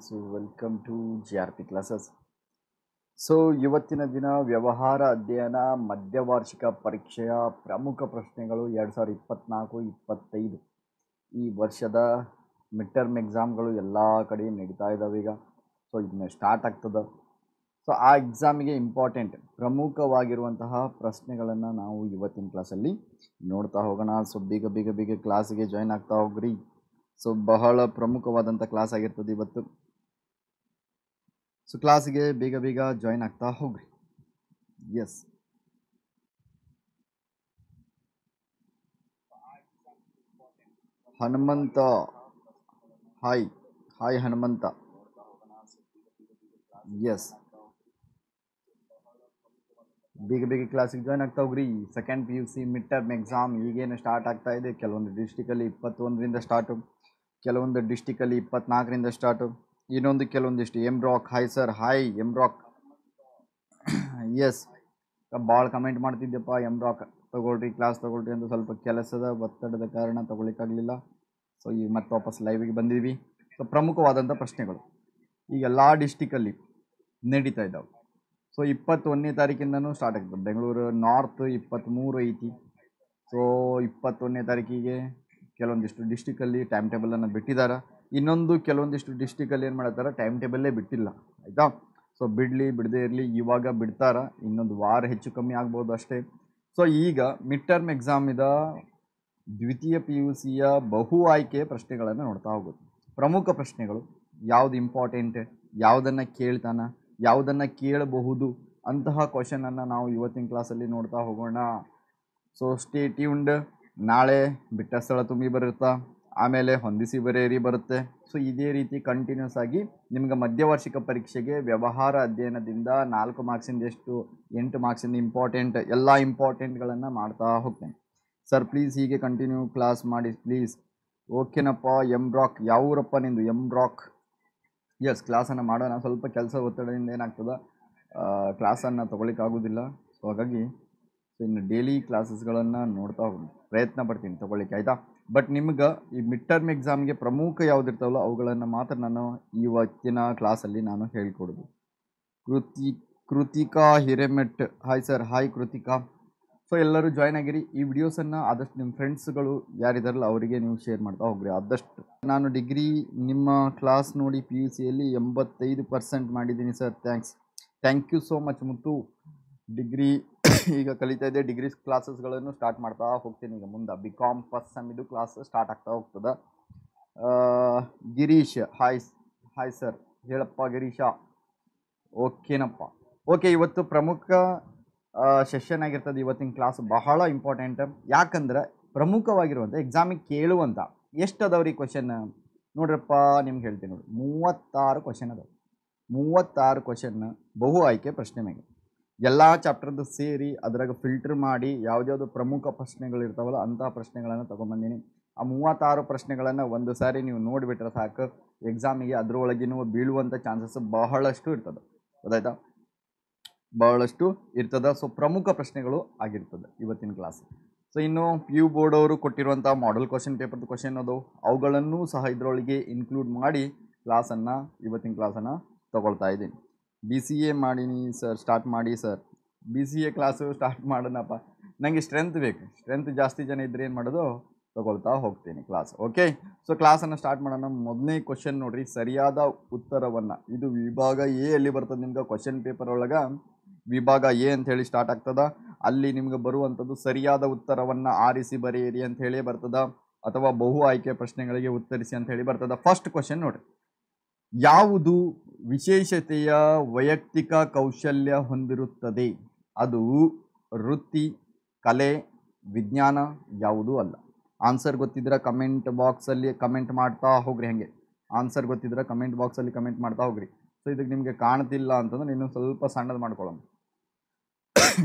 So welcome to GRP classes. So ಇವತ್ತಿನ ದಿನ ವ್ಯವಹಾರ ಅಧ್ಯಯನ ಮಧ್ಯವಾರ್ಷಿಕ ಪರೀಕ್ಷೆಯ ಪ್ರಮುಖ ಪ್ರಶ್ನೆಗಳು 2024-25 ಈ ವರ್ಷದ ಮಿಡ್ ಟರ್ಮ್ ಎಕ್ಸಾಮ್ಗಳು ಎಲ್ಲ ಕಡೆ ನಡೀತಾ ಇದ್ದಾವೆ ಈಗ. ಸೊ ಇದನ್ನ ಸ್ಟಾರ್ಟ್ ಆಗ್ತದೆ. ಸೊ ಆ ಎಕ್ಸಾಮಿಗೆ ಇಂಪಾರ್ಟೆಂಟ್ ಪ್ರಮುಖವಾಗಿರುವಂತಹ ಪ್ರಶ್ನೆಗಳನ್ನು ನಾವು ಇವತ್ತಿನ ಕ್ಲಾಸಲ್ಲಿ ನೋಡ್ತಾ ಹೋಗೋಣ. ಸೊ ಬೇಗ ಬೇಗ ಬೇಗ ಕ್ಲಾಸಿಗೆ ಜಾಯ್ನ್ ಆಗ್ತಾ ಹೋಗ್ರಿ. ಸೊ ಬಹಳ ಪ್ರಮುಖವಾದಂಥ ಕ್ಲಾಸ್ ಆಗಿರ್ತದೆ ಇವತ್ತು. ಸೊ ಕ್ಲಾಸಿಗೆ ಬೇಗ ಬೇಗ ಜಾಯ್ನ್ ಆಗ್ತಾ ಹೋಗ್ರಿ. Yes, Hanumanta, hi hi Hanumanta. Yes, ಬೇಗ ಬೇಗ ಕ್ಲಾಸಿಗೆ ಜಾಯ್ನ್ ಆಗ್ತಾ ಹೋಗ್ರಿ. Second PUC mid term exam ಈಗೇನು ಸ್ಟಾರ್ಟ್ ಆಗ್ತಾ ಇದೆ. ಕೆಲವೊಂದು ಡಿಸ್ಟಿಕಲ್ಲಿ 21ರಿಂದ ಸ್ಟಾರ್ಟು, ಕೆಲವೊಂದು ಡಿಸ್ಟಿಕಲ್ಲಿ 24ರಿಂದ ಸ್ಟಾರ್ಟು, ಇನ್ನೊಂದು ಕೆಲವೊಂದಿಷ್ಟು Rock. Hi sir, hi Rock. Yes, ಭಾಳ ಕಮೆಂಟ್ ಮಾಡ್ತಿದ್ದೆಪ್ಪ ರಾಕ್ ತೊಗೊಳ್ರಿ, ಕ್ಲಾಸ್ ತೊಗೊಳ್ರಿ ಅಂತ. ಸ್ವಲ್ಪ ಕೆಲಸದ ಒತ್ತಡದ ಕಾರಣ ತೊಗೊಳಿಕ್ಕಾಗಲಿಲ್ಲ. ಸೊ ಈಗ ಮತ್ತೆ ವಾಪಸ್ ಲೈವಿಗೆ ಬಂದಿದ್ವಿ. ಸೊ ಪ್ರಮುಖವಾದಂಥ ಪ್ರಶ್ನೆಗಳು ಈಗ ಎಲ್ಲ ಡಿಸ್ಟಿಕಲ್ಲಿ ನಡೀತಾ ಇದ್ದಾವೆ. ಸೊ 21ನೇ ತಾರೀಕಿಂದನೂ ಸ್ಟಾರ್ಟ್ ಆಗ್ತದೆ. ಬೆಂಗಳೂರು ನಾರ್ತ್ 23 ಐತಿ. ಸೊ 21ನೇ ತಾರೀಕಿಗೆ ಕೆಲವೊಂದಿಷ್ಟು ಡಿಸ್ಟಿಕಲ್ಲಿ ಟೈಮ್ ಟೇಬಲನ್ನು ಬಿಟ್ಟಿದ್ದಾರೆ. ಇನ್ನೊಂದು ಕೆಲವೊಂದಿಷ್ಟು ಡಿಸ್ಟಿಕಲ್ಲಿ ಏನು ಮಾಡತ್ತಾರೆ, ಟೈಮ್ ಟೇಬಲ್ಲೇ ಬಿಟ್ಟಿಲ್ಲ. ಆಯಿತಾ? ಸೊ ಬಿಡಲಿ ಬಿಡದೇ ಇರಲಿ, ಇವಾಗ ಬಿಡ್ತಾರೆ. ಇನ್ನೊಂದು ವಾರ ಹೆಚ್ಚು ಕಮ್ಮಿ ಆಗ್ಬೋದು ಅಷ್ಟೇ. ಸೊ ಈಗ ಮಿಡ್ ಟರ್ಮ್ ಎಕ್ಸಾಮಿದ ದ್ವಿತೀಯ PUCಯ ಬಹು ಆಯ್ಕೆ ಪ್ರಶ್ನೆಗಳನ್ನು ನೋಡ್ತಾ ಹೋಗೋದು. ಪ್ರಮುಖ ಪ್ರಶ್ನೆಗಳು ಯಾವುದು ಇಂಪಾರ್ಟೆಂಟ್, ಯಾವುದನ್ನು ಕೇಳ್ತಾನ, ಯಾವುದನ್ನು ಕೇಳಬಹುದು ಅಂತಹ ಕ್ವಶನನ್ನು ನಾವು ಇವತ್ತಿನ ಕ್ಲಾಸಲ್ಲಿ ನೋಡ್ತಾ ಹೋಗೋಣ. So stay tuned. ನಾಳೆ ಬಿಟ್ಟ ಸ್ಥಳ ತುಂಬಿ ಬರುತ್ತಾ, ಆಮೇಲೆ ಹೊಂದಿಸಿ ಬರೆಯಿರಿ ಬರುತ್ತೆ. ಸೊ ಇದೇ ರೀತಿ ಕಂಟಿನ್ಯೂಸ್ ಆಗಿ ನಿಮ್ಗೆ ಮಧ್ಯವಾರ್ಷಿಕ ಪರೀಕ್ಷೆಗೆ ವ್ಯವಹಾರ ಅಧ್ಯಯನದಿಂದ 4 ಮಾರ್ಕ್ಸಿಂದ ಎಷ್ಟು 8 ಮಾರ್ಕ್ಸಿಂದ ಇಂಪಾರ್ಟೆಂಟ್ ಎಲ್ಲ ಇಂಪಾರ್ಟೆಂಟ್ಗಳನ್ನು ಮಾಡ್ತಾ ಹೋಗ್ತೇನೆ. ಸರ್ ಪ್ಲೀಸ್ ಹೀಗೆ ಕಂಟಿನ್ಯೂ ಕ್ಲಾಸ್ ಮಾಡಿ ಪ್ಲೀಸ್. ಓಕೆನಪ್ಪ. ರಾಕ್, ಯಾವೂರಪ್ಪ ನಿಂದು? ರಾಕ್. ಎಸ್, ಕ್ಲಾಸನ್ನು ಮಾಡೋಣ. ಸ್ವಲ್ಪ ಕೆಲಸ ಒತ್ತಡದಿಂದ ಏನಾಗ್ತದೆ, ಕ್ಲಾಸನ್ನು ತೊಗೊಳಿಕ್ಕಾಗೋದಿಲ್ಲ. ಸೊ ಹಾಗಾಗಿ ಇನ್ನು ಡೈಲಿ ಕ್ಲಾಸಸ್ಗಳನ್ನು ನೋಡ್ತಾ ಹೋಗಿ ಪ್ರಯತ್ನ ಪಡ್ತೀನಿ ತೊಗೊಳ್ಳಿಕ್ಕೆ, ಆಯಿತಾ? ಬಟ್ ನಿಮ್ಗೆ ಈ ಮಿಡ್ ಟರ್ಮ್ ಎಕ್ಸಾಮ್ಗೆ ಪ್ರಮುಖ ಯಾವುದಿರ್ತಾವಲ್ಲ ಅವುಗಳನ್ನು ಮಾತ್ರ ನಾನು ಇವತ್ತಿನ ಕ್ಲಾಸಲ್ಲಿ ನಾನು ಹೇಳ್ಕೊಡೋದು. Kritika Hiremath, hi sir, hi Kritika. So ಎಲ್ಲರೂ ಜಾಯ್ನ್ ಆಗಿರಿ. ಈ ವಿಡಿಯೋಸನ್ನು ಆದಷ್ಟು ನಿಮ್ಮ ಫ್ರೆಂಡ್ಸ್ಗಳು ಯಾರಿದಾರಲ್ಲ ಅವರಿಗೆ ನೀವು ಶೇರ್ ಮಾಡ್ತಾ ಹೋಗ್ರಿ ಆದಷ್ಟು. ನಾನು ಡಿಗ್ರಿ ನಿಮ್ಮ ಕ್ಲಾಸ್ ನೋಡಿ PUCಯಲ್ಲಿ 85% ಮಾಡಿದ್ದೀನಿ ಸರ್. Thank you so much Muttu. Degree ಈಗ ಕಲಿತಾ ಇದೆ. ಡಿಗ್ರಿ ಕ್ಲಾಸಸ್ಗಳನ್ನು ಸ್ಟಾರ್ಟ್ ಮಾಡ್ತಾ ಹೋಗ್ತೀನಿ ಈಗ ಮುಂದೆ. BCom ಫಸ್ಟ್ ಸೆಮ್ ಇದು ಕ್ಲಾಸ್ ಸ್ಟಾರ್ಟ್ ಆಗ್ತಾ ಹೋಗ್ತದೆ. ಗಿರೀಶ್, ಹಾಯ್ ಸರ್, ಹೇಳಪ್ಪ ಗಿರೀಶ. ಓಕೆನಪ್ಪ. ಓಕೆ, ಇವತ್ತು ಪ್ರಮುಖ ಸೆಷನ್ ಆಗಿರ್ತದೆ. ಇವತ್ತಿನ ಕ್ಲಾಸ್ ಬಹಳ ಇಂಪಾರ್ಟೆಂಟ್. ಯಾಕಂದ್ರೆ ಪ್ರಮುಖವಾಗಿರುವಂಥ ಎಕ್ಸಾಮಿಗೆ ಕೇಳುವಂಥ ಎಷ್ಟು ಅದಾವ್ರಿ ಕ್ವಶನ್ ನೋಡ್ರಪ್ಪ, ನಿಮ್ಗೆ ಹೇಳ್ತೀನಿ ನೋಡಿ. 36 ಕ್ವಶನ್ ಅದಾವೆ. 36 ಕ್ವಶನ್ ಬಹು ಆಯ್ಕೆ ಪ್ರಶ್ನೆ ಮೇಲೆ ಎಲ್ಲ ಚಾಪ್ಟರ್ದು ಸೇರಿ ಅದ್ರಾಗ ಫಿಲ್ಟರ್ ಮಾಡಿ ಯಾವ್ದ್ಯಾವುದು ಪ್ರಮುಖ ಪ್ರಶ್ನೆಗಳಿರ್ತಾವಲ್ಲ ಅಂತಹ ಪ್ರಶ್ನೆಗಳನ್ನು ತೊಗೊಂಬಂದೀನಿ. ಆ 36 ಪ್ರಶ್ನೆಗಳನ್ನು ಒಂದು ಸಾರಿ ನೀವು ನೋಡಿಬಿಟ್ರೆ ಸಾಕು, ಎಕ್ಸಾಮಿಗೆ ಅದರೊಳಗಿನೂ ಬೀಳುವಂಥ ಚಾನ್ಸಸ್ ಬಹಳಷ್ಟು ಇರ್ತದೆ. ಗೊತ್ತಾಯ್ತಾ? ಬಹಳಷ್ಟು ಇರ್ತದೆ. ಸೊ ಪ್ರಮುಖ ಪ್ರಶ್ನೆಗಳು ಆಗಿರ್ತದೆ ಇವತ್ತಿನ ಕ್ಲಾಸ್. ಸೊ ಇನ್ನು PU ಬೋರ್ಡ್ ಅವರು ಕೊಟ್ಟಿರುವಂಥ ಮಾಡೆಲ್ ಕ್ವಶನ್ ಪೇಪರ್ದು ಕ್ವಶನ್ ಅದು ಅವುಗಳನ್ನೂ ಸಹ ಇದರೊಳಗೆ ಇನ್ಕ್ಲೂಡ್ ಮಾಡಿ ಇವತ್ತಿನ ಕ್ಲಾಸನ್ನು ತೊಗೊಳ್ತಾ ಇದ್ದೀನಿ. BCA ಮಾಡೀನಿ ಸರ್, ಸ್ಟಾರ್ಟ್ ಮಾಡಿ ಸರ್. BCA ಕ್ಲಾಸು ಸ್ಟಾರ್ಟ್ ಮಾಡೋಣಪ್ಪ. ನನಗೆ ಸ್ಟ್ರೆಂತ್ ಬೇಕು. ಸ್ಟ್ರೆಂತ್ ಜಾಸ್ತಿ ಜನ ಇದ್ದರೆ ಏನು ಮಾಡೋದು, ತೊಗೊಳ್ತಾ ಹೋಗ್ತೀನಿ ಕ್ಲಾಸ್. ಓಕೆ, ಸೊ ಕ್ಲಾಸನ್ನು ಸ್ಟಾರ್ಟ್ ಮಾಡೋಣ. ಮೊದಲನೇ ಕ್ವಶನ್ ನೋಡ್ರಿ, ಸರಿಯಾದ ಉತ್ತರವನ್ನು, ಇದು ವಿಭಾಗ A ಅಲ್ಲಿ ಬರ್ತದೆ. ನಿಮ್ಗೆ ಕ್ವಶನ್ ಪೇಪರ್ ಒಳಗೆ ವಿಭಾಗ A ಅಂಥೇಳಿ ಸ್ಟಾರ್ಟ್ ಆಗ್ತದ. ಅಲ್ಲಿ ನಿಮ್ಗೆ ಬರುವಂಥದ್ದು ಸರಿಯಾದ ಉತ್ತರವನ್ನು ಆರಿಸಿ ಬರೆಯಿರಿ ಅಂತ ಹೇಳಿ ಬರ್ತದ, ಅಥವಾ ಬಹು ಆಯ್ಕೆ ಪ್ರಶ್ನೆಗಳಿಗೆ ಉತ್ತರಿಸಿ ಅಂತ ಹೇಳಿ ಬರ್ತದ. ಫಸ್ಟ್ ಕ್ವಶನ್ ನೋಡ್ರಿ, ಯಾವುದು ವಿಶೇಷತೆಯ ವೈಯಕ್ತಿಕ ಕೌಶಲ್ಯ ಹೊಂದಿರುತ್ತದೆ? ಅದು ವೃತ್ತಿ, ಕಲೆ, ವಿಜ್ಞಾನ, ಯಾವುದೂ ಅಲ್ಲ. ಆನ್ಸರ್ ಗೊತ್ತಿದ್ರೆ ಕಮೆಂಟ್ ಬಾಕ್ಸಲ್ಲಿ ಕಮೆಂಟ್ ಮಾಡ್ತಾ ಹೋಗ್ರಿ. ಹಾಗೆ ಆನ್ಸರ್ ಗೊತ್ತಿದ್ರೆ ಕಮೆಂಟ್ ಬಾಕ್ಸಲ್ಲಿ ಕಮೆಂಟ್ ಮಾಡ್ತಾ ಹೋಗ್ರಿ. ಸೊ ಇದಕ್ಕೆ ನಿಮಗೆ ಕಾಣ್ತಿಲ್ಲ ಅಂತಂದ್ರೆ ಇನ್ನೂ ಸ್ವಲ್ಪ ಸಣ್ಣದು ಮಾಡ್ಕೊಳ್ಳೋಣ.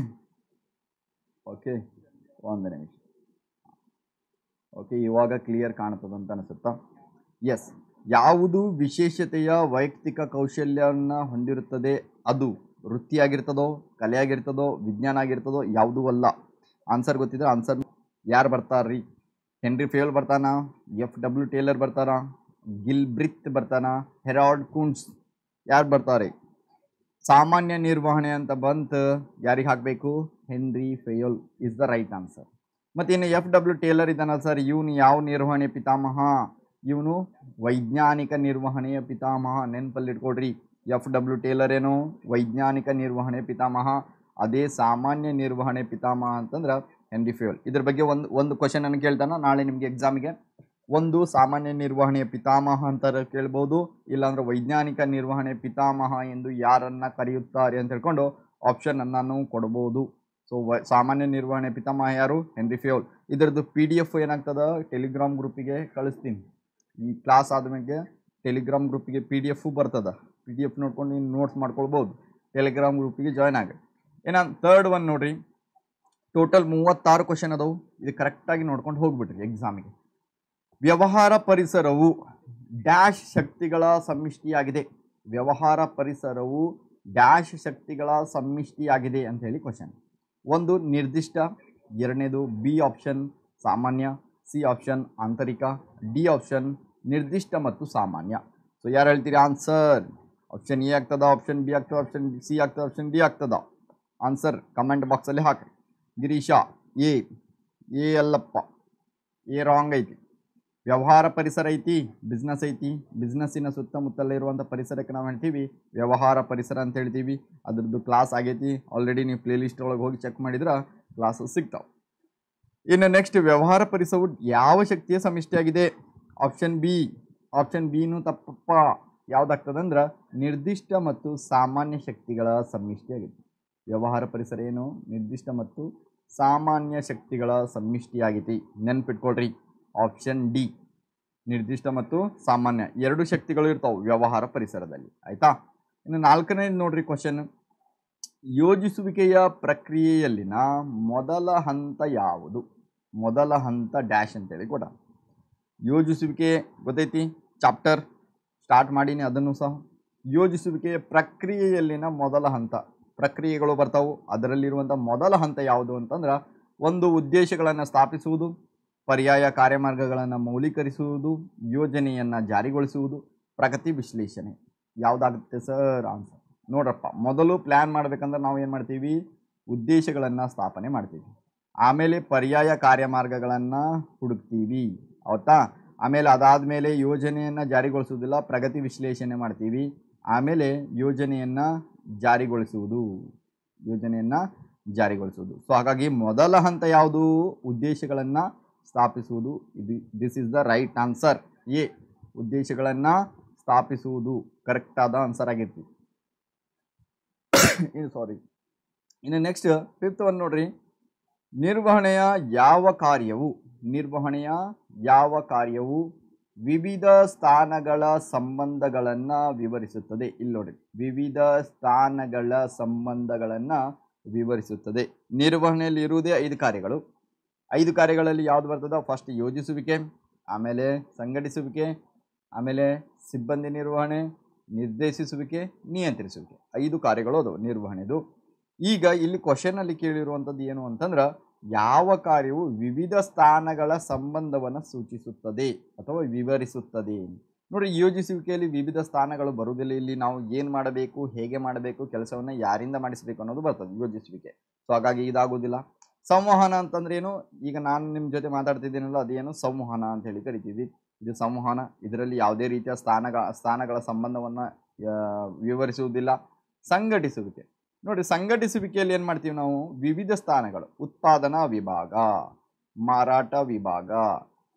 ಓಕೆ, ಒಂದು ನಿಮಿಷ. ಓಕೆ, ಇವಾಗ ಕ್ಲಿಯರ್ ಕಾಣ್ತದಂತ ಅನಿಸುತ್ತಾ? ಎಸ್, ಯಾವುದು ವಿಶೇಷತೆಯ ವೈಯಕ್ತಿಕ ಕೌಶಲ್ಯವನ್ನು ಹೊಂದಿರುತ್ತದೆ? ಅದು ವೃತ್ತಿಯಾಗಿರ್ತದೋ, ಕಲೆಯಾಗಿರ್ತದೋ, ವಿಜ್ಞಾನ ಆಗಿರ್ತದೋ, ಯಾವುದೂ ಅಲ್ಲ. ಆನ್ಸರ್ ಗೊತ್ತಿದ್ರೆ ಆನ್ಸರ್ ಯಾರು ಬರ್ತಾರ್ರಿ? ಹೆನ್ರಿ ಫೇಲ್ ಬರ್ತಾನ? FW ಟೇಲರ್ ಬರ್ತಾರಾ? ಗಿಲ್ಬ್ರಿತ್ ಬರ್ತಾನ, ಹೆರಾಲ್ಡ್ ಕುಂಟ್ಸ್ ಯಾರು ಬರ್ತಾರೆ. ಸಾಮಾನ್ಯ ನಿರ್ವಹಣೆ ಅಂತ ಬಂತು, ಯಾರಿಗೆ ಹಾಕಬೇಕು, Henri Fayol is the right answer. ಮತ್ತು ಇನ್ನು FW ಟೇಲರ್ ಇದ್ದಾನಲ್ಲ ಸರ್, ಇವನು ಯಾವ ನಿರ್ವಹಣೆ ಪಿತಾಮಹ, ಇವನು ವೈಜ್ಞಾನಿಕ ನಿರ್ವಹಣೆಯ ಪಿತಾಮಹ. ನೆನಪಲ್ಲಿಟ್ಕೊಡ್ರಿ, FW ಟೇಲರ್ ಏನು ವೈಜ್ಞಾನಿಕ ನಿರ್ವಹಣೆ ಪಿತಾಮಹ, ಅದೇ ಸಾಮಾನ್ಯ ನಿರ್ವಹಣೆ ಪಿತಾಮಹ ಅಂತಂದ್ರೆ ಹೆನ್ರಿ ಫೇಯೋಲ್. ಇದ್ರ ಬಗ್ಗೆ ಒಂದು ಕ್ವಶನ್ ಅನ್ನು ಕೇಳ್ತಾನ ನಾಳೆ ನಿಮಗೆ ಎಕ್ಸಾಮಿಗೆ. ಒಂದು ಸಾಮಾನ್ಯ ನಿರ್ವಹಣೆಯ ಪಿತಾಮಹ ಅಂತ ಕೇಳ್ಬೋದು, ಇಲ್ಲಾಂದ್ರೆ ವೈಜ್ಞಾನಿಕ ನಿರ್ವಹಣೆ ಪಿತಾಮಹ ಎಂದು ಯಾರನ್ನ ಕರೆಯುತ್ತಾರೆ ಅಂತ ಹೇಳ್ಕೊಂಡು ಆಪ್ಷನ್ ಅನ್ನು ಕೊಡ್ಬೋದು. ಸೊ ಸಾಮಾನ್ಯ ನಿರ್ವಹಣೆ ಪಿತಾಮಹ ಯಾರು, ಹೆನ್ರಿ ಫೇಯೋಲ್. ಇದರದ್ದು PDF ಏನಾಗ್ತದ ಟೆಲಿಗ್ರಾಮ್ ಗ್ರೂಪಿಗೆ ಕಳಿಸ್ತೀನಿ. ಈ ಕ್ಲಾಸ್ ಆದ್ಮೇಲೆ ಟೆಲಿಗ್ರಾಮ್ ಗ್ರೂಪಿಗೆ PDF ಬರ್ತದ. PDF ನೋಡ್ಕೊಂಡು ನೀವು ನೋಟ್ಸ್ ಮಾಡ್ಕೊಳ್ಬೋದು. ಟೆಲಿಗ್ರಾಮ್ ಗ್ರೂಪಿಗೆ ಜಾಯ್ನ್ ಆಗಿ. ಥರ್ಡ್ ಒನ್ ನೋಡ್ರಿ, ಟೋಟಲ್ 36 ಕ್ವಶನ್ ಅದಾವು. ಇದು ಕರೆಕ್ಟಾಗಿ ನೋಡ್ಕೊಂಡು ಹೋಗ್ಬಿಟ್ರಿ ಎಕ್ಸಾಮಿಗೆ. ವ್ಯವಹಾರ ಪರಿಸರವು ಡ್ಯಾಶ್ ಶಕ್ತಿಗಳ ಸಮ್ಮಿಷ್ಟಿಯಾಗಿದೆ. ವ್ಯವಹಾರ ಪರಿಸರವು ಡ್ಯಾಶ್ ಶಕ್ತಿಗಳ ಸಮ್ಮಿಷ್ಟಿಯಾಗಿದೆ ಅಂತ ಹೇಳಿ ಕ್ವಶನ್. ಒಂದು ನಿರ್ದಿಷ್ಟ, ಎರಡನೇದು B ಆಪ್ಷನ್ ಸಾಮಾನ್ಯ, C ಆಪ್ಷನ್ ಆಂತರಿಕ, D ಆಪ್ಷನ್ ನಿರ್ದಿಷ್ಟ ಮತ್ತು ಸಾಮಾನ್ಯ. ಸೊ ಯಾರು ಹೇಳ್ತೀರಿ ಆನ್ಸರ್? ಆಪ್ಷನ್ ಎ ಆಗ್ತದ, ಆಪ್ಷನ್ ಬಿ ಆಗ್ತದ, ಆಪ್ಷನ್ ಸಿ ಆಗ್ತದ, ಆಪ್ಷನ್ ಡಿ ಆಗ್ತದ. ಆನ್ಸರ್ ಕಮೆಂಟ್ ಬಾಕ್ಸಲ್ಲಿ ಹಾಕಿ. ಗಿರೀಶ ಎ ಅಲ್ಲಪ್ಪ, ಎ ರಾಂಗ್ ಐತಿ. ವ್ಯವಹಾರ ಪರಿಸರ ಐತಿ, ಬಿಸ್ನೆಸ್ ಐತಿ. ಬಿಸ್ನೆಸ್ಸಿನ ಸುತ್ತಮುತ್ತಲೇ ಇರುವಂಥ ಪರಿಸರಕ್ಕೆ ನಾವು ಹೇಳ್ತೀವಿ ವ್ಯವಹಾರ ಪರಿಸರ ಅಂತ ಹೇಳ್ತೀವಿ. ಅದ್ರದ್ದು ಕ್ಲಾಸ್ ಆಗೈತಿ ಆಲ್ರೆಡಿ, ನೀವು ಪ್ಲೇಲಿಸ್ಟ್ ಒಳಗೆ ಹೋಗಿ ಚೆಕ್ ಮಾಡಿದ್ರೆ ಕ್ಲಾಸಸ್ ಸಿಗ್ತಾವೆ. ಇನ್ನು ನೆಕ್ಸ್ಟ್, ವ್ಯವಹಾರ ಪರಿಸರವು ಯಾವ ಶಕ್ತಿಯ ಸಮ್ಮಿಷ್ಟಿಯಾಗಿದೆ? Option B. ಆಪ್ಷನ್ ಬಿನೂ ತಪ್ಪಪ್ಪ. ಯಾವುದಾಗ್ತದಂದ್ರೆ ನಿರ್ದಿಷ್ಟ ಮತ್ತು ಸಾಮಾನ್ಯ ಶಕ್ತಿಗಳ ಸಮ್ಮಿಷ್ಟಿಯಾಗಿದೆ. ವ್ಯವಹಾರ ಪರಿಸರ ಏನು? ನಿರ್ದಿಷ್ಟ ಮತ್ತು ಸಾಮಾನ್ಯ ಶಕ್ತಿಗಳ ಸಮ್ಮಿಷ್ಟಿಯಾಗಿದೆ. ನೆನ್ಪಿಟ್ಕೊಳ್ರಿ, ಆಪ್ಷನ್ ಡಿ. ನಿರ್ದಿಷ್ಟ ಮತ್ತು ಸಾಮಾನ್ಯ ಎರಡು ಶಕ್ತಿಗಳು ಇರ್ತಾವೆ ವ್ಯವಹಾರ ಪರಿಸರದಲ್ಲಿ. ಆಯ್ತಾ? ಇನ್ನು ನಾಲ್ಕನೇದು ನೋಡ್ರಿ ಕ್ವಶನ್, ಯೋಜಿಸುವಿಕೆಯ ಪ್ರಕ್ರಿಯೆಯಲ್ಲಿನ ಮೊದಲ ಹಂತ ಯಾವುದು? ಮೊದಲ ಹಂತ ಡ್ಯಾಶ್ ಅಂತೇಳಿ ಕೊಡ. ಯೋಜಿಸುವಿಕೆ ಗೊತ್ತೈತಿ, ಚಾಪ್ಟರ್ ಸ್ಟಾರ್ಟ್ ಮಾಡೀನಿ ಅದನ್ನು ಸಹ. ಯೋಜಿಸುವಿಕೆಯ ಪ್ರಕ್ರಿಯೆಯಲ್ಲಿನ ಮೊದಲ ಹಂತ, ಪ್ರಕ್ರಿಯೆಗಳು ಬರ್ತಾವು, ಅದರಲ್ಲಿರುವಂಥ ಮೊದಲ ಹಂತ ಯಾವುದು ಅಂತಂದ್ರೆ, ಒಂದು ಉದ್ದೇಶಗಳನ್ನು ಸ್ಥಾಪಿಸುವುದು, ಪರ್ಯಾಯ ಕಾರ್ಯಮಾರ್ಗಗಳನ್ನು ಮೌಲ್ಯೀಕರಿಸುವುದು, ಯೋಜನೆಯನ್ನು ಜಾರಿಗೊಳಿಸುವುದು, ಪ್ರಗತಿ ವಿಶ್ಲೇಷಣೆ. ಯಾವುದಾಗುತ್ತೆ ಸರ್ ಆನ್ಸರ್? ನೋಡ್ರಪ್ಪ, ಮೊದಲು ಪ್ಲ್ಯಾನ್ ಮಾಡ್ಬೇಕಂದ್ರೆ ನಾವು ಏನು ಮಾಡ್ತೀವಿ? ಉದ್ದೇಶಗಳನ್ನು ಸ್ಥಾಪನೆ ಮಾಡ್ತೀವಿ. ಆಮೇಲೆ ಪರ್ಯಾಯ ಕಾರ್ಯಮಾರ್ಗಗಳನ್ನು ಹುಡುಕ್ತೀವಿ, ಹೌದಾ? ಆಮೇಲೆ ಅದಾದಮೇಲೆ ಯೋಜನೆಯನ್ನು ಜಾರಿಗೊಳಿಸುವುದಿಲ್ಲ, ಪ್ರಗತಿ ವಿಶ್ಲೇಷಣೆ ಮಾಡ್ತೀವಿ. ಆಮೇಲೆ ಯೋಜನೆಯನ್ನು ಜಾರಿಗೊಳಿಸುವುದು. ಸೊ ಹಾಗಾಗಿ ಮೊದಲ ಹಂತ ಯಾವುದು? ಉದ್ದೇಶಗಳನ್ನು ಸ್ಥಾಪಿಸುವುದು. This is the right answer. A, ಉದ್ದೇಶಗಳನ್ನು ಸ್ಥಾಪಿಸುವುದು ಕರೆಕ್ಟಾದ ಆನ್ಸರ್ ಆಗಿರ್ತೀವಿ. ಇನ್ನು ನೆಕ್ಸ್ಟ್ ಫಿಫ್ತ್ ಒನ್ ನೋಡ್ರಿ, ನಿರ್ವಹಣೆಯ ಯಾವ ಕಾರ್ಯವು ವಿವಿಧ ಸ್ಥಾನಗಳ ಸಂಬಂಧಗಳನ್ನು ವಿವರಿಸುತ್ತದೆ? ಇಲ್ಲಿ ನೋಡಿ, ವಿವಿಧ ಸ್ಥಾನಗಳ ಸಂಬಂಧಗಳನ್ನು ವಿವರಿಸುತ್ತದೆ. ನಿರ್ವಹಣೆಯಲ್ಲಿ ಇರುವುದೇ 5 ಕಾರ್ಯಗಳು. 5 ಕಾರ್ಯಗಳಲ್ಲಿ ಯಾವುದು ಬರ್ತದ? ಫಸ್ಟ್ ಯೋಜಿಸುವಿಕೆ, ಆಮೇಲೆ ಸಂಘಟಿಸುವಿಕೆ, ಆಮೇಲೆ ಸಿಬ್ಬಂದಿ ನಿರ್ವಹಣೆ, ನಿರ್ದೇಶಿಸುವಿಕೆ, ನಿಯಂತ್ರಿಸುವಿಕೆ. 5 ಕಾರ್ಯಗಳು ಅದು ನಿರ್ವಹಣೆದು. ಈಗ ಇಲ್ಲಿ ಕ್ವಶನಲ್ಲಿ ಕೇಳಿರುವಂಥದ್ದು ಏನು ಅಂತಂದ್ರೆ, ಯಾವ ಕಾರ್ಯವು ವಿವಿಧ ಸ್ಥಾನಗಳ ಸಂಬಂಧವನ್ನು ಸೂಚಿಸುತ್ತದೆ ಅಥವಾ ವಿವರಿಸುತ್ತದೆ? ನೋಡಿ, ಯೋಜಿಸುವಿಕೆಯಲ್ಲಿ ವಿವಿಧ ಸ್ಥಾನಗಳು ಬರುವುದಿಲ್ಲ. ಇಲ್ಲಿ ನಾವು ಏನು ಮಾಡಬೇಕು, ಹೇಗೆ ಮಾಡಬೇಕು, ಕೆಲಸವನ್ನು ಯಾರಿಂದ ಮಾಡಿಸಬೇಕು ಅನ್ನೋದು ಬರ್ತದೆ ಯೋಜಿಸುವಿಕೆ. ಸೊ ಹಾಗಾಗಿ ಇದಾಗೋದಿಲ್ಲ. ಸಂವಹನ ಅಂತಂದ್ರೆ ಏನು? ಈಗ ನಾನು ನಿಮ್ಮ ಜೊತೆ ಮಾತಾಡ್ತಿದ್ದೀನಲ್ಲ, ಅದೇನು ಸಂವಹನ ಅಂತ ಹೇಳಿ ಕರಿತೀವಿ. ಇದು ಸಂವಹನ. ಇದರಲ್ಲಿ ಯಾವುದೇ ರೀತಿಯ ಸ್ಥಾನಗಳ ಸಂಬಂಧವನ್ನು ವಿವರಿಸುವುದಿಲ್ಲ. ಸಂಘಟಿಸುವಿಕೆ ನೋಡಿ, ಸಂಘಟಿಸುವಿಕೆಯಲ್ಲಿ ಏನು ಮಾಡ್ತೀವಿ ನಾವು? ವಿವಿಧ ಸ್ಥಾನಗಳು, ಉತ್ಪಾದನಾ ವಿಭಾಗ, ಮಾರಾಟ ವಿಭಾಗ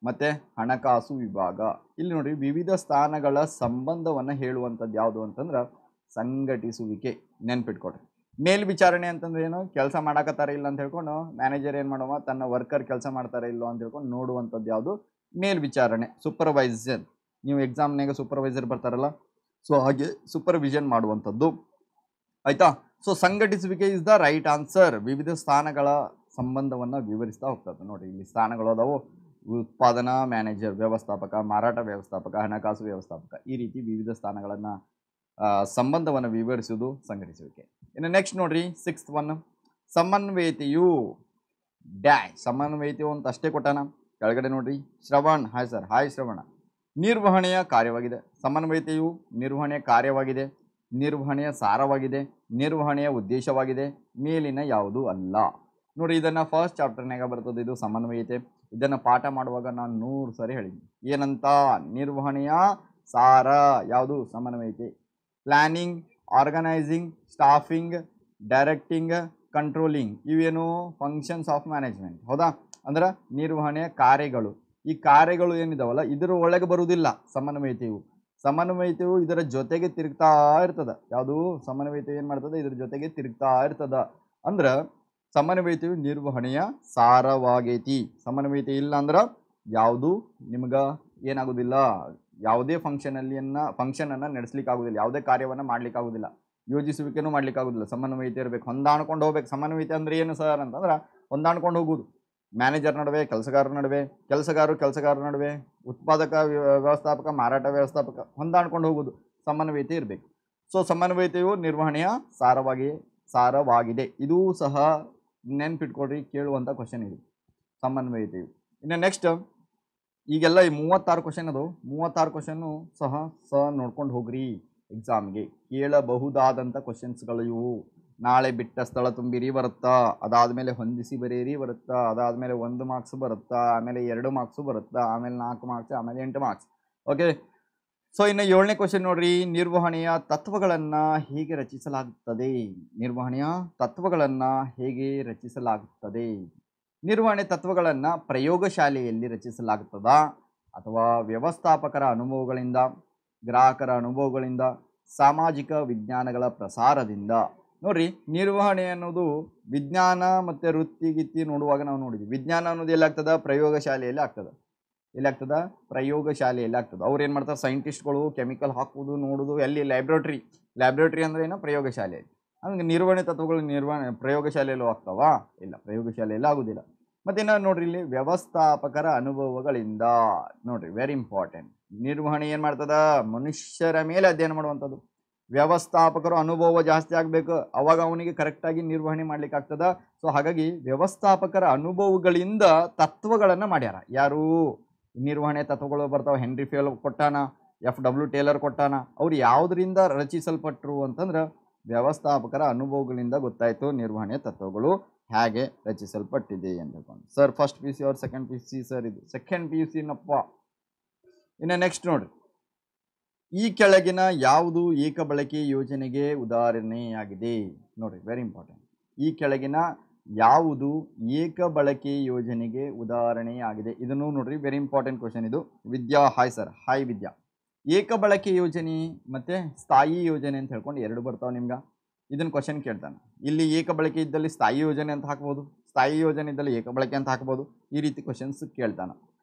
ಮತ್ತು ಹಣಕಾಸು ವಿಭಾಗ. ಇಲ್ಲಿ ನೋಡಿ, ವಿವಿಧ ಸ್ಥಾನಗಳ ಸಂಬಂಧವನ್ನು ಹೇಳುವಂಥದ್ದು ಯಾವುದು ಅಂತಂದ್ರೆ ಸಂಘಟಿಸುವಿಕೆ. ನೆನ್ಪಿಟ್ಕೊಡ್ರಿ. ಮೇಲ್ವಿಚಾರಣೆ ಅಂತಂದ್ರೆ ಏನು? ಕೆಲಸ ಮಾಡಕತ್ತಾರ ಇಲ್ಲ ಅಂತ ಹೇಳ್ಕೊಂಡು ಮ್ಯಾನೇಜರ್ ಏನು ಮಾಡುವ, ತನ್ನ ವರ್ಕರ್ ಕೆಲಸ ಮಾಡ್ತಾರೆ ಇಲ್ಲೋ ಅಂತ ಹೇಳ್ಕೊಂಡು ನೋಡುವಂಥದ್ದು ಯಾವುದು? ಮೇಲ್ವಿಚಾರಣೆ. ಸೂಪರ್ವೈಸರ್, ನೀವು ಎಕ್ಸಾಮ್ನಾಗ ಸೂಪರ್ವೈಸರ್ ಬರ್ತಾರಲ್ಲ, ಸೊ ಹಾಗೆ ಸೂಪರ್ವಿಷನ್ ಮಾಡುವಂಥದ್ದು. ಆಯಿತಾ? ಸೊ ಸಂಘಟಿಸುವಿಕೆ ಇಸ್ ದ ರೈಟ್ ಆನ್ಸರ್. ವಿವಿಧ ಸ್ಥಾನಗಳ ಸಂಬಂಧವನ್ನು ವಿವರಿಸ್ತಾ ಹೋಗ್ತದೆ. ನೋಡಿ, ಇಲ್ಲಿ ಸ್ಥಾನಗಳು ಅದಾವು: ಉತ್ಪಾದನಾ ಮ್ಯಾನೇಜರ್, ವ್ಯವಸ್ಥಾಪಕ, ಮಾರಾಟ ವ್ಯವಸ್ಥಾಪಕ, ಹಣಕಾಸು ವ್ಯವಸ್ಥಾಪಕ. ಈ ರೀತಿ ವಿವಿಧ ಸ್ಥಾನಗಳನ್ನು ಸಂಬಂಧವನ್ನು ವಿವರಿಸುವುದು ಸಂಘಟಿಸುವಿಕೆ. ಇನ್ನು ನೆಕ್ಸ್ಟ್ ನೋಡ್ರಿ, 6th ಒನ್, ಸಮನ್ವಯತೆಯು ಡ್ಯಾಶ್. ಸಮನ್ವಯತೆಯು ಅಂತ ಅಷ್ಟೇ ಕೊಟ್ಟಾನ. ಕೆಳಗಡೆ ನೋಡ್ರಿ, ಶ್ರವಣ್. ಹಾಯ್ ಸರ್, ಹಾಯ್ ಶ್ರವಣ. ನಿರ್ವಹಣೆಯ ಕಾರ್ಯವಾಗಿದೆ. ಸಮನ್ವಯತೆಯು ನಿರ್ವಹಣೆಯ ಕಾರ್ಯವಾಗಿದೆ, ನಿರ್ವಹಣೆಯ ಸಾರವಾಗಿದೆ, ನಿರ್ವಹಣೆಯ ಉದ್ದೇಶವಾಗಿದೆ, ಮೇಲಿನ ಯಾವುದೂ ಅಲ್ಲ. ನೋಡಿ, ಇದನ್ನು ಫಸ್ಟ್ ಚಾಪ್ಟರ್ನಾಗ ಬರ್ತದೆ. ಇದು ಸಮನ್ವಯತೆ. ಇದನ್ನು ಪಾಠ ಮಾಡುವಾಗ ನಾನು 100 ಸರಿ ಹೇಳಿದ್ದೀನಿ. ಏನಂತ? ನಿರ್ವಹಣೆಯ ಸಾರ ಯಾವುದು? ಸಮನ್ವಯತೆ. Planning, organising, staffing, directing, controlling ಇವೇನು ಫಂಕ್ಷನ್ಸ್ ಆಫ್ ಮ್ಯಾನೇಜ್ಮೆಂಟ್. ಹೌದಾ? ಅಂದ್ರೆ ನಿರ್ವಹಣೆಯ ಕಾರ್ಯಗಳು. ಈ ಕಾರ್ಯಗಳು ಏನಿದಾವಲ್ಲ ಇದರ ಒಳಗೆ ಬರುವುದಿಲ್ಲ ಸಮನ್ವಯತೆಯು. ಸಮನ್ವಯತೆಯು ಇದರ ಜೊತೆಗೆ ತಿರುಗ್ತಾ ಇರ್ತದ. ಯಾವುದು? ಸಮನ್ವಯತೆ ಏನು ಮಾಡ್ತದೆ? ಇದ್ರ ಜೊತೆಗೆ ತಿರುಗ್ತಾ ಇರ್ತದ. ಅಂದ್ರೆ ಸಮನ್ವಯತೆಯು ನಿರ್ವಹಣೆಯ ಸಾರವಾಗೈತಿ. ಸಮನ್ವಯತೆ ಇಲ್ಲ ಅಂದ್ರೆ ಯಾವುದು ನಿಮ್ಗೆ ಏನಾಗೋದಿಲ್ಲ, ಯಾವುದೇ ಫಂಕ್ಷನನ್ನು ನಡೆಸ್ಲಿಕ್ಕೆ ಆಗೋದಿಲ್ಲ, ಯಾವುದೇ ಕಾರ್ಯವನ್ನು ಮಾಡ್ಲಿಕ್ಕೆ ಆಗೋದಿಲ್ಲ, ಯೋಜಿಸುವಿಕೆನೂ ಮಾಡ್ಲಿಕ್ಕೆ ಆಗೋದಿಲ್ಲ. ಸಮನ್ವಯತೆ ಇರಬೇಕು, ಹೊಂದಾಣ್ಕೊಂಡು ಹೋಗ್ಬೇಕು. ಸಮನ್ವಯತೆ ಅಂದ್ರೆ ಏನು ಸರ್ ಅಂತಂದ್ರೆ ಹೊಂದಾಣ್ಕೊಂಡು ಹೋಗುವುದು. ಮ್ಯಾನೇಜರ್ ನಡುವೆ, ಕೆಲಸಗಾರರ ನಡುವೆ, ಕೆಲಸಗಾರರ ನಡುವೆ, ಉತ್ಪಾದಕ ವ್ಯವಸ್ಥಾಪಕ, ಮಾರಾಟ ವ್ಯವಸ್ಥಾಪಕ, ಹೊಂದಾಣ್ಕೊಂಡು ಹೋಗುವುದು. ಸಮನ್ವಯತೆ ಇರಬೇಕು. ಸೊ ಸಮನ್ವಯತೆಯು ನಿರ್ವಹಣೆಯ ಸಾರವಾಗಿದೆ. ಇದೂ ಸಹ ನೆನ್ಪಿಟ್ಕೊಡ್ರಿ, ಕೇಳುವಂಥ ಕ್ವಶನ್ ಇದು ಸಮನ್ವಯತೆಯು. ಇನ್ನು ನೆಕ್ಸ್ಟ್ ಈಗೆಲ್ಲ ಈ 36 ಕ್ವಶನ್ ಅದು. 36 ಕ್ವಶನ್ನು ಸಹ ನೋಡ್ಕೊಂಡು ಹೋಗ್ರಿ. ಎಕ್ಸಾಮ್ಗೆ ಕೇಳಬಹುದಾದಂಥ ಕ್ವಶನ್ಸ್ಗಳು ಇವು. ನಾಳೆ ಬಿಟ್ಟ ಸ್ಥಳ ತುಂಬಿರಿ ಬರುತ್ತಾ, ಅದಾದಮೇಲೆ ಹೊಂದಿಸಿ ಬರೀರಿ ಬರುತ್ತಾ, ಅದಾದಮೇಲೆ 1 ಮಾರ್ಕ್ಸ್ ಬರುತ್ತಾ, ಆಮೇಲೆ 2 ಮಾರ್ಕ್ಸು ಬರುತ್ತಾ, ಆಮೇಲೆ 4 ಮಾರ್ಕ್ಸ್, ಆಮೇಲೆ 8 ಮಾರ್ಕ್ಸ್. ಓಕೆ. ಸೊ ಇನ್ನು 7ನೇ ಕ್ವಶನ್ ನೋಡ್ರಿ. ನಿರ್ವಹಣೆಯ ತತ್ವಗಳನ್ನು ಹೇಗೆ ರಚಿಸಲಾಗುತ್ತದೆ? ನಿರ್ವಹಣೆಯ ತತ್ವಗಳನ್ನು ಹೇಗೆ ರಚಿಸಲಾಗುತ್ತದೆ? ನಿರ್ವಹಣೆ ತತ್ವಗಳನ್ನು ಪ್ರಯೋಗಶಾಲೆಯಲ್ಲಿ ರಚಿಸಲಾಗುತ್ತದಾ ಅಥವಾ ವ್ಯವಸ್ಥಾಪಕರ ಅನುಭವಗಳಿಂದ, ಗ್ರಾಹಕರ ಅನುಭವಗಳಿಂದ, ಸಾಮಾಜಿಕ ವಿಜ್ಞಾನಗಳ ಪ್ರಸಾರದಿಂದ? ನೋಡ್ರಿ, ನಿರ್ವಹಣೆ ಅನ್ನೋದು ವಿಜ್ಞಾನ ಮತ್ತು ವೃತ್ತಿಗಿತ್ತಿ ನೋಡುವಾಗ ನಾವು ನೋಡಿದ್ವಿ. ವಿಜ್ಞಾನ ಅನ್ನೋದು ಎಲ್ಲಾಗ್ತದ? ಪ್ರಯೋಗಶಾಲೆಯಲ್ಲಿ ಆಗ್ತದೆ. ಎಲ್ಲಾಗ್ತದ? ಪ್ರಯೋಗಶಾಲೆಯಲ್ಲಿ ಆಗ್ತದೆ. ಅವ್ರು ಏನು ಮಾಡ್ತಾರೆ? ಸೈಂಟಿಸ್ಟ್ಗಳು ಕೆಮಿಕಲ್ ಹಾಕುವುದು, ನೋಡೋದು ಎಲ್ಲಿ? ಲ್ಯಾಬ್ರೇಟ್ರಿ ಅಂದ್ರೆ ಏನು? ಪ್ರಯೋಗಶಾಲೆಯಲ್ಲಿ. ಹಂಗೆ ನಿರ್ವಹಣೆ ತತ್ವಗಳು ಪ್ರಯೋಗಶಾಲೆಯಲ್ಲೂ ಆಗ್ತಾವ? ಇಲ್ಲ, ಪ್ರಯೋಗಶಾಲೆಯಲ್ಲಿ ಆಗೋದಿಲ್ಲ. ಮತ್ತೇನ ನೋಡ್ರಿ, ಇಲ್ಲಿ ವ್ಯವಸ್ಥಾಪಕರ ಅನುಭವಗಳಿಂದ. ನೋಡ್ರಿ, ವೆರಿ ಇಂಪಾರ್ಟೆಂಟ್. ನಿರ್ವಹಣೆ ಏನು ಮಾಡ್ತದ? ಮನುಷ್ಯರ ಮೇಲೆ ಅಧ್ಯಯನ ಮಾಡುವಂಥದ್ದು. ವ್ಯವಸ್ಥಾಪಕರು ಅನುಭವ ಜಾಸ್ತಿ ಆಗಬೇಕು, ಅವಾಗ ಅವನಿಗೆ ಕರೆಕ್ಟಾಗಿ ನಿರ್ವಹಣೆ ಮಾಡ್ಲಿಕ್ಕೆ ಆಗ್ತದ. ಸೊ ಹಾಗಾಗಿ ವ್ಯವಸ್ಥಾಪಕರ ಅನುಭವಗಳಿಂದ ತತ್ವಗಳನ್ನು ಮಾಡ್ಯಾರ. ಯಾರು? ನಿರ್ವಹಣೆ ತತ್ವಗಳು ಬರ್ತಾವೆ. ಹೆನ್ರಿ ಫೇಲ್ ಕೊಟ್ಟಾನ, FW ಟೇಲರ್ ಕೊಟ್ಟಾನ. ಅವ್ರು ಯಾವುದರಿಂದ ರಚಿಸಲ್ಪಟ್ಟರು ಅಂತಂದ್ರೆ ವ್ಯವಸ್ಥಾಪಕರ ಅನುಭವಗಳಿಂದ ಗೊತ್ತಾಯಿತು ನಿರ್ವಹಣೆ ತತ್ವಗಳು ಹೇಗೆ ರಚಿಸಲ್ಪಟ್ಟಿದೆ ಅಂತ ಹೇಳ್ಕೊಂಡು. ಸರ್ ಫಸ್ಟ್ PUC ಅವ್ರ ಸೆಕೆಂಡ್ PUC ಸರ್? ಇದು ಸೆಕೆಂಡ್ PUC ನಪ್ಪ. ಇನ್ನು ನೆಕ್ಸ್ಟ್ ನೋಡ್ರಿ, ಈ ಕೆಳಗಿನ ಯಾವುದು ಏಕ ಬಳಕೆ ಯೋಜನೆಗೆ ಉದಾಹರಣೆಯಾಗಿದೆ? ನೋಡ್ರಿ, ವೆರಿ ಇಂಪಾರ್ಟೆಂಟ್. ಈ ಕೆಳಗಿನ ಯಾವುದು ಏಕ ಬಳಕೆ ಯೋಜನೆಗೆ ಉದಾಹರಣೆಯಾಗಿದೆ? ಇದನ್ನು ನೋಡ್ರಿ, ವೆರಿ ಇಂಪಾರ್ಟೆಂಟ್ ಕ್ವಶನ್ ಇದು. ವಿದ್ಯಾ, ಹಾಯ್ ಸರ್. ಹಾಯ್ ವಿದ್ಯಾ. ಏಕ ಬಳಕೆ ಯೋಜನೆ ಮತ್ತು ಸ್ಥಾಯಿ ಯೋಜನೆ ಅಂತ ಹೇಳ್ಕೊಂಡು 2 ಬರ್ತಾವೆ ನಿಮ್ಗೆ. ಇದನ್ನು ಕ್ವಶನ್ ಕೇಳ್ತಾನೆ. ಇಲ್ಲಿ ಏಕ ಬಳಕೆ ಇದ್ದಲ್ಲಿ ಸ್ಥಾಯಿ ಯೋಜನೆ ಅಂತ ಹಾಕ್ಬೋದು, ಸ್ಥಾಯಿ ಯೋಜನೆ ಇದ್ದಲ್ಲಿ ಏಕ ಬಳಕೆ ಅಂತ ಹಾಕ್ಬೋದು. ಈ ರೀತಿ ಕ್ವಶನ್ಸ್ ಕೇಳ್ತಾನೆ.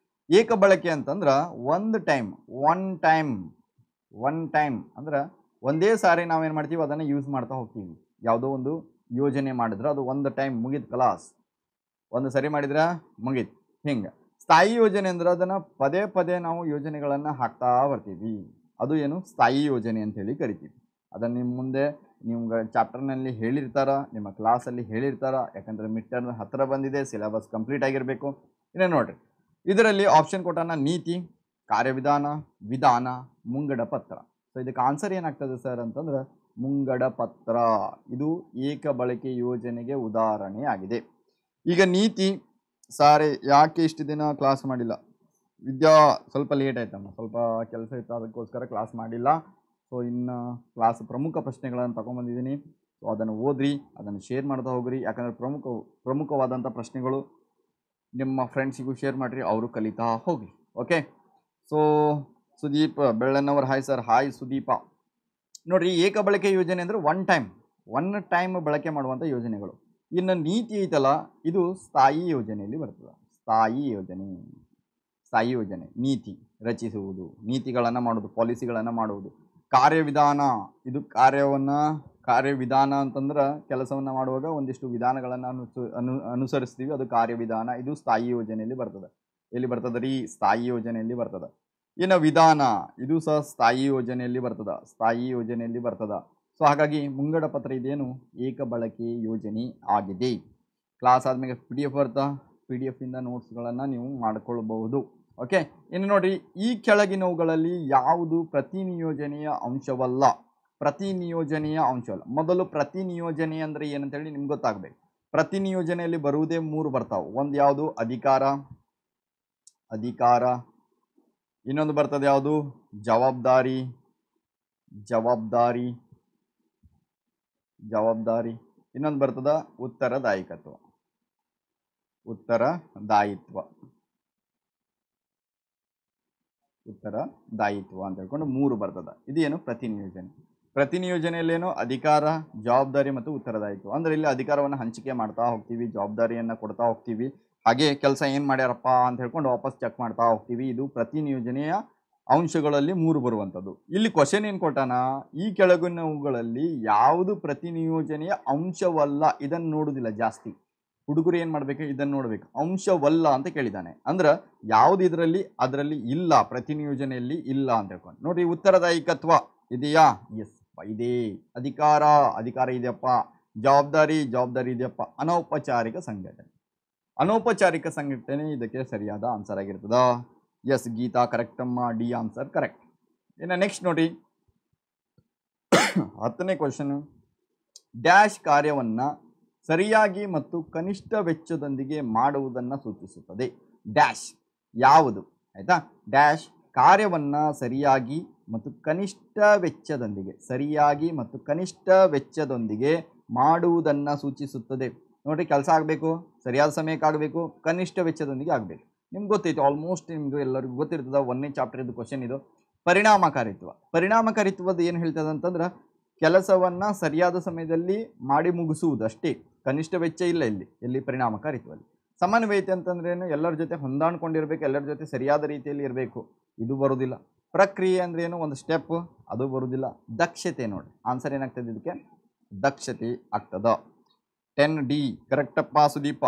ಏಕ ಬಳಕೆ ಅಂತಂದ್ರೆ ಒನ್ ಟೈಮ್ ಅಂದ್ರೆ ಒಂದೇ ಸಾರಿ ನಾವೇನು ಮಾಡ್ತೀವಿ, ಅದನ್ನು ಯೂಸ್ ಮಾಡ್ತಾ ಹೋಗ್ತೀವಿ. ಯಾವುದೋ ಒಂದು ಯೋಜನೆ ಮಾಡಿದ್ರೆ ಅದು ಒಂದು ಟೈಮ್ ಮುಗಿದು ಕ್ಲಾಸ್, ಒಂದು ಸರಿ ಮಾಡಿದ್ರೆ ಮುಗೀತು. ಹಿಂಗೆ ಸ್ಥಾಯಿ ಯೋಜನೆ ಅಂದ್ರೆ ಅದನ್ನು ಪದೇ ಪದೇ ನಾವು ಯೋಜನೆಗಳನ್ನು ಹಾಕ್ತಾ ಬರ್ತೀವಿ. ಅದು ಏನು? ಸ್ಥಾಯಿ ಯೋಜನೆ ಅಂತೇಳಿ ಕರಿತೀವಿ. ಅದನ್ನು ನಿಮ್ಮ ಮುಂದೆ ನಿಮ್ಗೆ ಚಾಪ್ಟರ್ನಲ್ಲಿ ಹೇಳಿರ್ತಾರ, ನಿಮ್ಮ ಕ್ಲಾಸಲ್ಲಿ ಹೇಳಿರ್ತಾರ. ಯಾಕಂದರೆ ಮಿಡ್ ಟರ್ಮ್ ಹತ್ತಿರ ಬಂದಿದೆ, ಸಿಲೆಬಸ್ ಕಂಪ್ಲೀಟ್ ಆಗಿರಬೇಕು. ಇನ್ನೇ ನೋಡ್ರಿ, ಇದರಲ್ಲಿ ಆಪ್ಷನ್ ಕೊಟ್ಟಾನ: ನೀತಿ, ಕಾರ್ಯವಿಧಾನ, ವಿಧಾನ, ಮುಂಗಡ ಪತ್ರ. ಸೊ ಇದಕ್ಕೆ ಆನ್ಸರ್ ಏನಾಗ್ತದೆ ಸರ್ ಅಂತಂದ್ರೆ ಮುಂಗಡ ಪತ್ರ. ಇದು ಏಕ ಬಳಕೆ ಯೋಜನೆಗೆ ಉದಾಹರಣೆ ಆಗಿದೆ. ಈಗ ನೀತಿ ಸಾರಿ, ಯಾಕೆ ಇಷ್ಟು ದಿನ ಕ್ಲಾಸ್ ಮಾಡಿಲ್ಲ? ವಿದ್ಯಾ ಸ್ವಲ್ಪ ಲೇಟ್ ಆಯ್ತಮ್ಮ, ಸ್ವಲ್ಪ ಕೆಲಸ ಇತ್ತು, ಅದಕ್ಕೋಸ್ಕರ ಕ್ಲಾಸ್ ಮಾಡಿಲ್ಲ. ಸೊ ಇನ್ನು ಕ್ಲಾಸ್ ಪ್ರಮುಖ ಪ್ರಶ್ನೆಗಳನ್ನು ತಗೊಂಡ್ಬಂದಿದ್ದೀನಿ. ಸೊ ಅದನ್ನು ಓದ್ರಿ, ಅದನ್ನು ಶೇರ್ ಮಾಡ್ತಾ ಹೋಗ್ರಿ. ಯಾಕಂದರೆ ಪ್ರಮುಖವಾದಂಥ ಪ್ರಶ್ನೆಗಳು ನಿಮ್ಮ ಫ್ರೆಂಡ್ಸಿಗೂ ಶೇರ್ ಮಾಡಿರಿ, ಅವರು ಕಲಿತಾ ಹೋಗಿ. Okay. So Sudeep Bellannavar, hi sir. Hi Sudeep. ನೋಡಿರಿ, ಏಕ ಬಳಕೆ ಯೋಜನೆ ಅಂದರೆ ಒನ್ ಟೈಮ್ ಬಳಕೆ ಮಾಡುವಂಥ ಯೋಜನೆಗಳು. ಇನ್ನು ನೀತಿ ಐತಲ್ಲ, ಇದು ಸ್ಥಾಯಿ ಯೋಜನೆಯಲ್ಲಿ ಬರ್ತದೆ. ಸ್ಥಾಯಿ ಯೋಜನೆ ನೀತಿ ರಚಿಸುವುದು, ನೀತಿಗಳನ್ನು ಮಾಡೋದು, ಪಾಲಿಸಿಗಳನ್ನು ಮಾಡುವುದು. ಕಾರ್ಯವಿಧಾನ, ಇದು ಕಾರ್ಯವಿಧಾನ ಅಂತಂದ್ರೆ ಕೆಲಸವನ್ನು ಮಾಡುವಾಗ ಒಂದಿಷ್ಟು ವಿಧಾನಗಳನ್ನು ಅನುಸರಿಸ್ತೀವಿ, ಅದು ಕಾರ್ಯವಿಧಾನ. ಇದು ಸ್ಥಾಯಿ ಯೋಜನೆಯಲ್ಲಿ ಬರ್ತದೆ. ಎಲ್ಲಿ ಬರ್ತದೆ ರೀ? ಸ್ಥಾಯಿ ಯೋಜನೆಯಲ್ಲಿ ಬರ್ತದೆ. ಇನ್ನು ವಿಧಾನ, ಇದು ಸಹ ಸ್ಥಾಯಿ ಯೋಜನೆಯಲ್ಲಿ ಬರ್ತದ. ಸೊ ಹಾಗಾಗಿ ಮುಂಗಡ ಪತ್ರ ಇದೇನು? ಏಕ ಬಳಕೆ ಯೋಜನೆ ಆಗಿದೆ. ಕ್ಲಾಸ್ ಆದಮೇಲೆ PDF ಬರ್ತಾ, PDF ಇಂದ ನೋಟ್ಸ್ಗಳನ್ನು ನೀವು ಮಾಡ್ಕೊಳ್ಬಹುದು. ಓಕೆ. ಇನ್ನು ನೋಡಿ, ಈ ಕೆಳಗಿನವುಗಳಲ್ಲಿ ಯಾವುದು ಪ್ರತಿನಿಯೋಜನೆಯ ಅಂಶವಲ್ಲ? ಪ್ರತಿನಿಯೋಜನೆಯ ಅಂಶವಲ್ಲ. ಮೊದಲು ಪ್ರತಿನಿಯೋಜನೆ ಅಂದರೆ ಏನಂತೇಳಿ ನಿಮ್ಗೆ ಗೊತ್ತಾಗಬೇಕು. ಪ್ರತಿನಿಯೋಜನೆಯಲ್ಲಿ ಬರುವುದೇ 3 ಬರ್ತಾವೆ. ಒಂದು ಯಾವುದು? ಅಧಿಕಾರ. ಇನ್ನೊಂದು ಬರ್ತದೆ ಯಾವುದು? ಜವಾಬ್ದಾರಿ. ಇನ್ನೊಂದು ಬರ್ತದ ಉತ್ತರದಾಯಿತ್ವ ಅಂತ ಹೇಳ್ಕೊಂಡು 3 ಬರ್ತದ. ಇದೇನು? ಪ್ರತಿನಿಯೋಜನೆಯಲ್ಲೇನು? ಅಧಿಕಾರ, ಜವಾಬ್ದಾರಿ ಮತ್ತು ಉತ್ತರದಾಯಿತ್ವ. ಅಂದ್ರೆ ಇಲ್ಲಿ ಅಧಿಕಾರವನ್ನು ಹಂಚಿಕೆ ಮಾಡ್ತಾ ಹೋಗ್ತೀವಿ, ಜವಾಬ್ದಾರಿಯನ್ನು ಕೊಡ್ತಾ ಹೋಗ್ತೀವಿ, ಹಾಗೆ ಕೆಲಸ ಏನು ಮಾಡ್ಯಾರಪ್ಪ ಅಂತ ಹೇಳ್ಕೊಂಡು ವಾಪಸ್ ಚೆಕ್ ಮಾಡ್ತಾ ಹೋಗ್ತೀವಿ. ಇದು ಪ್ರತಿನಿಯೋಜನೆಯ ಅಂಶಗಳಲ್ಲಿ 3 ಬರುವಂಥದ್ದು. ಇಲ್ಲಿ ಕ್ವಶನ್ ಏನು ಕೊಟ್ಟಾನ? ಈ ಕೆಳಗಿನವುಗಳಲ್ಲಿ ಯಾವುದು ಪ್ರತಿನಿಯೋಜನೆಯ ಅಂಶವಲ್ಲ? ಇದನ್ನು ನೋಡುವುದಿಲ್ಲ ಜಾಸ್ತಿ ಹುಡುಗರು. ಏನು ಮಾಡಬೇಕು? ಇದನ್ನು ನೋಡಬೇಕು. ಅಂಶವಲ್ಲ ಅಂತ ಕೇಳಿದ್ದಾನೆ ಅಂದ್ರೆ ಯಾವುದು ಅದರಲ್ಲಿ ಇಲ್ಲ, ಪ್ರತಿನಿಯೋಜನೆಯಲ್ಲಿ ಇಲ್ಲ ಅಂತ ಹೇಳ್ಕೊಂಡು ನೋಡಿ. ಉತ್ತರದಾಯಿತ್ವ ಇದೆಯಾ? ಎಸ್ ಇದೆ. ಅಧಿಕಾರ ಇದೆಯಪ್ಪ. ಜವಾಬ್ದಾರಿ ಇದೆಯಪ್ಪ. ಅನೌಪಚಾರಿಕ ಸಂಘಟನೆ ಇದಕ್ಕೆ ಸರಿಯಾದ ಆನ್ಸರ್ ಆಗಿರ್ತದ. ಎಸ್ ಗೀತಾ ಕರೆಕ್ಟ್ ಅಮ್ಮ, ಡಿ ಆನ್ಸರ್ ಕರೆಕ್ಟ್. ಇನ್ನು ನೆಕ್ಸ್ಟ್ ನೋಡಿ, 10ನೇ ಕ್ವಶನ್. ಡ್ಯಾಶ್ ಕಾರ್ಯವನ್ನ ಸರಿಯಾಗಿ ಮತ್ತು ಕನಿಷ್ಠ ವೆಚ್ಚದೊಂದಿಗೆ ಮಾಡುವುದನ್ನು ಸೂಚಿಸುತ್ತದೆ. ಡ್ಯಾಶ್ ಯಾವುದು? ಆಯ್ತಾ? ಡ್ಯಾಶ್ ಕಾರ್ಯವನ್ನ ಸರಿಯಾಗಿ ಮತ್ತು ಕನಿಷ್ಠ ವೆಚ್ಚದೊಂದಿಗೆ ಮಾಡುವುದನ್ನು ಸೂಚಿಸುತ್ತದೆ. ನೋಡ್ರಿ, ಕೆಲಸ ಆಗಬೇಕು, ಸರಿಯಾದ ಸಮಯಕ್ಕೆ ಆಗಬೇಕು, ಕನಿಷ್ಠ ವೆಚ್ಚದೊಂದಿಗೆ ಆಗಬೇಕು. ನಿಮ್ಗೆ ಗೊತ್ತೈತೆ, ಆಲ್ಮೋಸ್ಟ್ ನಿಮ್ಗೆ ಎಲ್ಲರಿಗೂ ಗೊತ್ತಿರ್ತದ. 1ನೇ ಚಾಪ್ಟರ್ ಇದು ಕ್ವಶನ್. ಇದು ಪರಿಣಾಮಕಾರಿತ್ವದ ಏನು ಹೇಳ್ತದೆ ಅಂತಂದ್ರೆ ಕೆಲಸವನ್ನ ಸರಿಯಾದ ಸಮಯದಲ್ಲಿ ಮಾಡಿ ಮುಗಿಸುವುದು ಅಷ್ಟೇ. ಕನಿಷ್ಠ ವೆಚ್ಚ ಇಲ್ಲ ಎಲ್ಲಿ ಪರಿಣಾಮಕಾರಿತ್ವದಲ್ಲಿ. ಸಮನ್ವಯತೆ ಅಂತಂದ್ರೆ ಏನು? ಎಲ್ಲರ ಜೊತೆ ಹೊಂದಾಣಿಕೊಂಡಿರ್ಬೇಕು, ಎಲ್ಲರ ಜೊತೆ ಸರಿಯಾದ ರೀತಿಯಲ್ಲಿ ಇರಬೇಕು, ಇದು ಬರೋದಿಲ್ಲ. ಪ್ರಕ್ರಿಯೆ ಅಂದ್ರೆ ಏನು? ಒಂದು ಸ್ಟೆಪ್, ಅದು ಬರೋದಿಲ್ಲ. ದಕ್ಷತೆ ನೋಡಿ, ಆನ್ಸರ್ ಏನಾಗ್ತದೆ ಇದಕ್ಕೆ? ದಕ್ಷತೆ ಆಗ್ತದ. 10D ಕರೆಕ್ಟಪ್ಪ ಸುದೀಪ.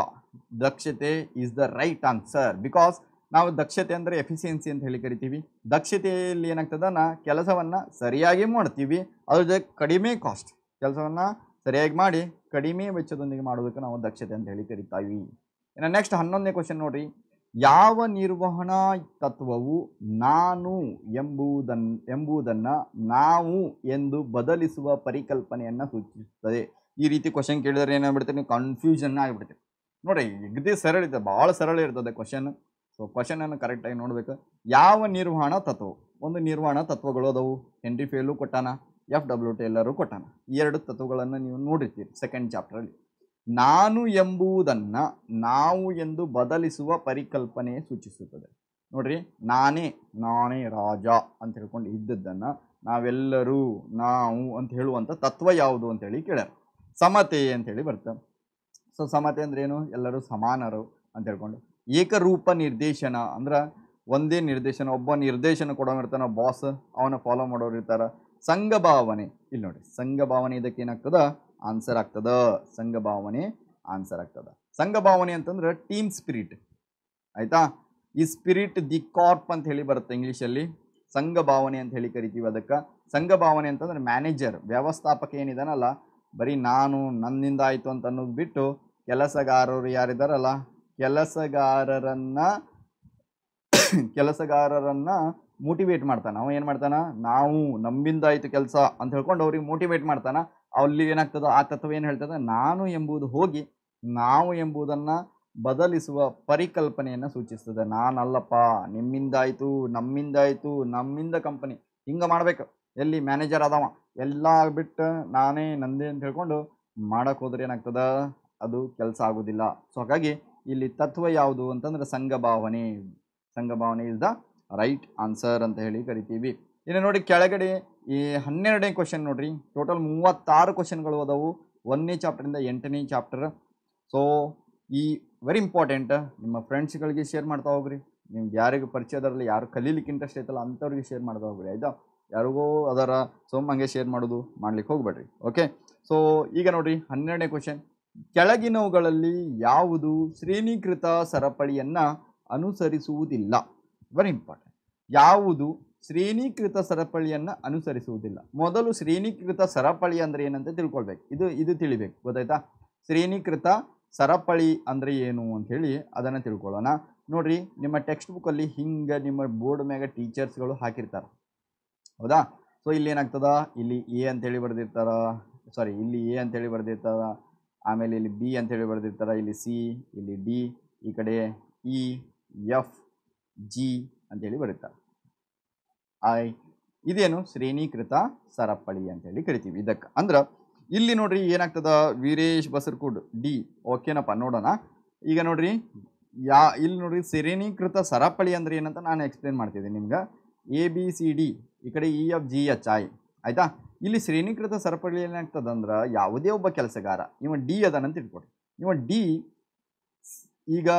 ದಕ್ಷತೆ is the right answer. Because ನಾವು ದಕ್ಷತೆ ಅಂದರೆ ಎಫಿಷಿಯನ್ಸಿ ಅಂತ ಹೇಳಿ ಕರಿತೀವಿ. ದಕ್ಷತೆಯಲ್ಲಿ ಏನಾಗ್ತದ? ಕೆಲಸವನ್ನು ಸರಿಯಾಗಿ ಮಾಡ್ತೀವಿ, ಅದ್ರ ಜೊತೆ ಕಡಿಮೆ ಕಾಸ್ಟ್, ಕೆಲಸವನ್ನು ಸರಿಯಾಗಿ ಮಾಡಿ ಕಡಿಮೆ ವೆಚ್ಚದೊಂದಿಗೆ ಮಾಡೋದಕ್ಕೆ ನಾವು ದಕ್ಷತೆ ಅಂತ ಹೇಳಿ ಕರಿತೀವಿ. ಇನ್ನು ನೆಕ್ಸ್ಟ್ 11ನೇ ಕ್ವಶನ್ ನೋಡ್ರಿ. ಯಾವ ನಿರ್ವಹಣಾ ತತ್ವವು ನಾನು ಎಂಬುದನ್ನು ನಾವು ಎಂದು ಬದಲಿಸುವ ಪರಿಕಲ್ಪನೆಯನ್ನು ಸೂಚಿಸುತ್ತದೆ? ಈ ರೀತಿ ಕ್ವಶನ್ ಕೇಳಿದರೆ ಏನಾಗ್ಬಿಡ್ತೀರಿ? ನೀವು ಕನ್ಫ್ಯೂಷನ್ ಆಗಿಬಿಡ್ತೀರಿ. ನೋಡ್ರಿ, ಇದೇ ಸರಳ ಇರ್ತದೆ, ಭಾಳ ಸರಳ ಇರ್ತದೆ ಕ್ವಶನ್. ಸೊ ಕ್ವಶನನ್ನು ಕರೆಕ್ಟಾಗಿ ನೋಡಬೇಕು. ಯಾವ ನಿರ್ವಹಣಾ ತತ್ವ? ಒಂದು ನಿರ್ವಹಣಾ ತತ್ವಗಳು ಅದಾವು. ಹೆನ್ರಿ ಫೇಲು ಕೊಟ್ಟಾನ, FW ಟೇಲರು ಕೊಟ್ಟಾನ. ಈ 2 ತತ್ವಗಳನ್ನು ನೀವು ನೋಡಿರ್ತೀರಿ 2nd ಚಾಪ್ಟರಲ್ಲಿ. ನಾನು ಎಂಬುದನ್ನು ನಾವು ಎಂದು ಬದಲಿಸುವ ಪರಿಕಲ್ಪನೆ ಸೂಚಿಸುತ್ತದೆ. ನೋಡ್ರಿ, ನಾನೇ ರಾಜ ಅಂತ ಹೇಳ್ಕೊಂಡು ಇದ್ದದ್ದನ್ನು ನಾವೆಲ್ಲರೂ, ನಾವು ಅಂತ ಹೇಳುವಂಥ ತತ್ವ ಯಾವುದು ಅಂತೇಳಿ ಕೇಳ್ಯಾರ. ಸಮತೆ ಅಂತೇಳಿ ಬರ್ತದೆ. ಸೊ ಸಮತೆ ಅಂದ್ರೆ ಏನು? ಎಲ್ಲರೂ ಸಮಾನರು ಅಂತ ಹೇಳ್ಕೊಂಡು. ಏಕರೂಪ ನಿರ್ದೇಶನ ಅಂದ್ರೆ ಒಂದೇ ನಿರ್ದೇಶನ, ಒಬ್ಬ ನಿರ್ದೇಶನ ಕೊಡೋನಿರ್ತಾನ ಬಾಸ್, ಅವನ ಫಾಲೋ ಮಾಡೋರು ಇರ್ತಾರ. ಸಂಘಭಾವನೆ, ಇಲ್ಲಿ ನೋಡಿ, ಸಂಘಭಾವನೆ ಇದಕ್ಕೆ ಏನಾಗ್ತದ? ಆನ್ಸರ್ ಆಗ್ತದ. ಸಂಘಭಾವನೆ ಆನ್ಸರ್ ಆಗ್ತದ. ಸಂಘಭಾವನೆ ಅಂತಂದ್ರೆ ಟೀಮ್ ಸ್ಪಿರಿಟ್, ಆಯ್ತಾ? ಈ ಸ್ಪಿರಿಟ್ ದಿ ಕಾರ್ಪ್ ಅಂತ ಹೇಳಿ ಬರುತ್ತೆ ಇಂಗ್ಲೀಷಲ್ಲಿ. ಸಂಘಭಾವನೆ ಅಂತ ಹೇಳಿ ಕರಿತೀವಿ ಅದಕ್ಕೆ. ಸಂಘಭಾವನೆ ಅಂತಂದ್ರೆ ಮ್ಯಾನೇಜರ್, ವ್ಯವಸ್ಥಾಪಕ ಏನಿದಾನಲ್ಲ, ಬರೀ ನಾನು ನನ್ನಿಂದ ಆಯಿತು ಅಂತ ಅನ್ನೋದು ಬಿಟ್ಟು ಕೆಲಸಗಾರರು ಯಾರಿದಾರಲ್ಲ, ಕೆಲಸಗಾರರನ್ನ ಮೋಟಿವೇಟ್ ಮಾಡ್ತಾನೆ. ಅವ ಏನು ಮಾಡ್ತಾನ? ನಾವು ನಮ್ಮಿಂದ ಆಯಿತು ಕೆಲಸ ಅಂತ ಹೇಳ್ಕೊಂಡು ಅವ್ರಿಗೆ ಮೋಟಿವೇಟ್ ಮಾಡ್ತಾನ. ಅಲ್ಲಿ ಏನಾಗ್ತದ? ಆ ತತ್ವ ಏನು ಹೇಳ್ತದೆ? ನಾನು ಎಂಬುದು ಹೋಗಿ ನಾವು ಎಂಬುದನ್ನು ಬದಲಿಸುವ ಪರಿಕಲ್ಪನೆಯನ್ನು ಸೂಚಿಸ್ತದೆ. ನಾನಲ್ಲಪ್ಪ, ನಿಮ್ಮಿಂದಾಯಿತು, ನಮ್ಮಿಂದಾಯಿತು, ನಮ್ಮಿಂದ ಕಂಪನಿ, ಹಿಂಗೆ ಮಾಡ್ಬೇಕು. ಎಲ್ಲಿ ಮ್ಯಾನೇಜರ್ ಅದಾವ, ಎಲ್ಲ ಬಿಟ್ಟು ನಾನೇ ನಂದೇ ಅಂತ ಹೇಳ್ಕೊಂಡು ಮಾಡಕ್ಕೆ ಹೋದ್ರೆ ಏನಾಗ್ತದ? ಅದು ಕೆಲಸ ಆಗೋದಿಲ್ಲ. ಸೊ ಹಾಗಾಗಿ ಇಲ್ಲಿ ತತ್ವ ಯಾವುದು ಅಂತಂದ್ರೆ ಸಂಘಭಾವನೆ. ಇಸ್ ದ ರೈಟ್ ಆನ್ಸರ್ ಅಂತ ಹೇಳಿ ಕರಿತೀವಿ. ಇನ್ನು ನೋಡಿ, ಕೆಳಗಡೆ ಈ 12ನೇ ಕ್ವಶನ್ ನೋಡ್ರಿ. ಟೋಟಲ್ 36 ಕ್ವಶನ್ಗಳು ಅದಾವು 1ನೇ ಚಾಪ್ಟರಿಂದ 8ನೇ ಚಾಪ್ಟರ್. ಸೊ ಈ ವೆರಿ ಇಂಪಾರ್ಟೆಂಟ್. ನಿಮ್ಮ ಫ್ರೆಂಡ್ಸ್ಗಳಿಗೆ ಶೇರ್ ಮಾಡ್ತಾ ಹೋಗ್ರಿ. ನಿಮ್ಗೆ ಯಾರಿಗೂ ಪರಿಚಯದಲ್ಲಿ ಯಾರು ಕಲೀಲಿಕ್ಕೆ ಇಂಟ್ರೆಸ್ಟ್ ಐತಲ್ಲ ಅಂಥವ್ರಿಗೆ ಶೇರ್ ಮಾಡ್ತಾ ಹೋಗ್ರಿ, ಆಯಿತಾ? ಯಾರಿಗೂ ಅದರ ಹಂಗೆ ಶೇರ್ ಮಾಡ್ಲಿಕ್ಕೆ ಹೋಗ್ಬೇಡ್ರಿ. ಓಕೆ. ಸೊ ಈಗ ನೋಡ್ರಿ 12ನೇ ಕ್ವಶನ್. ಕೆಳಗಿನವುಗಳಲ್ಲಿ ಯಾವುದು ಶ್ರೇಣೀಕೃತ ಸರಪಳಿಯನ್ನು ಅನುಸರಿಸುವುದಿಲ್ಲ? Very important. ಯಾವುದು ಶ್ರೇಣೀಕೃತ ಸರಪಳಿಯನ್ನು ಅನುಸರಿಸುವುದಿಲ್ಲ? ಮೊದಲು ಶ್ರೇಣೀಕೃತ ಸರಪಳಿ ಅಂದರೆ ಏನಂತ ತಿಳ್ಕೊಳ್ಬೇಕು. ಇದು ತಿಳಿಬೇಕು, ಗೊತ್ತಾಯ್ತಾ? ಶ್ರೇಣೀಕೃತ ಸರಪಳಿ ಅಂದರೆ ಏನು ಅಂತ ಹೇಳಿ ಅದನ್ನು ತಿಳ್ಕೊಳ್ಳೋಣ. ನೋಡ್ರಿ ನಿಮ್ಮ ಟೆಕ್ಸ್ಟ್ ಬುಕ್ಕಲ್ಲಿ ಹಿಂಗೆ ನಿಮ್ಮ ಬೋರ್ಡ್ ಮ್ಯಾಗ ಟೀಚರ್ಸ್ಗಳು ಹಾಕಿರ್ತಾರೆ ಹೌದಾ. ಸೊ ಇಲ್ಲಿ ಏನಾಗ್ತದ, ಇಲ್ಲಿ ಎ ಅಂತೇಳಿ ಬರೆದಿರ್ತಾರ, ಸಾರಿ ಇಲ್ಲಿ ಎ ಅಂತೇಳಿ ಬರೆದಿರ್ತಾರ, ಆಮೇಲೆ ಇಲ್ಲಿ ಬಿ ಅಂತೇಳಿ ಬರೆದಿರ್ತಾರ, ಇಲ್ಲಿ ಸಿ, ಇಲ್ಲಿ ಡಿ, ಈ ಕಡೆ ಇ, ಎಫ್, ಜಿ ಅಂತೇಳಿ ಬರೀತಾರೆ. ಇದೇನು ಶ್ರೇಣೀಕೃತ ಸರಪಳಿ ಅಂತೇಳಿ ಕರಿತೀವಿ ಇದಕ್ಕೆ. ಅಂದ್ರೆ ಇಲ್ಲಿ ನೋಡ್ರಿ ಏನಾಗ್ತದ, ವೀರೇಶ್ ಬಸರ್ಕುಡ್ ಡಿ, ಓಕೆನಪ್ಪ ನೋಡೋಣ. ಈಗ ನೋಡ್ರಿ ಇಲ್ಲಿ ನೋಡ್ರಿ ಶ್ರೇಣೀಕೃತ ಸರಪಳಿ ಅಂದ್ರೆ ಏನಂತ ನಾನು ಎಕ್ಸ್ಪ್ಲೇನ್ ಮಾಡ್ತಿದ್ದೀನಿ ನಿಮ್ಗೆ. ಎ ಬಿ ಸಿ ಡಿ, ಈ ಕಡೆ E F G H I, ಆಯ್ತಾ. ಇಲ್ಲಿ ಶ್ರೇಣೀಕೃತ ಸರಪಳಿ ಏನಾಗ್ತದ ಅಂದ್ರೆ ಯಾವುದೇ ಒಬ್ಬ ಕೆಲಸಗಾರ ಇವ ಡಿ ಅದಾನಂತ ಇಟ್ಕೊಡ್ರಿ. ಇವ ಡಿ ಈಗ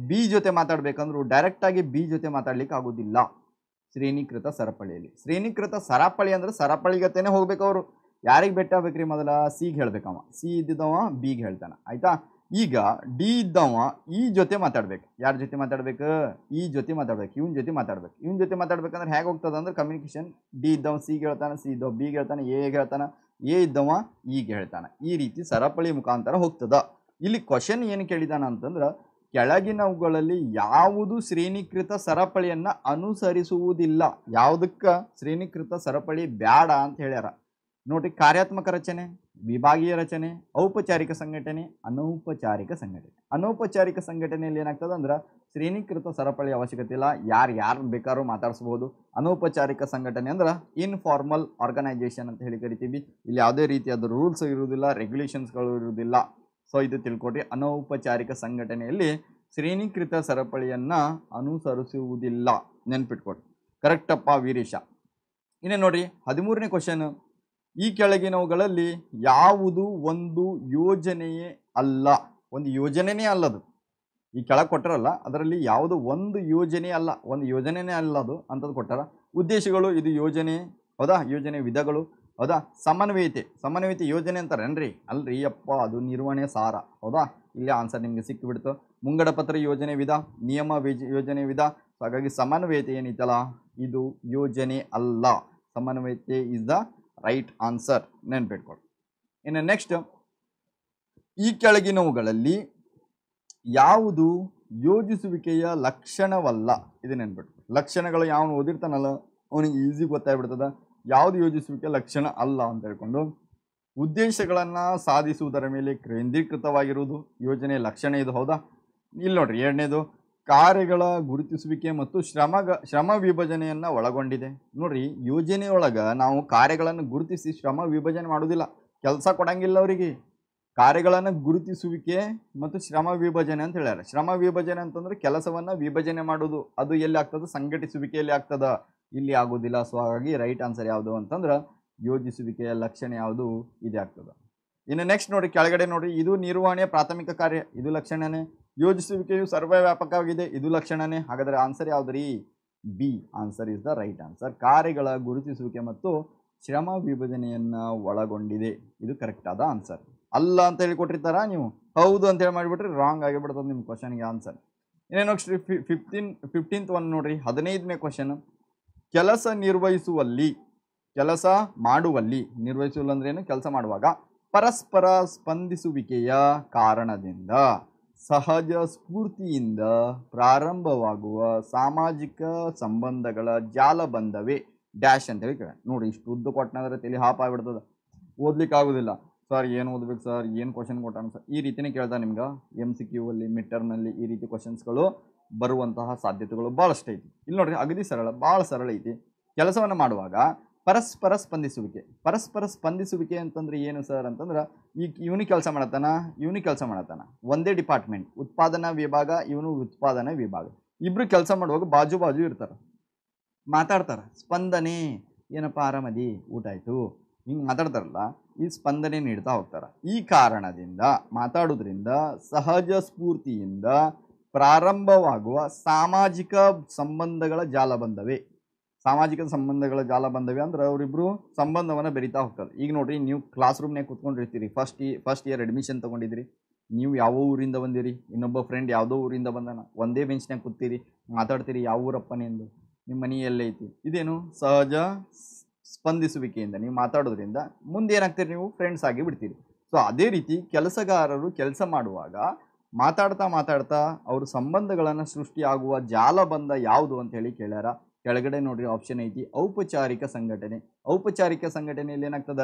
ಬಿ ಜೊತೆ ಮಾತಾಡ್ಬೇಕಂದ್ರು ಡೈರೆಕ್ಟಾಗಿ ಬಿ ಜೊತೆ ಮಾತಾಡ್ಲಿಕ್ಕೆ ಆಗೋದಿಲ್ಲ ಶ್ರೇಣೀಕೃತ ಸರಪಳಿಯಲ್ಲಿ. ಶ್ರೇಣೀಕೃತ ಸರಪಳಿ ಅಂದ್ರೆ ಸರಪಳಿಗತೆನೇ ಹೋಗ್ಬೇಕು. ಅವರು ಯಾರಿಗೆ ಭೇಟಿ ಆಗ್ಬೇಕ್ರಿ, ಮೊದಲ ಸಿಗೆ ಹೇಳ್ಬೇಕವ, ಸಿ ಇದ್ದಿದ್ದವ ಬಿಗೆ ಹೇಳ್ತಾನೆ, ಆಯ್ತಾ. ಈಗ ಡಿ ಇದ್ದವ ಈ ಜೊತೆ ಮಾತಾಡ್ಬೇಕು. ಯಾರ ಜೊತೆ ಮಾತಾಡ್ಬೇಕು, ಈ ಜೊತೆ ಮಾತಾಡ್ಬೇಕು, ಇವನ್ ಜೊತೆ ಮಾತಾಡ್ಬೇಕು. ಇವನ್ ಜೊತೆ ಮಾತಾಡ್ಬೇಕಂದ್ರೆ ಹೇಗೆ ಹೋಗ್ತದ ಅಂದ್ರೆ ಕಮ್ಯುನಿಕೇಶನ್, ಡಿ ಇದ್ದವ ಸಿಗೆ ಹೇಳ್ತಾನೆ, ಸಿ ಇದ್ದವ ಬಿಗೆ ಹೇಳ್ತಾನೆ, ಎಗೆ ಹೇಳ್ತಾನೆ, ಎ ಇದ್ದವ ಈಗ ಹೇಳ್ತಾನೆ. ಈ ರೀತಿ ಸರಪಳಿ ಮುಖಾಂತರ ಹೋಗ್ತದ. ಇಲ್ಲಿ ಕ್ವಶನ್ ಏನು ಕೇಳಿದಾನ ಅಂತಂದ್ರೆ, ಕೆಳಗಿನವುಗಳಲ್ಲಿ ಯಾವುದು ಶ್ರೇಣೀಕೃತ ಸರಪಳಿಯನ್ನು ಅನುಸರಿಸುವುದಿಲ್ಲ, ಯಾವುದಕ್ಕೆ ಶ್ರೇಣೀಕೃತ ಸರಪಳಿ ಬ್ಯಾಡ ಅಂತ ಹೇಳ್ಯಾರ ನೋಡ್ರಿ. ಕಾರ್ಯಾತ್ಮಕ ರಚನೆ, ವಿಭಾಗೀಯ ರಚನೆ, ಔಪಚಾರಿಕ ಸಂಘಟನೆ, ಅನೌಪಚಾರಿಕ ಸಂಘಟನೆ. ಅನೌಪಚಾರಿಕ ಸಂಘಟನೆಯಲ್ಲಿ ಏನಾಗ್ತದೆ ಅಂದ್ರೆ ಶ್ರೇಣೀಕೃತ ಸರಪಳಿ ಅವಶ್ಯಕತೆ ಇಲ್ಲ, ಯಾರು ಬೇಕಾದ್ರೂ ಮಾತಾಡಿಸ್ಬೋದು. ಅನೌಪಚಾರಿಕ ಸಂಘಟನೆ ಅಂದ್ರೆ ಇನ್ಫಾರ್ಮಲ್ ಆರ್ಗನೈಜೇಷನ್ ಅಂತ ಹೇಳಿ ಕರಿತೀವಿ. ಇಲ್ಲಿ ಯಾವುದೇ ರೀತಿಯಾದ ರೂಲ್ಸ್ ಇರುವುದಿಲ್ಲ, ರೆಗ್ಯುಲೇಷನ್ಸ್ಗಳು ಇರುವುದಿಲ್ಲ. ಸೊ ಇದು ತಿಳ್ಕೊಡ್ರಿ, ಅನೌಪಚಾರಿಕ ಸಂಘಟನೆಯಲ್ಲಿ ಶ್ರೇಣೀಕೃತ ಸರಪಳಿಯನ್ನು ಅನುಸರಿಸುವುದಿಲ್ಲ, ನೆನ್ಪಿಟ್ಕೊಡ್ರಿ. ಕರೆಕ್ಟಪ್ಪ ವೀರೇಶ. ಇನ್ನೇ ನೋಡ್ರಿ 13ನೇ ಕ್ವಶನ್, ಈ ಕೆಳಗಿನವುಗಳಲ್ಲಿ ಯಾವುದು ಒಂದು ಯೋಜನೆಯೇ ಅಲ್ಲ. ಒಂದು ಯೋಜನೆಯೇ ಅಲ್ಲದು, ಈ ಕೆಳಗೆ ಕೊಟ್ಟರಲ್ಲ ಅದರಲ್ಲಿ ಯಾವುದು ಒಂದು ಯೋಜನೆ ಅಲ್ಲ, ಒಂದು ಯೋಜನೆಯೇ ಅಲ್ಲದು ಅಂತದ್ದು ಕೊಟ್ಟಾರ. ಉದ್ದೇಶಗಳು, ಇದು ಯೋಜನೆ ಹೌದಾ, ಯೋಜನೆ ವಿಧಗಳು ಹೌದಾ. ಸಮನ್ವಯತೆ ಯೋಜನೆ ಅಂತಾರೇನ್ರಿ, ಅಲ್ರಿ ಅಪ್ಪ ಅದು ನಿರ್ವಹಣೆ ಸಾರ ಹೌದಾ. ಇಲ್ಲಿ ಆನ್ಸರ್ ನಿಮಗೆ ಸಿಕ್ಕಿಬಿಡ್ತು. ಮುಂಗಡ ಪತ್ರ ಯೋಜನೆ ವಿಧ, ನಿಯಮ ಯೋಜನೆ ವಿಧ. ಹಾಗಾಗಿ ಸಮನ್ವಯತೆ ಏನೈತಲ್ಲ ಇದು ಯೋಜನೆ ಅಲ್ಲ. ಸಮನ್ವಯತೆ ಇಸ್ ದ ರೈಟ್ ಆನ್ಸರ್, ನೆನ್ಪಿಟ್ಕೊಳ್ಳಿ. ಇನ್ನು ನೆಕ್ಸ್ಟ್, ಈ ಕೆಳಗಿನವುಗಳಲ್ಲಿ ಯಾವುದು ಯೋಜಿಸುವಿಕೆಯ ಲಕ್ಷಣವಲ್ಲ, ಇದು ನೆನ್ಪಿಟ್ಕೊಳ್ಳಿ. ಲಕ್ಷಣಗಳು ಯಾವನು ಓದಿರ್ತಾನಲ್ಲ ಅವನಿಗೆ ಈಸಿ ಗೊತ್ತಾಗ್ಬಿಡ್ತದ ಯಾವುದು ಯೋಜಿಸುವಿಕೆ ಲಕ್ಷಣ ಅಲ್ಲ ಅಂತ ಹೇಳ್ಕೊಂಡು. ಉದ್ದೇಶಗಳನ್ನು ಸಾಧಿಸುವುದರ ಮೇಲೆ ಕೇಂದ್ರೀಕೃತವಾಗಿರುವುದು ಯೋಜನೆ ಲಕ್ಷಣ ಇದು ಹೌದಾ. ಇಲ್ಲಿ ನೋಡ್ರಿ ಎರಡನೇದು, ಕಾರ್ಯಗಳ ಗುರುತಿಸುವಿಕೆ ಮತ್ತು ಶ್ರಮ ವಿಭಜನೆಯನ್ನು ಒಳಗೊಂಡಿದೆ. ನೋಡ್ರಿ ಯೋಜನೆಯೊಳಗೆ ನಾವು ಕಾರ್ಯಗಳನ್ನು ಗುರುತಿಸಿ ಶ್ರಮ ವಿಭಜನೆ ಮಾಡೋದಿಲ್ಲ, ಕೆಲಸ ಕೊಡಂಗಿಲ್ಲ ಅವರಿಗೆ. ಕಾರ್ಯಗಳನ್ನು ಗುರುತಿಸುವಿಕೆ ಮತ್ತು ಶ್ರಮ ವಿಭಜನೆ ಅಂತ ಹೇಳ್ಯಾರ. ಶ್ರಮ ವಿಭಜನೆ ಅಂತಂದ್ರೆ ಕೆಲಸವನ್ನು ವಿಭಜನೆ ಮಾಡೋದು, ಅದು ಎಲ್ಲಿ ಆಗ್ತದೆ, ಸಂಘಟಿಸುವಿಕೆಯಲ್ಲಿ ಆಗ್ತದ, ಇಲ್ಲಿ ಆಗೋದಿಲ್ಲ. ಸೊ ಹಾಗಾಗಿ ರೈಟ್ ಆನ್ಸರ್ ಯಾವುದು ಅಂತಂದ್ರೆ ಯೋಜಿಸುವಿಕೆಯ ಲಕ್ಷಣ ಯಾವುದು, ಇದೇ ಆಗ್ತದೆ. ಇನ್ನು ನೆಕ್ಸ್ಟ್ ನೋಡಿ ಕೆಳಗಡೆ ನೋಡ್ರಿ, ಇದು ನಿರ್ವಹಣೆಯ ಪ್ರಾಥಮಿಕ ಕಾರ್ಯ, ಇದು ಲಕ್ಷಣನೇ. ಯೋಜಿಸುವಿಕೆಯು ಸರ್ವವ್ಯಾಪಕವಾಗಿದೆ, ಇದು ಲಕ್ಷಣನೇ. ಹಾಗಾದರೆ ಆನ್ಸರ್ ಯಾವ್ದು ರೀ, B answer is the right answer. ಕಾರ್ಯಗಳ ಗುರುತಿಸುವಿಕೆ ಮತ್ತು ಶ್ರಮ ವಿಭಜನೆಯನ್ನು ಒಳಗೊಂಡಿದೆ, ಇದು ಕರೆಕ್ಟ್ ಆದ ಆನ್ಸರ್. ಅಲ್ಲ ಅಂತ ಹೇಳಿ ಕೊಟ್ಟಿರ್ತಾರ, ನೀವು ಹೌದು ಅಂತೇಳಿ ಮಾಡಿಬಿಟ್ರಿ ರಾಂಗ್ ಆಗಿಬಿಡ್ತದೆ ನಿಮ್ಮ ಕ್ವಶನ್ಗೆ ಆನ್ಸರ್. ಇನ್ನೇನು 15th ಒನ್ ನೋಡ್ರಿ, 15ನೇ ಕ್ವಶನ್. ಕೆಲಸ ಮಾಡುವಲ್ಲಿ ನಿರ್ವಹಿಸುವಲ್ಲಿ ಅಂದ್ರೆ ಏನು, ಕೆಲಸ ಮಾಡುವಾಗ ಪರಸ್ಪರ ಸ್ಪಂದಿಸುವಿಕೆಯ ಕಾರಣದಿಂದ ಸಹಜ ಸ್ಫೂರ್ತಿಯಿಂದ ಪ್ರಾರಂಭವಾಗುವ ಸಾಮಾಜಿಕ ಸಂಬಂಧಗಳ ಜಾಲಬಂಧವೇ ಡ್ಯಾಶ್ ಅಂತೇಳಿ ಕೇಳ. ನೋಡಿ ಇಷ್ಟು ಉದ್ದು ಕೊಟ್ಟನಾದ್ರೆ ತಲೆ ಹಾಪ್ ಆಗಿಬಿಡ್ತದೆ, ಓದ್ಲಿಕ್ಕೆ ಆಗೋದಿಲ್ಲ. ಸರ್ ಏನು ಓದ್ಬೇಕು ಸರ್, ಏನು ಕ್ವಶನ್ ಕೊಟ್ಟಾನ ಸರ್, ಈ ರೀತಿನೇ ಕೇಳ್ದ ನಿಮ್ಗೆ. MCQ ಅಲ್ಲಿ ಮಿಡ್ ಟರ್ಮ್ನಲ್ಲಿ ಈ ರೀತಿ ಕ್ವಶನ್ಸ್ಗಳು ಬರುವಂತಹ ಸಾಧ್ಯತೆಗಳು ಭಾಳಷ್ಟು ಐತಿ. ಇಲ್ಲಿ ನೋಡ್ರಿ ಅಗದಿ ಸರಳ, ಭಾಳ ಸರಳ ಐತಿ. ಕೆಲಸವನ್ನು ಮಾಡುವಾಗ ಪರಸ್ಪರ ಸ್ಪಂದಿಸುವಿಕೆ ಅಂತಂದ್ರೆ ಏನು ಸರ್ ಅಂತಂದ್ರೆ, ಈಗ ಇವನಿಗೆ ಕೆಲಸ ಮಾಡತ್ತಾನ ಒಂದೇ ಡಿಪಾರ್ಟ್ಮೆಂಟ್, ಉತ್ಪಾದನಾ ವಿಭಾಗ, ಇವನು ಉತ್ಪಾದನಾ ವಿಭಾಗ, ಇಬ್ರು ಕೆಲಸ ಮಾಡುವಾಗ ಬಾಜು ಇರ್ತಾರೆ, ಮಾತಾಡ್ತಾರೆ. ಸ್ಪಂದನೆ ಏನಪ್ಪ ಆರಾಮದಿ, ಊಟ ಆಯಿತು, ಹಿಂಗೆ ಮಾತಾಡ್ತಾರಲ್ಲ, ಈ ಸ್ಪಂದನೆ ನೀಡ್ತಾ ಹೋಗ್ತಾರೆ. ಈ ಕಾರಣದಿಂದ ಮಾತಾಡೋದ್ರಿಂದ ಸಹಜ ಸ್ಫೂರ್ತಿಯಿಂದ ಪ್ರಾರಂಭವಾಗುವ ಸಾಮಾಜಿಕ ಸಂಬಂಧಗಳ ಜಾಲಬಂಧವೇ. ಸಾಮಾಜಿಕ ಸಂಬಂಧಗಳ ಜಾಲಬಂಧವೇ ಅಂದ್ರೆ ಅವರಿಬ್ಬರು ಸಂಬಂಧವನ್ನು ಬೆರಿತಾ ಹೋಗ್ತಾರೆ. ಈಗ ನೋಡ್ರಿ, ನೀವು ಕ್ಲಾಸ್ ರೂಮ್ನಾಗ ಕೂತ್ಕೊಂಡಿರ್ತೀರಿ, ಫಸ್ಟ್ ಇಯರ್ ಅಡ್ಮಿಷನ್ ತೊಗೊಂಡಿದ್ದೀರಿ, ನೀವು ಯಾವ ಊರಿಂದ ಬಂದಿರಿ, ಇನ್ನೊಬ್ಬ ಫ್ರೆಂಡ್ ಯಾವುದೋ ಊರಿಂದ ಬಂದಾನ, ಒಂದೇ ಬೆಂಚ್ನಾಗ ಕೂತೀರಿ, ಮಾತಾಡ್ತೀರಿ ಯಾವ ಊರಪ್ಪನೇ ಎಂದು, ನಿಮ್ಮ ಮನೆ ಎಲ್ಲೈತಿ. ಇದೇನು ಸಹಜ ಸ್ಪಂದಿಸುವಿಕೆಯಿಂದ ನೀವು ಮಾತಾಡೋದ್ರಿಂದ ಮುಂದೆ ಏನಾಗ್ತೀರಿ, ನೀವು ಫ್ರೆಂಡ್ಸ್ ಆಗಿ ಬಿಡ್ತೀರಿ. ಸೊ ಅದೇ ರೀತಿ ಕೆಲಸಗಾರರು ಕೆಲಸ ಮಾಡುವಾಗ ಮಾತಾಡ್ತಾ ಮಾತಾಡ್ತಾ ಅವರು ಸಂಬಂಧಗಳನ್ನು ಸೃಷ್ಟಿಯಾಗುವ ಜಾಲಬಂಧ ಯಾವುದು ಅಂತ ಹೇಳಿ ಕೇಳ್ಯಾರ. ಕೆಳಗಡೆ ನೋಡ್ರಿ ಆಪ್ಷನ್ ಐತಿ ಔಪಚಾರಿಕ ಸಂಘಟನೆ. ಔಪಚಾರಿಕ ಸಂಘಟನೆಯಲ್ಲಿ ಏನಾಗ್ತದ,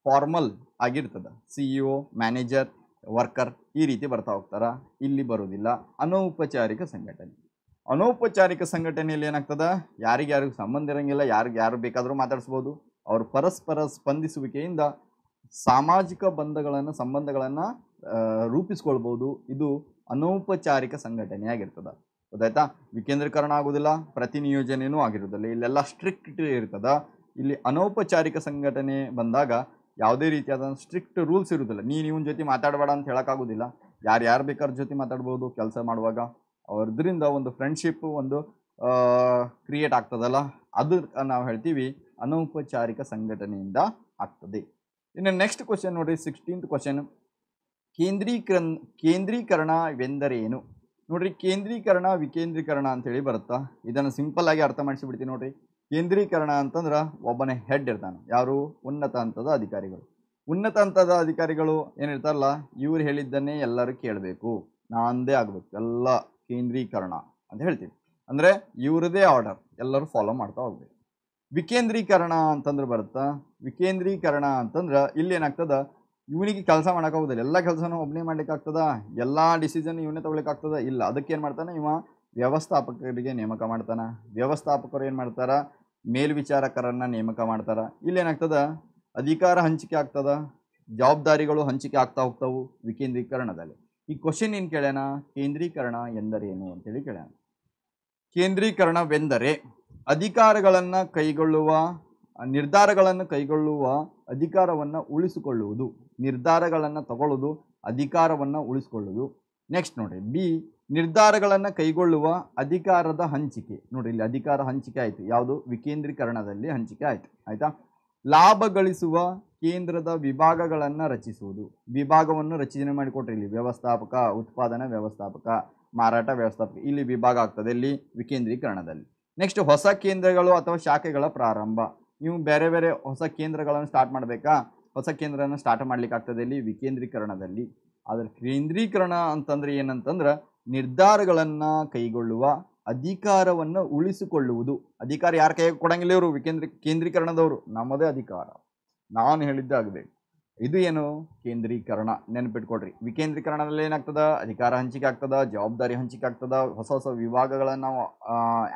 ಫಾರ್ಮಲ್ ಆಗಿರ್ತದ, CEO, ಮ್ಯಾನೇಜರ್, ವರ್ಕರ್ ಈ ರೀತಿ ಬರ್ತಾ ಹೋಗ್ತಾರ. ಇಲ್ಲಿ ಬರೋದಿಲ್ಲ. ಅನೌಪಚಾರಿಕ ಸಂಘಟನೆ. ಅನೌಪಚಾರಿಕ ಸಂಘಟನೆಯಲ್ಲಿ ಏನಾಗ್ತದ, ಯಾರಿಗ್ಯಾರಿಗೂ ಸಂಬಂಧ ಇರಂಗಿಲ್ಲ, ಯಾರು ಬೇಕಾದರೂ ಮಾತಾಡಿಸ್ಬೋದು. ಅವರು ಪರಸ್ಪರ ಸ್ಪಂದಿಸುವಿಕೆಯಿಂದ ಸಾಮಾಜಿಕ ಸಂಬಂಧಗಳನ್ನು ರೂಪಿಸ್ಕೊಳ್ಬೋದು. ಇದು ಅನೌಪಚಾರಿಕ ಸಂಘಟನೆ ಆಗಿರ್ತದ. ಗೊತ್ತಾಯ್ತಾ? ವಿಕೇಂದ್ರೀಕರಣ ಆಗೋದಿಲ್ಲ, ಪ್ರತಿ ನಿಯೋಜನೆಯೂ ಆಗಿರೋದಿಲ್ಲ, ಇಲ್ಲೆಲ್ಲ ಸ್ಟ್ರಿಕ್ಟ್ ಇರ್ತದ. ಇಲ್ಲಿ ಅನೌಪಚಾರಿಕ ಸಂಘಟನೆ ಬಂದಾಗ ಯಾವುದೇ ರೀತಿಯಾದ ಸ್ಟ್ರಿಕ್ಟ್ ರೂಲ್ಸ್ ಇರೋದಿಲ್ಲ. ಇವನ ಜೊತೆ ಮಾತಾಡಬೇಡ ಅಂತ ಹೇಳೋಕ್ಕಾಗೋದಿಲ್ಲ. ಯಾರು ಬೇಕಾದ್ರ ಜೊತೆ ಮಾತಾಡ್ಬೋದು ಕೆಲಸ ಮಾಡುವಾಗ. ಅವ್ರದ್ರಿಂದ ಒಂದು ಫ್ರೆಂಡ್ಶಿಪ್ ಒಂದು ಕ್ರಿಯೇಟ್ ಆಗ್ತದಲ್ಲ, ಅದು ನಾವು ಹೇಳ್ತೀವಿ ಅನೌಪಚಾರಿಕ ಸಂಘಟನೆಯಿಂದ ಆಗ್ತದೆ. ಇನ್ನು ನೆಕ್ಸ್ಟ್ ಕ್ವಶನ್ ನೋಡ್ರಿ, 16th ಕ್ವಶನ್. ಕೇಂದ್ರೀಕರಣವೆಂದರೇನು? ನೋಡ್ರಿ, ಕೇಂದ್ರೀಕರಣ ವಿಕೇಂದ್ರೀಕರಣ ಅಂತೇಳಿ ಬರುತ್ತಾ. ಇದನ್ನು ಸಿಂಪಲ್ ಆಗಿ ಅರ್ಥ ಮಾಡಿಸಿಬಿಡ್ತೀನಿ ನೋಡ್ರಿ. ಕೇಂದ್ರೀಕರಣ ಅಂತಂದ್ರೆ ಒಬ್ಬನೇ ಹೆಡ್ ಇರ್ತಾನೆ. ಯಾರು? ಉನ್ನತ ಹಂತದ ಅಧಿಕಾರಿಗಳು. ಉನ್ನತ ಹಂತದ ಅಧಿಕಾರಿಗಳು ಏನಿರ್ತಾರಲ್ಲ, ಇವ್ರು ಹೇಳಿದ್ದನ್ನೇ ಎಲ್ಲರೂ ಕೇಳಬೇಕು, ನಾಂದೇ ಆಗಬೇಕು, ಎಲ್ಲ ಕೇಂದ್ರೀಕರಣ ಅಂತ ಹೇಳ್ತೀವಿ. ಅಂದರೆ ಇವ್ರದೇ ಆರ್ಡರ್ ಎಲ್ಲರೂ ಫಾಲೋ ಮಾಡ್ತಾ ಹೋಗ್ಬೇಕು. ವಿಕೇಂದ್ರೀಕರಣ ಅಂತಂದ್ರೆ ಬರುತ್ತಾ. ವಿಕೇಂದ್ರೀಕರಣ ಅಂತಂದ್ರೆ ಇಲ್ಲಿ ಏನಾಗ್ತದ, ಇವನಿಗೆ ಕೆಲಸ ಮಾಡೋಕ್ಕಾಗೋದಿಲ್ಲ, ಎಲ್ಲ ಕೆಲಸನೂ ಒಬ್ಬನೇ ಮಾಡ್ಲಿಕ್ಕೆ ಆಗ್ತದ, ಎಲ್ಲ ಡಿಸಿಷನ್ ಇವನೇ ತೊಗೊಳಿಕ್ಕೆ ಆಗ್ತದ? ಇಲ್ಲ. ಅದಕ್ಕೆ ಏನು ಮಾಡ್ತಾನೆ ಇವ, ವ್ಯವಸ್ಥಾಪಕರಿಗೆ ನೇಮಕ ಮಾಡ್ತಾನೆ. ವ್ಯವಸ್ಥಾಪಕರು ಏನು ಮಾಡ್ತಾರ, ಮೇಲ್ವಿಚಾರಕರನ್ನು ನೇಮಕ ಮಾಡ್ತಾರ. ಇಲ್ಲೇನಾಗ್ತದ, ಅಧಿಕಾರ ಹಂಚಿಕೆ ಆಗ್ತದ, ಜವಾಬ್ದಾರಿಗಳು ಹಂಚಿಕೆ ಆಗ್ತಾ ಹೋಗ್ತಾವು ವಿಕೇಂದ್ರೀಕರಣದಲ್ಲಿ. ಈ ಕ್ವಶನ್ ಏನು ಕೇಳ್ಯಾನ, ಕೇಂದ್ರೀಕರಣ ಎಂದರೇನು ಅಂತೇಳಿ ಕೇಳ್ಯಾನ. ಕೇಂದ್ರೀಕರಣವೆಂದರೆ ನಿರ್ಧಾರಗಳನ್ನು ಕೈಗೊಳ್ಳುವ ಅಧಿಕಾರವನ್ನು ಉಳಿಸಿಕೊಳ್ಳುವುದು. ನಿರ್ಧಾರಗಳನ್ನು ತಗೊಳ್ಳೋದು, ಅಧಿಕಾರವನ್ನು ಉಳಿಸಿಕೊಳ್ಳುವುದು. ನೆಕ್ಸ್ಟ್ ನೋಡ್ರಿ, ಬಿ, ನಿರ್ಧಾರಗಳನ್ನು ಕೈಗೊಳ್ಳುವ ಅಧಿಕಾರದ ಹಂಚಿಕೆ. ನೋಡ್ರಿ, ಇಲ್ಲಿ ಅಧಿಕಾರ ಹಂಚಿಕೆ ಆಯಿತು. ಯಾವುದು? ವಿಕೇಂದ್ರೀಕರಣದಲ್ಲಿ ಹಂಚಿಕೆ ಆಯಿತು. ಆಯಿತಾ? ಲಾಭ ಗಳಿಸುವ ಕೇಂದ್ರದ ವಿಭಾಗಗಳನ್ನು ರಚಿಸುವುದು. ವಿಭಾಗವನ್ನು ರಚನೆ ಮಾಡಿಕೊಟ್ರಿ. ಇಲ್ಲಿ ವ್ಯವಸ್ಥಾಪಕ, ಉತ್ಪಾದನಾ ವ್ಯವಸ್ಥಾಪಕ, ಮಾರಾಟ ವ್ಯವಸ್ಥಾಪಕ, ಇಲ್ಲಿ ವಿಭಾಗ ಆಗ್ತದೆ ಇಲ್ಲಿ ವಿಕೇಂದ್ರೀಕರಣದಲ್ಲಿ. ನೆಕ್ಸ್ಟ್, ಹೊಸ ಕೇಂದ್ರಗಳು ಅಥವಾ ಶಾಖೆಗಳ ಪ್ರಾರಂಭ. ನೀವು ಬೇರೆ ಬೇರೆ ಹೊಸ ಕೇಂದ್ರಗಳನ್ನು ಸ್ಟಾರ್ಟ್ ಮಾಡಬೇಕಾ, ಹೊಸ ಕೇಂದ್ರನ ಸ್ಟಾರ್ಟ್ ಮಾಡ್ಲಿಕ್ಕೆ ಆಗ್ತದೆ ಇಲ್ಲಿ ವಿಕೇಂದ್ರೀಕರಣದಲ್ಲಿ. ಆದರೆ ಕೇಂದ್ರೀಕರಣ ಅಂತಂದ್ರೆ ಏನಂತಂದ್ರೆ ನಿರ್ಧಾರಗಳನ್ನು ಕೈಗೊಳ್ಳುವ ಅಧಿಕಾರವನ್ನು ಉಳಿಸಿಕೊಳ್ಳುವುದು. ಅಧಿಕಾರ ಯಾರ ಕೈಗೆ ಕೊಡಂಗಿಲ್ಲ, ಇವರು ಕೇಂದ್ರೀಕರಣದವರು. ನಮ್ಮದೇ ಅಧಿಕಾರ, ನಾನು ಹೇಳಿದ್ದೆ ಆಗಬೇಕು. ಇದು ಏನು? ಕೇಂದ್ರೀಕರಣ. ನೆನಪಿಟ್ಕೊಡ್ರಿ. ವಿಕೇಂದ್ರೀಕರಣದಲ್ಲಿ ಏನಾಗ್ತದ, ಅಧಿಕಾರ ಹಂಚಿಕೆ ಆಗ್ತದ, ಜವಾಬ್ದಾರಿ ಹಂಚಿಕೆ ಆಗ್ತದ, ಹೊಸ ಹೊಸ ವಿಭಾಗಗಳನ್ನು ನಾವು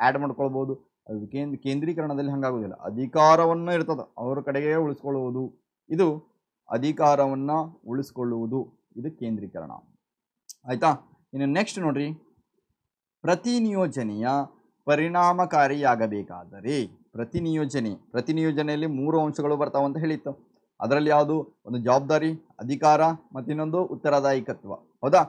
ಆ್ಯಡ್ ಮಾಡ್ಕೊಳ್ಬೋದು. ಅದು ಕೇಂದ್ರೀಕರಣದಲ್ಲಿ ಹಂಗಾಗೋದಿಲ್ಲ. ಅಧಿಕಾರವನ್ನು ಇರ್ತದ, ಅವ್ರ ಕಡೆಗೆ ಉಳಿಸ್ಕೊಳ್ಳುವುದು. ಇದು ಅಧಿಕಾರವನ್ನು ಉಳಿಸ್ಕೊಳ್ಳುವುದು, ಇದು ಕೇಂದ್ರೀಕರಣ. ಆಯಿತಾ? ಇನ್ನು ನೆಕ್ಸ್ಟ್ ನೋಡ್ರಿ, ಪ್ರತಿನಿಯೋಜನೆಯ ಪರಿಣಾಮಕಾರಿಯಾಗಬೇಕಾದರೆ. ಪ್ರತಿನಿಯೋಜನೆಯಲ್ಲಿ 3 ಅಂಶಗಳು ಬರ್ತಾವ ಅಂತ ಹೇಳಿತ್ತು. ಅದರಲ್ಲಿ ಯಾವುದು? ಒಂದು ಜವಾಬ್ದಾರಿ, ಅಧಿಕಾರ, ಮತ್ತು ಇನ್ನೊಂದು ಉತ್ತರದಾಯಿಕತ್ವ. ಹೌದಾ?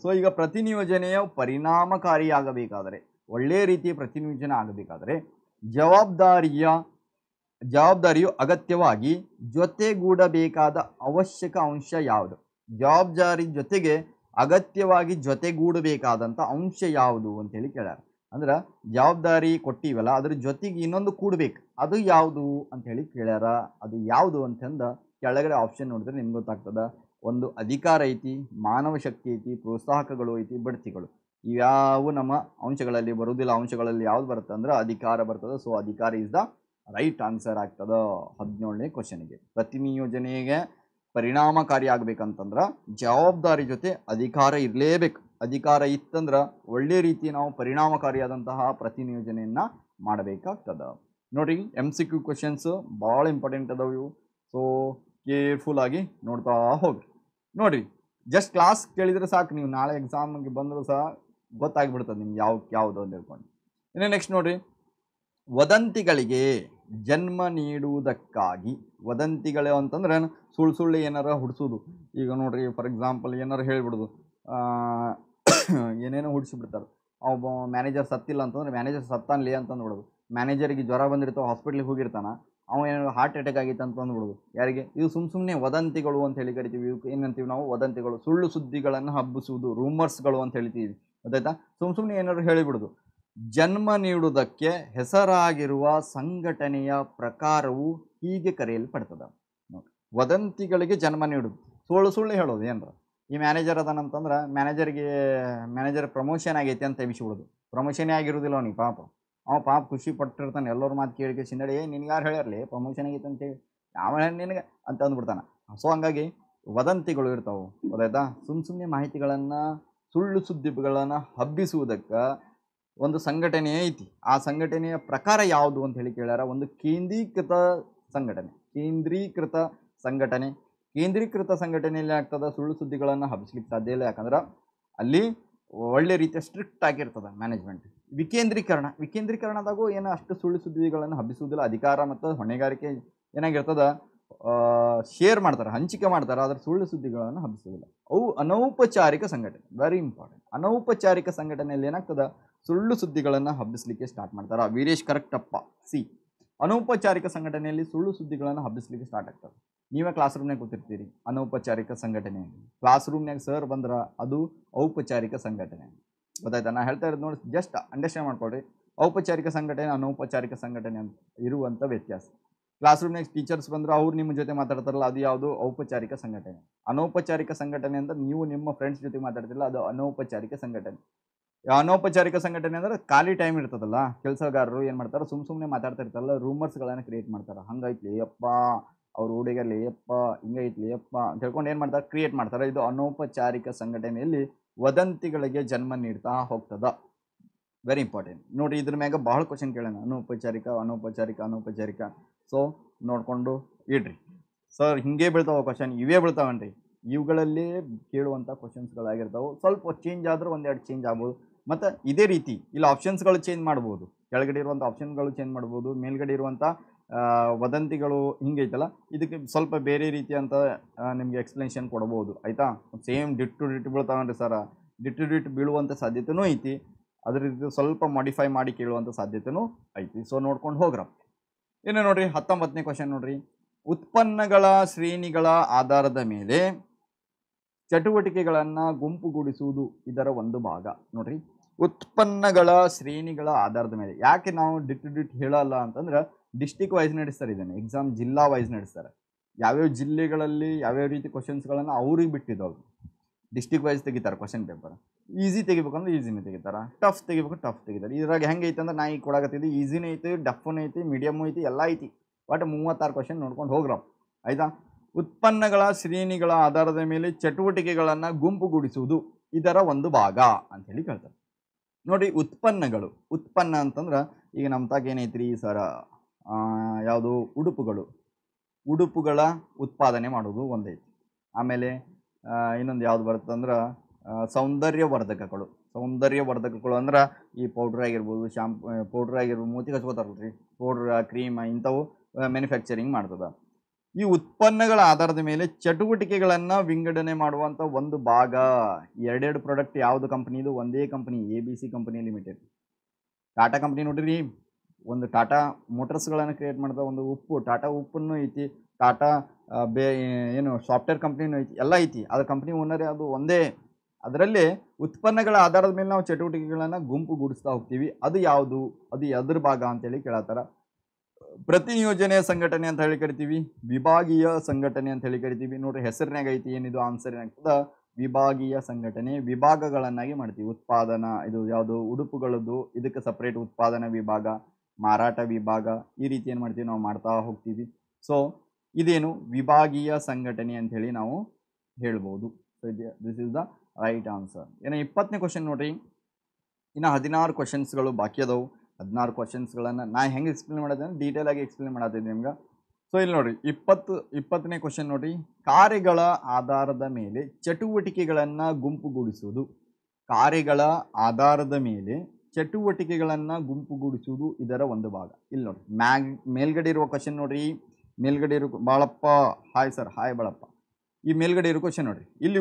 ಸೊ ಈಗ ಪ್ರತಿನಿಯೋಜನೆಯ ಪರಿಣಾಮಕಾರಿಯಾಗಬೇಕಾದರೆ, ಒಳ್ಳೆಯ ರೀತಿಯ ಪ್ರತಿನಿಯೋಜನೆ ಆಗಬೇಕಾದರೆ ಜವಾಬ್ದಾರಿಯು ಅಗತ್ಯವಾಗಿ ಜೊತೆಗೂಡಬೇಕಾದ ಅವಶ್ಯಕ ಅಂಶ ಯಾವುದು? ಜವಾಬ್ದಾರಿ ಜೊತೆಗೆ ಅಗತ್ಯವಾಗಿ ಜೊತೆಗೂಡಬೇಕಾದಂಥ ಅಂಶ ಯಾವುದು ಅಂತೇಳಿ ಕೇಳ್ಯಾರ. ಅಂದ್ರೆ ಜವಾಬ್ದಾರಿ ಕೊಟ್ಟಿವಲ್ಲ, ಅದ್ರ ಜೊತೆಗೆ ಇನ್ನೊಂದು ಕೂಡಬೇಕು, ಅದು ಯಾವುದು ಅಂತ ಹೇಳಿ ಕೇಳ್ಯಾರ. ಅದು ಯಾವುದು ಅಂತಂದ ಕೆಳಗಡೆ ಆಪ್ಷನ್ ನೋಡಿದ್ರೆ ನಿಮ್ಗೆ ಗೊತ್ತಾಗ್ತದ. ಒಂದು ಅಧಿಕಾರ ಐತಿ, ಮಾನವ ಶಕ್ತಿ ಐತಿ, ಪ್ರೋತ್ಸಾಹಕಗಳು ಐತಿ, ಬಡ್ತಿಗಳು. ಇವ್ಯಾವು ನಮ್ಮ ಅಂಶಗಳಲ್ಲಿ ಬರುವುದಿಲ್ಲ. ಅಂಶಗಳಲ್ಲಿ ಯಾವ್ದು ಬರುತ್ತೆ ಅಂದ್ರೆ ಅಧಿಕಾರ ಬರ್ತದೆ. ಸೊ ಅಧಿಕಾರ ಇಸ್ ದ ರೈಟ್ ಆನ್ಸರ್ ಆಗ್ತದ 17ನೇ ಕ್ವಶನ್ಗೆ. ಪ್ರತಿನಿಯೋಜನೆಗೆ ಪರಿಣಾಮಕಾರಿ ಆಗ್ಬೇಕಂತಂದ್ರೆ ಜವಾಬ್ದಾರಿ ಜೊತೆ ಅಧಿಕಾರ ಇರಲೇಬೇಕು. ಅಧಿಕಾರ ಇತ್ತಂದ್ರೆ ಒಳ್ಳೆ ರೀತಿ ನಾವು ಪರಿಣಾಮಕಾರಿಯಾದಂತಹ ಪ್ರತಿನಿಯೋಜನೆಯನ್ನು ಮಾಡಬೇಕಾಗ್ತದ. ನೋಡ್ರಿ, MCQ ಕ್ವಶನ್ಸ್ ಭಾಳ ಇಂಪಾರ್ಟೆಂಟ್ ಅದಾವ ಇವು. ಸೊ ಕೇರ್ಫುಲ್ ಆಗಿ ನೋಡ್ತಾ ಹೋಗ್ರಿ. ನೋಡ್ರಿ, ಜಸ್ಟ್ ಕ್ಲಾಸ್ ಕೇಳಿದರೆ ಸಾಕು, ನೀವು ನಾಳೆ ಎಕ್ಸಾಮ್ಗೆ ಬಂದರೂ ಸಹ ಗೊತ್ತಾಗ್ಬಿಡ್ತದೆ ನಿಮ್ಗೆ ಯಾವುದು ಅಂತ ಹೇಳ್ಕೊಂಡು. ಇನ್ನು ನೆಕ್ಸ್ಟ್ ನೋಡ್ರಿ, ವದಂತಿಗಳಿಗೆ ಜನ್ಮ ನೀಡುವುದಕ್ಕಾಗಿ. ವದಂತಿಗಳು ಅಂತಂದ್ರೆ ಸುಳ್ಳು ಏನಾರ ಹುಡ್ಸೋದು. ಈಗ ನೋಡ್ರಿ, ಫಾರ್ ಎಕ್ಸಾಂಪಲ್ ಏನಾರು ಹೇಳಿಬಿಡೋದು, ಏನೇನೋ ಹುಡ್ಸಿಬಿಡ್ತಾರೆ. ಒಬ್ಬ ಮ್ಯಾನೇಜರ್ ಸತ್ತಿಲ್ಲ ಅಂತಂದ್ರೆ ಮ್ಯಾನೇಜರ್ ಸತ್ತಾನ್ಲಿ ಅಂತಂದ್ಬಿಡೋದು. ಮ್ಯಾನೇಜರಿಗೆ ಜ್ವರ ಬಂದಿರ್ತಾವೆ, ಹಾಸ್ಪಿಟ್ಲಿಗೆ ಹೋಗಿರ್ತಾನ, ಅವ ಏನಾದ್ರು ಹಾರ್ಟ್ ಅಟ್ಯಾಕ್ ಆಗಿತ್ತು ಅಂತ ಅಂದ್ಬಿಡೋದು. ಯಾರಿಗೆ? ಇದು ಸುಮ್ಮನೆ ವದಂತಿಗಳು ಅಂತ ಹೇಳಿ ಕರಿತೀವಿ. ಏನಂತೀವಿ ನಾವು? ವದಂತಿಗಳು, ಸುಳ್ಳು ಸುದ್ದಿಗಳನ್ನು ಹಬ್ಬಿಸುವುದು, ರೂಮರ್ಸ್ಗಳು ಅಂತ ಹೇಳ್ತೀವಿ. ಗೊತ್ತಾಯ್ತಾ? ಸುಮ್ಮನೆ ಏನಾದ್ರು ಹೇಳಿಬಿಡೋದು. ಜನ್ಮ ನೀಡುವುದಕ್ಕೆ ಹೆಸರಾಗಿರುವ ಸಂಘಟನೆಯ ಪ್ರಕಾರವು ಹೀಗೆ ಕರೆಯಲ್ಪಡ್ತದೆ. ವದಂತಿಗಳಿಗೆ ಜನ್ಮ ನೀಡುವುದು, ಸುಳ್ಳು ಹೇಳೋದು ಏನ್ರ. ಈ ಮ್ಯಾನೇಜರ್ ಅದಾನಂತಂದ್ರೆ ಮ್ಯಾನೇಜರ್ ಪ್ರಮೋಷನ್ ಆಗೈತಿ ಅಂತ ಎಬಿಸ್ಬಿಡೋದು. ಪ್ರಮೋಷನೇ ಆಗಿರೋದಿಲ್ಲ ಅವ್ನಿಗೆ ಪಾಪ. ಪಾಪ ಖುಷಿ ಪಟ್ಟಿರ್ತಾನೆ, ಎಲ್ಲರ ಮಾತು ಕೇಳಿಕೆ ಸಿಂದಡಿ ನಿನ್ಗೆ ಯಾರು ಹೇಳ್ಯಾರಲಿ ಪ್ರಮೋಷನ್ ಆಗೈತೆ ಅಂತೇಳಿ, ಯಾವ ನಿನಗೆ ಅಂತ ಅಂದ್ಬಿಡ್ತಾನೆ. ಸೊ ಹಂಗಾಗಿ ವದಂತಿಗಳು ಇರ್ತಾವೆ, ಗೊತ್ತಾಯ್ತಾ? ಸುಮ್ಮನೆ ಮಾಹಿತಿಗಳನ್ನು, ಸುಳ್ಳು ಸುದ್ದಿಗಳನ್ನು ಹಬ್ಬಿಸುವುದಕ್ಕೆ ಒಂದು ಸಂಘಟನೆ ಐತಿ. ಆ ಸಂಘಟನೆಯ ಪ್ರಕಾರ ಯಾವುದು ಅಂತ ಹೇಳಿ ಕೇಳ್ಯಾರ. ಒಂದು ಕೇಂದ್ರೀಕೃತ ಸಂಘಟನೆಯಲ್ಲಿ ಆಗ್ತದೆ ಸುಳ್ಳು ಸುದ್ದಿಗಳನ್ನು ಹಬ್ಬಿಸ್ಲಿಕ್ಕೆ ಸಾಧ್ಯ ಇಲ್ಲ. ಯಾಕಂದ್ರೆ ಅಲ್ಲಿ ಒಳ್ಳೆ ರೀತಿಯ ಸ್ಟ್ರಿಕ್ಟ್ ಆಗಿರ್ತದೆ ಮ್ಯಾನೇಜ್ಮೆಂಟ್. ವಿಕೇಂದ್ರೀಕರಣದಾಗೂ ಏನು ಅಷ್ಟು ಸುಳ್ಳು ಸುದ್ದಿಗಳನ್ನು ಹಬ್ಬಿಸುವುದಿಲ್ಲ. ಅಧಿಕಾರ ಮತ್ತು ಹೊಣೆಗಾರಿಕೆ ಏನಾಗಿರ್ತದೆ, ಶೇರ್ ಮಾಡ್ತಾರೆ, ಹಂಚಿಕೆ ಮಾಡ್ತಾರೆ, ಆದರೆ ಸುಳ್ಳು ಸುದ್ದಿಗಳನ್ನು ಹಬ್ಬಿಸೋದಿಲ್ಲ. ಅವು ಅನೌಪಚಾರಿಕ ಸಂಘಟನೆ, ವೆರಿ ಇಂಪಾರ್ಟೆಂಟ್. ಅನೌಪಚಾರಿಕ ಸಂಘಟನೆಯಲ್ಲಿ ಏನಾಗ್ತದೆ, ಸುಳ್ಳು ಸುದ್ದಿಗಳನ್ನು ಹಬ್ಬಿಸಲಿಕ್ಕೆ ಸ್ಟಾರ್ಟ್ ಮಾಡ್ತಾರೆ. ವೀರೇಶ್ ಕರೆಕ್ಟಪ್ಪ. ಸಿ, ಅನೌಪಚಾರಿಕ ಸಂಘಟನೆಯಲ್ಲಿ ಸುಳ್ಳು ಸುದ್ದಿಗಳನ್ನು ಹಬ್ಬಿಸಲಿಕ್ಕೆ ಸ್ಟಾರ್ಟ್ ಆಗ್ತದೆ. ನೀವೇ ಕ್ಲಾಸ್ ರೂಮ್ನಾಗ ಕೂತಿರ್ತೀರಿ, ಅನೌಪಚಾರಿಕ ಸಂಘಟನೆ. ಕ್ಲಾಸ್ ರೂಮ್ನಾಗ ಸರ್ ಬಂದ್ರೆ ಅದು ಔಪಚಾರಿಕ ಸಂಘಟನೆ. ಗೊತ್ತಾಯ್ತಾ? ನಾ ಹೇಳ್ತಾ ಇರೋದು ನೋಡಿ, ಜಸ್ಟ್ ಅಂಡರ್ಸ್ಟ್ಯಾಂಡ್ ಮಾಡ್ಕೊಳ್ರಿ. ಔಪಚಾರಿಕ ಸಂಘಟನೆ, ಅನೌಪಚಾರಿಕ ಸಂಘಟನೆ ಅಂತ ಇರುವಂಥ ವ್ಯತ್ಯಾಸ. ಕ್ಲಾಸ್ ರೂಮ್ನಾಗ ಟೀಚರ್ಸ್ ಬಂದ್ರೆ ಅವ್ರು ನಿಮ್ಮ ಜೊತೆ ಮಾತಾಡ್ತಾರಲ್ಲ, ಅದು ಯಾವುದು? ಔಪಚಾರಿಕ ಸಂಘಟನೆ. ಅನೌಪಚಾರಿಕ ಸಂಘಟನೆ ಅಂದ್ರೆ ನೀವು ನಿಮ್ಮ ಫ್ರೆಂಡ್ಸ್ ಜೊತೆ ಮಾತಾಡ್ತಿರಲ್ಲ, ಅದು ಅನೌಪಚಾರಿಕ ಸಂಘಟನೆ. ಅನೌಪಚಾರಿಕ ಸಂಘಟನೆ ಅಂದ್ರೆ ಖಾಲಿ ಟೈಮ್ ಇರ್ತದಲ್ಲ, ಕೆಲಸಗಾರರು ಏನು ಮಾಡ್ತಾರೆ, ಸುಮ್ಮನೆ ಮಾತಾಡ್ತಾ ಇರ್ತಾರಲ್ಲ, ರೂಮರ್ಸ್ಗಳನ್ನು ಕ್ರಿಯೇಟ್ ಮಾಡ್ತಾರೆ. ಹಂಗೈತ್ಲಿ ಅಪ್ಪ, ಅವ್ರ ಹುಡುಗಲ್ಲಿ ಅಪ್ಪ, ಹಿಂಗೈತ್ಲಿ ಅಪ್ಪ ಅಂತ ಹೇಳ್ಕೊಂಡು ಏನು ಮಾಡ್ತಾರೆ, ಕ್ರಿಯೇಟ್ ಮಾಡ್ತಾರೆ. ಇದು ಅನೌಪಚಾರಿಕ ಸಂಘಟನೆಯಲ್ಲಿ ವದಂತಿಗಳಿಗೆ ಜನ್ಮ ನೀಡ್ತಾ ಹೋಗ್ತದ. Very important. ನೋಡಿ, ಇದ್ರ ಮ್ಯಾಗ ಭಾಳ ಕ್ವಶನ್ ಕೇಳೋಣ, ಅನೌಪಚಾರಿಕ. ಸೊ ನೋಡಿಕೊಂಡು ಇಡ್ರಿ ಸರ್. ಹಿಂಗೆ ಬೀಳ್ತಾವೆ ಕ್ವಶನ್, ಇವೇ ಬೀಳ್ತಾವನ್ರಿ. ಇವುಗಳಲ್ಲೇ ಕೇಳುವಂಥ ಕ್ವಶನ್ಸ್ಗಳಾಗಿರ್ತಾವೆ. ಸ್ವಲ್ಪ ಚೇಂಜ್ ಆದರೂ ಒಂದೆರಡು ಚೇಂಜ್ ಆಗ್ಬೋದು. ಮತ್ತು ಇದೇ ರೀತಿ ಇಲ್ಲಿ ಆಪ್ಷನ್ಸ್ಗಳು ಚೇಂಜ್ ಮಾಡ್ಬೋದು. ಕೆಳಗಡೆ ಇರುವಂಥ ಆಪ್ಷನ್ಗಳು ಚೇಂಜ್ ಮಾಡ್ಬೋದು, ಮೇಲ್ಗಡೆ ಇರುವಂಥ ವದಂತಿಗಳು ಹಿಂಗೈತಲ್ಲ, ಇದಕ್ಕೆ ಸ್ವಲ್ಪ ಬೇರೆ ರೀತಿಯಂಥ ನಿಮಗೆ ಎಕ್ಸ್ಪ್ಲನೇಷನ್ ಕೊಡ್ಬೋದು. ಆಯಿತಾ? ಸೇಮ್ ಡಿಟ್ ಟು ಡಿಟ್ ಬೀಳ್ತಾವನ್ರಿ ಸರ. ಡಿಟ್ ಟು ಡಿಟ್ ಬೀಳುವಂಥ ಸಾಧ್ಯತೆಯೂ ಐತಿ, ಅದ್ರ ಇದು ಸ್ವಲ್ಪ ಮಾಡಿಫೈ ಮಾಡಿ ಕೇಳುವಂಥ ಸಾಧ್ಯತೆಯೂ ಐತಿ. ಸೊ ನೋಡ್ಕೊಂಡು ಹೋಗ್ರಪ್ಪ. ಇನ್ನು ನೋಡ್ರಿ 19ನೇ ಕ್ವಶನ್ ನೋಡ್ರಿ. ಉತ್ಪನ್ನಗಳ ಶ್ರೇಣಿಗಳ ಆಧಾರದ ಮೇಲೆ ಚಟುವಟಿಕೆಗಳನ್ನು ಗುಂಪುಗೂಡಿಸುವುದು ಇದರ ಒಂದು ಭಾಗ. ನೋಡ್ರಿ, ಉತ್ಪನ್ನಗಳ ಶ್ರೇಣಿಗಳ ಆಧಾರದ ಮೇಲೆ. ಯಾಕೆ ನಾವು ಡಿಟ್ ಡಿಟ್ ಹೇಳಲ್ಲ ಅಂತಂದ್ರೆ, ಡಿಸ್ಟಿಕ್ ವೈಸ್ ನಡೆಸ್ತಾರೆ ಇದನ್ನು, ಎಕ್ಸಾಮ್ ಜಿಲ್ಲಾ ವೈಸ್ ನಡೆಸ್ತಾರೆ. ಯಾವ್ಯಾವ ಜಿಲ್ಲೆಗಳಲ್ಲಿ ಯಾವ್ಯಾವ ರೀತಿ ಕ್ವಶನ್ಸ್ಗಳನ್ನು ಅವ್ರಿಗೆ ಬಿಟ್ಟಿದ್ದವು. ಡಿಸ್ಟಿಕ್ ವೈಸ್ ತೆಗಿತಾರೆ ಕ್ವಶನ್ ಪೇಪರ್. ಈಸಿ ತೆಗಿಬೇಕಂದ್ರೆ ಈಸಿನೇ ತೆಗಿತಾರೆ, ಟಫ್ ತೆಗಿಬೇಕು ಟಫ್ ತೆಗಿತಾರೆ. ಇದ್ರಾಗ ಹೆಂಗೆ ಐತೆ ಅಂದ್ರೆ, ನಾ ಈಗ ಕೊಡಾಕತ್ತಿದ್ದು ಈಸಿನೂ ಐತಿ, ಡಫ್ನೂ ಐತಿ, ಮೀಡಿಯಮು ಐತಿ, ಎಲ್ಲ ಐತಿ. ಬಟ್ 36 ಕ್ವಶನ್ ನೋಡ್ಕೊಂಡು ಹೋಗ್ರಪ್ಪ. ಆಯಿತಾ? ಉತ್ಪನ್ನಗಳ ಶ್ರೇಣಿಗಳ ಆಧಾರದ ಮೇಲೆ ಚಟುವಟಿಕೆಗಳನ್ನು ಗುಂಪುಗೂಡಿಸುವುದು ಇದರ ಒಂದು ಭಾಗ ಅಂಥೇಳಿ ಕೇಳ್ತಾರೆ. ನೋಡಿ, ಉತ್ಪನ್ನ ಅಂತಂದ್ರೆ ಈಗ ನಮ್ಮ ತಾಗ ಏನೈತ್ರಿ ಸರ, ಯಾವುದು, ಉಡುಪುಗಳ ಉತ್ಪಾದನೆ ಮಾಡೋದು ಒಂದೈತಿ. ಆಮೇಲೆ ಇನ್ನೊಂದು ಯಾವ್ದು ಬರುತ್ತಂದ್ರೆ ಸೌಂದರ್ಯವರ್ಧಕಗಳು ಅಂದ್ರೆ ಈ ಪೌಡ್ರ್ ಆಗಿರ್ಬೋದು, ಪೌಡ್ರ್ ಆಗಿರ್ಬೋದು, ಮೂತಿಗೆ ಹಚ್ಕೋತಾರಲ್ರಿ, ಪೌಡ್ರ್, ಕ್ರೀಮ್, ಇಂಥವು ಮ್ಯಾನುಫ್ಯಾಕ್ಚರಿಂಗ್ ಮಾಡ್ತದೆ. ಈ ಉತ್ಪನ್ನಗಳ ಆಧಾರದ ಮೇಲೆ ಚಟುವಟಿಕೆಗಳನ್ನು ವಿಂಗಡಣೆ ಮಾಡುವಂಥ ಒಂದು ಭಾಗ. ಎರಡೆರಡು ಪ್ರಾಡಕ್ಟ್ ಯಾವುದು ಕಂಪ್ನಿದು? ಒಂದೇ company, ABC company limited. Tata company ನೋಡ್ರಿ, ಒಂದು ಟಾಟಾ ಮೋಟರ್ಸ್ಗಳನ್ನು ಕ್ರಿಯೇಟ್ ಮಾಡ್ತಾ, ಒಂದು ಟಾಟಾ ಉಪ್ಪನ್ನು ಐತಿ, ಟಾಟಾ ಸಾಫ್ಟ್ವೇರ್ ಕಂಪ್ನಿನೂ ಐತಿ, ಎಲ್ಲ ಐತಿ. ಅದು ಕಂಪ್ನಿ ಓನರೇ, ಅದು ಒಂದೇ. ಅದರಲ್ಲಿ ಉತ್ಪನ್ನಗಳ ಆಧಾರದ ಮೇಲೆ ನಾವು ಚಟುವಟಿಕೆಗಳನ್ನು ಗುಂಪುಗೂಡಿಸ್ತಾ ಹೋಗ್ತೀವಿ. ಅದು ಯಾವುದು? ಅದು ಎದ್ರ ಭಾಗ ಅಂತೇಳಿ ಕೇಳತ್ತಾರ. ಪ್ರತಿನಿಯೋಜನೆಯ ಸಂಘಟನೆ ಅಂತ ಹೇಳಿ ಕರಿತೀವಿ, ವಿಭಾಗೀಯ ಸಂಘಟನೆ ಅಂತ ಹೇಳಿ ಕರಿತೀವಿ. ನೋಡ್ರಿ, ಹೆಸರಿನಾಗ ಐತಿ, ಏನಿದು ಆನ್ಸರ್ ಏನಾಗ್ತದ? ವಿಭಾಗೀಯ ಸಂಘಟನೆ. ವಿಭಾಗಗಳನ್ನಾಗಿ ಮಾಡ್ತೀವಿ. ಉತ್ಪಾದನಾ, ಇದು ಯಾವುದು, ಉಡುಪುಗಳದ್ದು, ಇದಕ್ಕೆ ಸಪ್ರೇಟ್ ಉತ್ಪಾದನಾ ವಿಭಾಗ, ಮಾರಾಟ ವಿಭಾಗ, ಈ ರೀತಿ ಏನು ಮಾಡ್ತೀವಿ, ನಾವು ಮಾಡ್ತಾ ಹೋಗ್ತೀವಿ. ಸೊ ಇದೇನು ವಿಭಾಗೀಯ ಸಂಘಟನೆ ಅಂತ ಹೇಳಿ ನಾವು ಹೇಳ್ಬೋದು. So this is the right answer. ಏನೋ 20ನೇ ಕ್ವಶನ್ ನೋಡ್ರಿ. ಇನ್ನು 16 ಕ್ವಶನ್ಸ್ಗಳು ಬಾಕಿ ಅದಾವು. 16 ಕ್ವಶನ್ಸ್ಗಳನ್ನು ನಾ ಹೆಂಗೆ ಎಕ್ಸ್ಪ್ಲೇನ್ ಮಾಡೋದು ಅಂದರೆ ಡೀಟೇಲ್ ಆಗಿ ಎಕ್ಸ್ಪ್ಲೇನ್ ಮಾಡತ್ತಿದ್ದೆ ನಿಮ್ಗೆ. ಸೊ ಇಲ್ಲಿ ನೋಡ್ರಿ, 20ನೇ ಕ್ವಶನ್ ನೋಡ್ರಿ. ಕಾರ್ಯಗಳ ಆಧಾರದ ಮೇಲೆ ಚಟುವಟಿಕೆಗಳನ್ನು ಗುಂಪುಗೂಡಿಸುವುದು. ಕಾರ್ಯಗಳ ಆಧಾರದ ಮೇಲೆ ಚಟುವಟಿಕೆಗಳನ್ನು ಗುಂಪುಗೂಡಿಸುವುದು ಇದರ ಒಂದು ಭಾಗ. ಇಲ್ಲಿ ನೋಡ್ರಿ, ಮೇಲ್ಗಡೆ ಇರುವ ಕ್ವಶನ್ ನೋಡ್ರಿ. ಮೇಲ್ಗಡೆ ಇರೋ Balappa, hi sir, hi Balappa. ಈ ಮೇಲ್ಗಡೆ ಇರೋ ಕ್ವಶನ್ ನೋಡ್ರಿ. ಇಲ್ಲಿ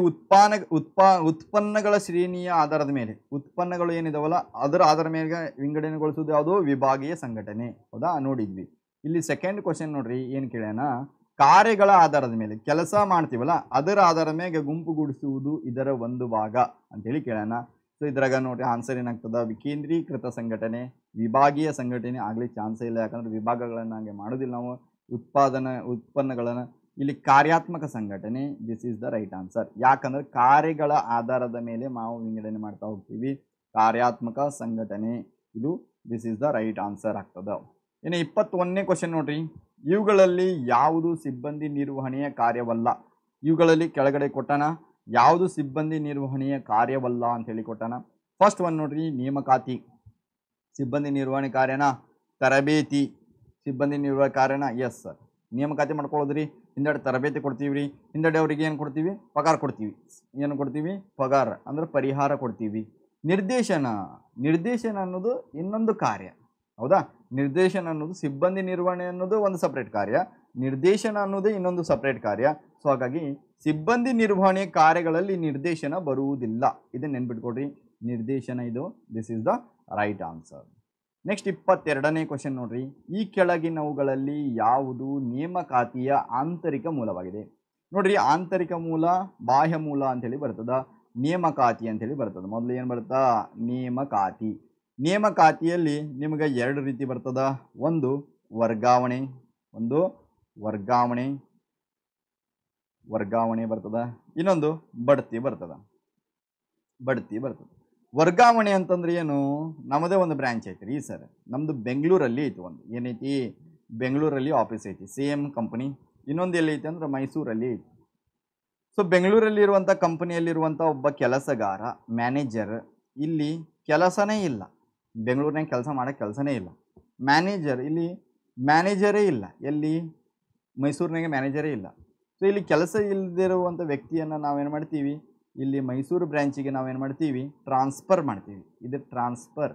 ಉತ್ಪನ್ನಗಳ ಶ್ರೇಣಿಯ ಆಧಾರದ ಮೇಲೆ, ಉತ್ಪನ್ನಗಳು ಏನಿದಾವಲ್ಲ ಅದರ ಆಧಾರದ ಮೇಲೆ ವಿಂಗಡಣೆಗೊಳಿಸುವುದು ಯಾವುದು? ವಿಭಾಗೀಯ ಸಂಘಟನೆ. ಹೌದಾ? ನೋಡಿದ್ವಿ. ಇಲ್ಲಿ ಸೆಕೆಂಡ್ ಕ್ವಶನ್ ನೋಡ್ರಿ, ಏನು ಕೇಳ್ಯಾನ? ಕಾರ್ಯಗಳ ಆಧಾರದ ಮೇಲೆ, ಕೆಲಸ ಮಾಡ್ತೀವಲ್ಲ ಅದರ ಆಧಾರದ ಮೇಲೆ ಗುಂಪುಗೂಡಿಸುವುದು ಇದರ ಒಂದು ಭಾಗ ಅಂತೇಳಿ ಕೇಳ್ಯಾನ. ಸೊ ಇದ್ರಾಗ ನೋಡ್ರಿ ಆನ್ಸರ್ ಏನಾಗ್ತದ? ವಿಕೇಂದ್ರೀಕೃತ ಸಂಘಟನೆ. ವಿಭಾಗೀಯ ಸಂಘಟನೆ ಆಗ್ಲಿಕ್ಕೆ ಚಾನ್ಸೇ ಇಲ್ಲ, ಯಾಕಂದ್ರೆ ವಿಭಾಗಗಳನ್ನು ಹಾಗೆ ಮಾಡೋದಿಲ್ಲ ನಾವು. ಉತ್ಪನ್ನಗಳನ್ನು ಇಲ್ಲಿ ಕಾರ್ಯಾತ್ಮಕ ಸಂಘಟನೆ, this is the right answer. ಯಾಕಂದ್ರೆ ಕಾರ್ಯಗಳ ಆಧಾರದ ಮೇಲೆ ನಾವು ವಿಂಗಡಣೆ ಮಾಡ್ತಾ ಹೋಗ್ತೀವಿ. ಕಾರ್ಯಾತ್ಮಕ ಸಂಘಟನೆ, ಇದು this is the right answer ಆಗ್ತದೆ. ಇನ್ನು 21ನೇ ಕ್ವಶನ್ ನೋಡ್ರಿ. ಇವುಗಳಲ್ಲಿ ಯಾವುದು ಸಿಬ್ಬಂದಿ ನಿರ್ವಹಣೆಯ ಕಾರ್ಯವಲ್ಲ? ಇವುಗಳಲ್ಲಿ ಕೆಳಗಡೆ ಕೊಟ್ಟಾನ, ಯಾವುದು ಸಿಬ್ಬಂದಿ ನಿರ್ವಹಣೆಯ ಕಾರ್ಯವಲ್ಲ ಅಂತ ಹೇಳಿ ಕೊಟ್ಟಾನ. ಫಸ್ಟ್ ಒನ್ ನೋಡ್ರಿ, ನೇಮಕಾತಿ ಸಿಬ್ಬಂದಿ ನಿರ್ವಹಣೆ ಕಾರ್ಯನ. ತರಬೇತಿ ಸಿಬ್ಬಂದಿ ನಿರ್ವಹಣೆ ಕಾರ್ಯನ. ಎಸ್ ಸರ್, ನೇಮಕಾತಿ ಮಾಡ್ಕೊಳ್ಳೋದ್ರಿ, ಹಿಂದೆಡೆ ತರಬೇತಿ ಕೊಡ್ತೀವಿ ರೀ, ಹಿಂದೆಡೆ ಅವ್ರಿಗೆ ಏನು ಕೊಡ್ತೀವಿ? ಪಗಾರ ಕೊಡ್ತೀವಿ. ಏನು ಕೊಡ್ತೀವಿ? ಪಗಾರ ಅಂದ್ರೆ ಪರಿಹಾರ ಕೊಡ್ತೀವಿ. ನಿರ್ದೇಶನ, ನಿರ್ದೇಶನ ಅನ್ನೋದು ಇನ್ನೊಂದು ಕಾರ್ಯ, ಹೌದಾ? ನಿರ್ದೇಶನ ಅನ್ನೋದು, ಸಿಬ್ಬಂದಿ ನಿರ್ವಹಣೆ ಅನ್ನೋದು ಒಂದು ಸಪ್ರೇಟ್ ಕಾರ್ಯ, ನಿರ್ದೇಶನ ಅನ್ನೋದು ಇನ್ನೊಂದು ಸಪ್ರೇಟ್ ಕಾರ್ಯ. ಸೊ ಹಾಗಾಗಿ ಸಿಬ್ಬಂದಿ ನಿರ್ವಹಣೆ ಕಾರ್ಯಗಳಲ್ಲಿ ನಿರ್ದೇಶನ ಬರುವುದಿಲ್ಲ. ಇದನ್ನ ನೆನ್ಪಿಟ್ಕೊಡ್ರಿ, ನಿರ್ದೇಶನ ಇದು, this is the right answer. Next 22ನೇ ಕ್ವಶನ್ ನೋಡ್ರಿ. ಈ ಕೆಳಗಿನವುಗಳಲ್ಲಿ ಯಾವುದು ನೇಮಕಾತಿಯ ಆಂತರಿಕ ಮೂಲವಾಗಿದೆ? ನೋಡ್ರಿ, ಆಂತರಿಕ ಮೂಲ, ಬಾಹ್ಯ ಮೂಲ ಅಂತೇಳಿ ಬರ್ತದ, ನೇಮಕಾತಿ ಅಂತೇಳಿ ಬರ್ತದ. ಮೊದಲು ಏನು ಬರುತ್ತಾ? ನೇಮಕಾತಿ. ನೇಮಕಾತಿಯಲ್ಲಿ ನಿಮಗೆ ಎರಡು ರೀತಿ ಬರ್ತದ. ಒಂದು ವರ್ಗಾವಣೆ, ಒಂದು ವರ್ಗಾವಣೆ ವರ್ಗಾವಣೆ ಬರ್ತದ, ಇನ್ನೊಂದು ಬಡ್ತಿ ಬರ್ತದ. ಬಡ್ತಿ ಬರ್ತದ. ವರ್ಗಾವಣೆ ಅಂತಂದ್ರೆ ಏನು? ನಮ್ಮದೇ ಒಂದು ಬ್ರಾಂಚ್ ಐತ್ರಿ ಸರ್, ನಮ್ದು ಬೆಂಗಳೂರಲ್ಲಿ ಐತಿ. ಒಂದು ಏನೈತಿ? ಬೆಂಗಳೂರಲ್ಲಿ ಆಫೀಸ್ ಐತಿ, ಸೇಮ್ ಕಂಪನಿ. ಇನ್ನೊಂದು ಎಲ್ಲಿ ಐತಿ ಅಂದ್ರೆ ಮೈಸೂರಲ್ಲಿ ಐತಿ. ಸೊ ಬೆಂಗಳೂರಲ್ಲಿ ಇರುವಂಥ ಕಂಪನಿಯಲ್ಲಿರುವಂಥ ಒಬ್ಬ ಕೆಲಸಗಾರ, ಮ್ಯಾನೇಜರ್, ಇಲ್ಲಿ ಕೆಲಸನೇ ಇಲ್ಲ, ಬೆಂಗಳೂರಿನಾಗ ಕೆಲಸ ಮಾಡೋಕ್ಕೆ ಕೆಲಸನೇ ಇಲ್ಲ. ಮ್ಯಾನೇಜರ್, ಇಲ್ಲಿ ಮ್ಯಾನೇಜರೇ ಇಲ್ಲ. ಎಲ್ಲಿ? ಮೈಸೂರಿನಾಗೆ ಮ್ಯಾನೇಜರೇ ಇಲ್ಲ. ಸೊ ಇಲ್ಲಿ ಕೆಲಸ ಇಲ್ಲದಿರುವಂಥ ವ್ಯಕ್ತಿಯನ್ನು ನಾವೇನು ಮಾಡ್ತೀವಿ? ಇಲ್ಲಿ ಮೈಸೂರು ಬ್ರ್ಯಾಂಚಿಗೆ ನಾವೇನು ಮಾಡ್ತೀವಿ? ಟ್ರಾನ್ಸ್ಫರ್ ಮಾಡ್ತೀವಿ. ಇದು ಟ್ರಾನ್ಸ್ಫರ್.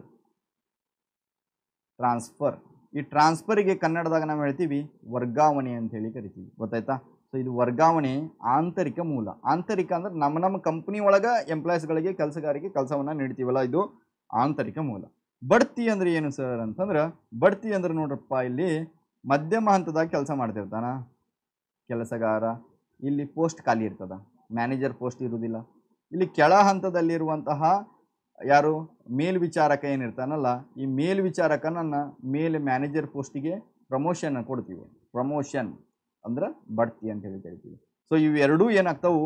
ಟ್ರಾನ್ಸ್ಫರ್, ಈ ಟ್ರಾನ್ಸ್ಫರಿಗೆ ಕನ್ನಡದಾಗ ನಾವು ಹೇಳ್ತೀವಿ ವರ್ಗಾವಣೆ ಅಂತ ಹೇಳಿ ಕರಿತೀವಿ. ಗೊತ್ತಾಯ್ತಾ? ಸೊ ಇದು ವರ್ಗಾವಣೆ ಆಂತರಿಕ ಮೂಲ. ಆಂತರಿಕ ಅಂದ್ರೆ ನಮ್ಮ ಕಂಪ್ನಿ ಒಳಗೆ ಎಂಪ್ಲಾಯೀಸ್ಗಳಿಗೆ, ಕೆಲಸಗಾರಿಗೆ ಕೆಲಸವನ್ನು ನೀಡ್ತೀವಲ್ಲ, ಇದು ಆಂತರಿಕ ಮೂಲ. ಬಡ್ತಿ ಅಂದ್ರೆ ಏನು ಸರ್ ಅಂತಂದ್ರೆ, ಬಡ್ತಿ ಅಂದ್ರೆ ನೋಡ್ರಪ್ಪ, ಇಲ್ಲಿ ಮಧ್ಯಮ ಹಂತದಾಗ ಕೆಲಸ ಮಾಡ್ತಿರ್ತಾನ ಕೆಲಸಗಾರ, ಇಲ್ಲಿ ಪೋಸ್ಟ್ ಖಾಲಿ ಇರ್ತದ, ಮ್ಯಾನೇಜರ್ ಪೋಸ್ಟ್ ಇರುವುದಿಲ್ಲ. ಇಲ್ಲಿ ಕೆಳ ಹಂತದಲ್ಲಿರುವಂತಹ ಯಾರು ಮೇಲ್ವಿಚಾರಕ ಏನಿರ್ತಾನಲ್ಲ, ಈ ಮೇಲ್ವಿಚಾರಕನನ್ನು ಮೇಲೆ ಮ್ಯಾನೇಜರ್ ಪೋಸ್ಟಿಗೆ ಪ್ರಮೋಷನ್ ಕೊಡ್ತೀವಿ. ಪ್ರಮೋಷನ್ ಅಂದ್ರೆ ಬಡ್ತಿ ಅಂತ ಹೇಳಿ ಕರಿತೀವಿ. ಸೊ ಇವೆರಡೂ ಏನಾಗ್ತಾವು?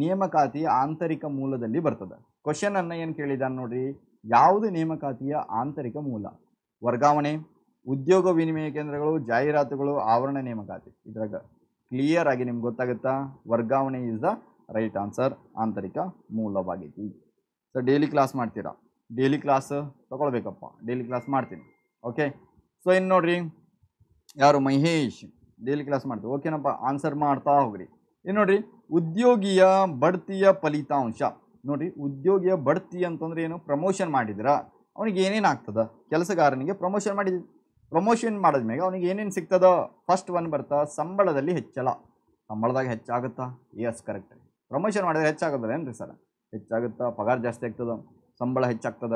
ನೇಮಕಾತಿಯ ಆಂತರಿಕ ಮೂಲದಲ್ಲಿ ಬರ್ತದೆ. ಕ್ವಶನ್ ಅನ್ನ ಏನು ಕೇಳಿದಾನೆ ನೋಡ್ರಿ, ಯಾವುದು ನೇಮಕಾತಿಯ ಆಂತರಿಕ ಮೂಲ? ವರ್ಗಾವಣೆ, ಉದ್ಯೋಗ ವಿನಿಮಯ ಕೇಂದ್ರಗಳು, ಜಾಹೀರಾತುಗಳು, ಆವರಣ ನೇಮಕಾತಿ. ಇದ್ರಾಗ ಕ್ಲಿಯರ್ ಆಗಿ ನಿಮ್ಗೆ ಗೊತ್ತಾಗುತ್ತಾ? ವರ್ಗಾವಣೆ ಇಸ್ ದ ರೈಟ್ ಆನ್ಸರ್, ಆಂತರಿಕ ಮೂಲವಾಗೈತಿ. ಸೊ ಡೈಲಿ ಕ್ಲಾಸ್ ಮಾಡ್ತೀರಾ? ಡೈಲಿ ಕ್ಲಾಸ್ ತಗೊಳ್ಬೇಕಪ್ಪ, ಡೈಲಿ ಕ್ಲಾಸ್ ಮಾಡ್ತೀನಿ. ಓಕೆ, ಸೊ ಇನ್ನು ನೋಡ್ರಿ, ಯಾರು? ಮಹೇಶ್ ಡೈಲಿ ಕ್ಲಾಸ್ ಮಾಡ್ತೀವಿ. ಓಕೆನಪ್ಪ, ಆನ್ಸರ್ ಮಾಡ್ತಾ ಹೋಗ್ರಿ. ಇನ್ನು ನೋಡ್ರಿ, ಉದ್ಯೋಗಿಯ ಬಡ್ತಿಯ ಫಲಿತಾಂಶ. ನೋಡ್ರಿ, ಉದ್ಯೋಗಿಯ ಬಡ್ತಿ ಅಂತಂದ್ರೆ ಏನು? ಪ್ರಮೋಷನ್ ಮಾಡಿದ್ರ ಅವನಿಗೆ ಏನೇನು ಆಗ್ತದ? ಕೆಲಸಗಾರನಿಗೆ ಪ್ರಮೋಷನ್ ಮಾಡಿದ್ವಿ, ಪ್ರಮೋಷನ್ ಮಾಡಿದ್ಮೇಲೆ ಅವನಿಗೆ ಏನೇನು ಸಿಗ್ತದ? ಫಸ್ಟ್ ಒನ್ ಬರ್ತಾ, ಸಂಬಳದಲ್ಲಿ ಹೆಚ್ಚಳ. ಸಂಬಳದಾಗ ಹೆಚ್ಚಾಗುತ್ತಾ? S, correct. ಪ್ರಮೋಷನ್ ಮಾಡಿದ್ರೆ ಹೆಚ್ಚಾಗೋದಿಲ್ಲ ಏನ್ರಿ ಸರ್? ಹೆಚ್ಚಾಗುತ್ತಾ, ಪಗಾರ ಜಾಸ್ತಿ ಆಗ್ತದ, ಸಂಬಳ ಹೆಚ್ಚಾಗ್ತದ.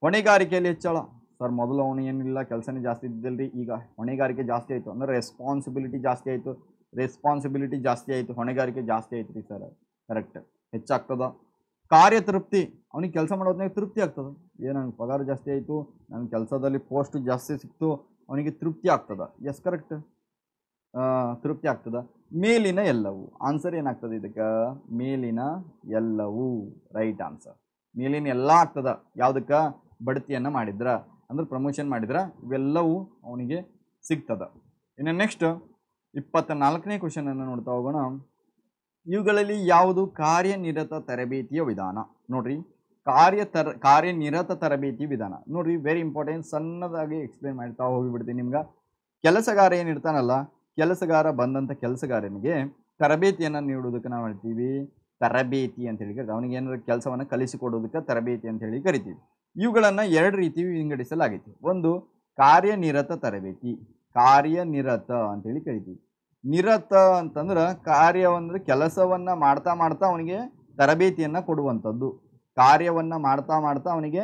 ಹೊಣೆಗಾರಿಕೆಯಲ್ಲಿ ಹೆಚ್ಚಳ. ಸರ್ ಮೊದಲು ಅವನು ಏನಿಲ್ಲ, ಕೆಲಸನೇ ಜಾಸ್ತಿ ಇದ್ದಿಲ್ಲರಿ, ಈಗ ಹೊಣೆಗಾರಿಕೆ ಜಾಸ್ತಿ ಆಯಿತು ಅಂದರೆ ರೆಸ್ಪಾನ್ಸಿಬಿಲಿಟಿ ಜಾಸ್ತಿ ಆಯಿತು. ರೆಸ್ಪಾನ್ಸಿಬಿಲಿಟಿ ಜಾಸ್ತಿ ಆಯಿತು, ಹೊಣೆಗಾರಿಕೆ ಜಾಸ್ತಿ ಆಯ್ತು ರೀ ಸರ್, ಕರೆಕ್ಟ್, ಹೆಚ್ಚಾಗ್ತದ. ಕಾರ್ಯತೃಪ್ತಿ, ಅವನಿಗೆ ಕೆಲಸ ಮಾಡೋದ್ನಾಗ ತೃಪ್ತಿ ಆಗ್ತದೆ. ನನಗೆ ಪಗಾರ ಜಾಸ್ತಿ ಆಯಿತು, ನನ್ನ ಕೆಲಸದಲ್ಲಿ ಪೋಸ್ಟ್ ಜಾಸ್ತಿ ಸಿಕ್ತು, ಅವನಿಗೆ ತೃಪ್ತಿ ಆಗ್ತದ. ಎಸ್, ಕರೆಕ್ಟ್, ತೃಪ್ತಿ ಆಗ್ತದ. ಮೇಲಿನ ಎಲ್ಲವೂ. ಆನ್ಸರ್ ಏನಾಗ್ತದೆ ಇದಕ್ಕೆ? ಮೇಲಿನ ಎಲ್ಲವೂ ರೈಟ್ ಆನ್ಸರ್. ಮೇಲಿನ ಎಲ್ಲ ಆಗ್ತದ. ಯಾವುದಕ್ಕೆ? ಬಡ್ತಿಯನ್ನು ಮಾಡಿದ್ರ ಅಂದ್ರೆ ಪ್ರಮೋಷನ್ ಮಾಡಿದ್ರ ಇವೆಲ್ಲವೂ ಅವನಿಗೆ ಸಿಗ್ತದ. ಇನ್ನು ನೆಕ್ಸ್ಟ್ 24ನೇ ಕ್ವಶನನ್ನು ನೋಡ್ತಾ ಹೋಗೋಣ. ಇವುಗಳಲ್ಲಿ ಯಾವುದು ಕಾರ್ಯನಿರತ ತರಬೇತಿಯ ವಿಧಾನ? ನೋಡ್ರಿ, ಕಾರ್ಯನಿರತ ತರಬೇತಿ ವಿಧಾನ ನೋಡ್ರಿ, ವೆರಿ ಇಂಪಾರ್ಟೆಂಟ್. ಸಣ್ಣದಾಗಿ ಎಕ್ಸ್ಪ್ಲೇನ್ ಮಾಡ್ತಾ ಹೋಗಿಬಿಡ್ತೀನಿ ನಿಮ್ಗೆ. ಕೆಲಸಗಾರ ಏನಿರ್ತಾನಲ್ಲ, ಕೆಲಸಗಾರ ಬಂದಂಥ ಕೆಲಸಗಾರನಿಗೆ ತರಬೇತಿಯನ್ನು ನೀಡುವುದಕ್ಕೆ ನಾವು ಹೇಳ್ತೀವಿ ತರಬೇತಿ ಅಂತ ಹೇಳಿ ಕರಿತೀವಿ. ಅವನಿಗೆ ಏನಾದ್ರು ಕೆಲಸವನ್ನು ಕಲಿಸಿಕೊಡೋದಕ್ಕೆ ತರಬೇತಿ ಅಂತ ಹೇಳಿ ಕರಿತೀವಿ. ಇವುಗಳನ್ನು ಎರಡು ರೀತಿ ವಿಂಗಡಿಸಲಾಗಿದೆ. ಒಂದು ಕಾರ್ಯನಿರತ ತರಬೇತಿ, ಕಾರ್ಯನಿರತ ಅಂತೇಳಿ ಕರಿತೀವಿ. ನಿರತ ಅಂತಂದ್ರೆ ಕಾರ್ಯವಂದ್ರೆ ಕೆಲಸವನ್ನು ಮಾಡ್ತಾ ಮಾಡ್ತಾ ಅವನಿಗೆ ತರಬೇತಿಯನ್ನು ಕೊಡುವಂಥದ್ದು. ಕಾರ್ಯವನ್ನು ಮಾಡ್ತಾ ಮಾಡ್ತಾ ಅವನಿಗೆ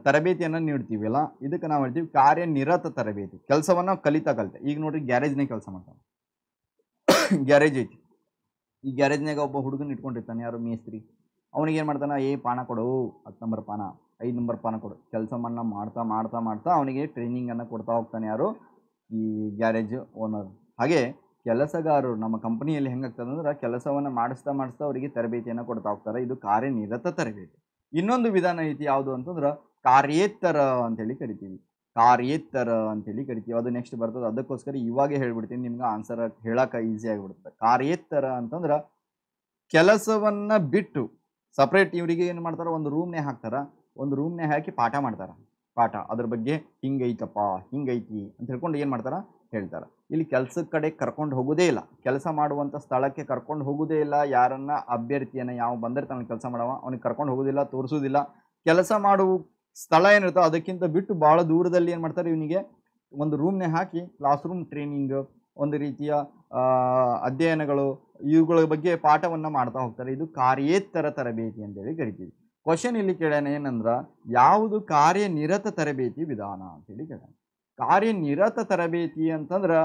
ತರಬೇತಿಯನ್ನು ನೀಡ್ತೀವಲ್ಲ, ಇದಕ್ಕೆ ನಾವು ಹೇಳ್ತೀವಿ ಕಾರ್ಯನಿರತ ತರಬೇತಿ. ಕೆಲಸವನ್ನು ಕಲಿತಾ ಈಗ ನೋಡ್ರಿ, ಗ್ಯಾರೇಜ್ನಾಗ ಕೆಲಸ ಮಾಡ್ತಾನೆ, ಗ್ಯಾರೇಜ್ ಐತಿ, ಈ ಗ್ಯಾರೇಜ್ನಾಗ ಒಬ್ಬ ಹುಡುಗನ ಇಟ್ಕೊಂಡಿರ್ತಾನೆ, ಯಾರು? ಮೇಸ್ತ್ರಿ. ಅವನಿಗೆ ಏನು ಮಾಡ್ತಾನೆ? ಪಾನ ಕೊಡು, 10 ನಂಬರ್ ಪಾನ, 5 ನಂಬರ್ ಪಾನ ಕೊಡು. ಕೆಲಸವನ್ನು ಮಾಡ್ತಾ ಮಾಡ್ತಾ ಮಾಡ್ತಾ ಅವನಿಗೆ ಟ್ರೈನಿಂಗನ್ನು ಕೊಡ್ತಾ ಹೋಗ್ತಾನೆ, ಯಾರು? ಈ ಗ್ಯಾರೇಜ್ ಓನರ್. ಹಾಗೆ ಕೆಲಸಗಾರರು ನಮ್ಮ ಕಂಪನಿಯಲ್ಲಿ ಹೆಂಗಾಗ್ತದೆ ಅಂದ್ರೆ ಕೆಲಸವನ್ನು ಮಾಡಿಸ್ತಾ ಅವರಿಗೆ ತರಬೇತಿಯನ್ನು ಕೊಡ್ತಾ ಹೋಗ್ತಾರೆ. ಇದು ಕಾರ್ಯನಿರತ ತರಬೇತಿ. ಇನ್ನೊಂದು ವಿಧಾನ ಐತಿ ಯಾವುದು ಅಂತಂದ್ರೆ ಕಾರ್ಯೇತರ ಅಂತೇಳಿ ಕರಿತೀವಿ. ಕಾರ್ಯೇತರ ಅಂತೇಳಿ ಕರಿತೀವಿ. ಅದು ನೆಕ್ಸ್ಟ್ ಬರ್ತದೆ. ಅದಕ್ಕೋಸ್ಕರ ಇವಾಗೇ ಹೇಳ್ಬಿಡ್ತೀನಿ, ನಿಮ್ಗೆ ಆನ್ಸರ್ ಹೇಳಕ್ಕೆ ಈಸಿ ಆಗಿಬಿಡುತ್ತೆ. ಕಾರ್ಯೇತರ ಅಂತಂದ್ರೆ ಕೆಲಸವನ್ನ ಬಿಟ್ಟು ಸಪ್ರೇಟ್ ಇವರಿಗೆ ಏನು ಮಾಡ್ತಾರೆ, ಒಂದು ರೂಮ್ನೇ ಹಾಕ್ತಾರ. ಒಂದು ರೂಮ್ನೇ ಹಾಕಿ ಪಾಠ ಮಾಡ್ತಾರೆ. ಪಾಠ ಅದ್ರ ಬಗ್ಗೆ ಹಿಂಗೈತಪ್ಪ ಹಿಂಗೈತಿ ಅಂತ ಹೇಳ್ಕೊಂಡು ಏನು ಮಾಡ್ತಾರ ಹೇಳ್ತಾರೆ. ಇಲ್ಲಿ ಕೆಲಸದ ಕಡೆ ಕರ್ಕೊಂಡು ಹೋಗೋದೇ ಇಲ್ಲ, ಕೆಲಸ ಮಾಡುವಂಥ ಸ್ಥಳಕ್ಕೆ ಕರ್ಕೊಂಡು ಹೋಗೋದೇ ಇಲ್ಲ. ಯಾರನ್ನ ಅಭ್ಯರ್ಥಿಯನ್ನು ಯಾವ ಬಂದಿರ್ತಾನೆ ಕೆಲಸ ಮಾಡವ ಅವ್ನಿಗೆ ಕರ್ಕೊಂಡು ಹೋಗೋದಿಲ್ಲ, ತೋರಿಸೋದಿಲ್ಲ. ಕೆಲಸ ಮಾಡುವ ಸ್ಥಳ ಏನಿರ್ತೋ ಅದಕ್ಕಿಂತ ಬಿಟ್ಟು ಭಾಳ ದೂರದಲ್ಲಿ ಏನು ಮಾಡ್ತಾರೆ, ಇವನಿಗೆ ಒಂದು ರೂಮ್ನೇ ಹಾಕಿ ಕ್ಲಾಸ್ ರೂಮ್ ಟ್ರೈನಿಂಗ್, ಒಂದು ರೀತಿಯ ಅಧ್ಯಯನಗಳು, ಇವುಗಳ ಬಗ್ಗೆ ಪಾಠವನ್ನು ಮಾಡ್ತಾ ಹೋಗ್ತಾರೆ. ಇದು ಕಾರ್ಯೇತರ ತರಬೇತಿ ಅಂತೇಳಿ ಕರಿತೀವಿ. ಕ್ವಶನ್ ಇಲ್ಲಿ ಕೇಳೋಣ ಏನಂದ್ರೆ, ಯಾವುದು ಕಾರ್ಯನಿರತ ತರಬೇತಿ ವಿಧಾನ ಅಂತೇಳಿ ಕೇಳೋಣ. ಕಾರ್ಯನಿರತ ತರಬೇತಿ ಅಂತಂದ್ರೆ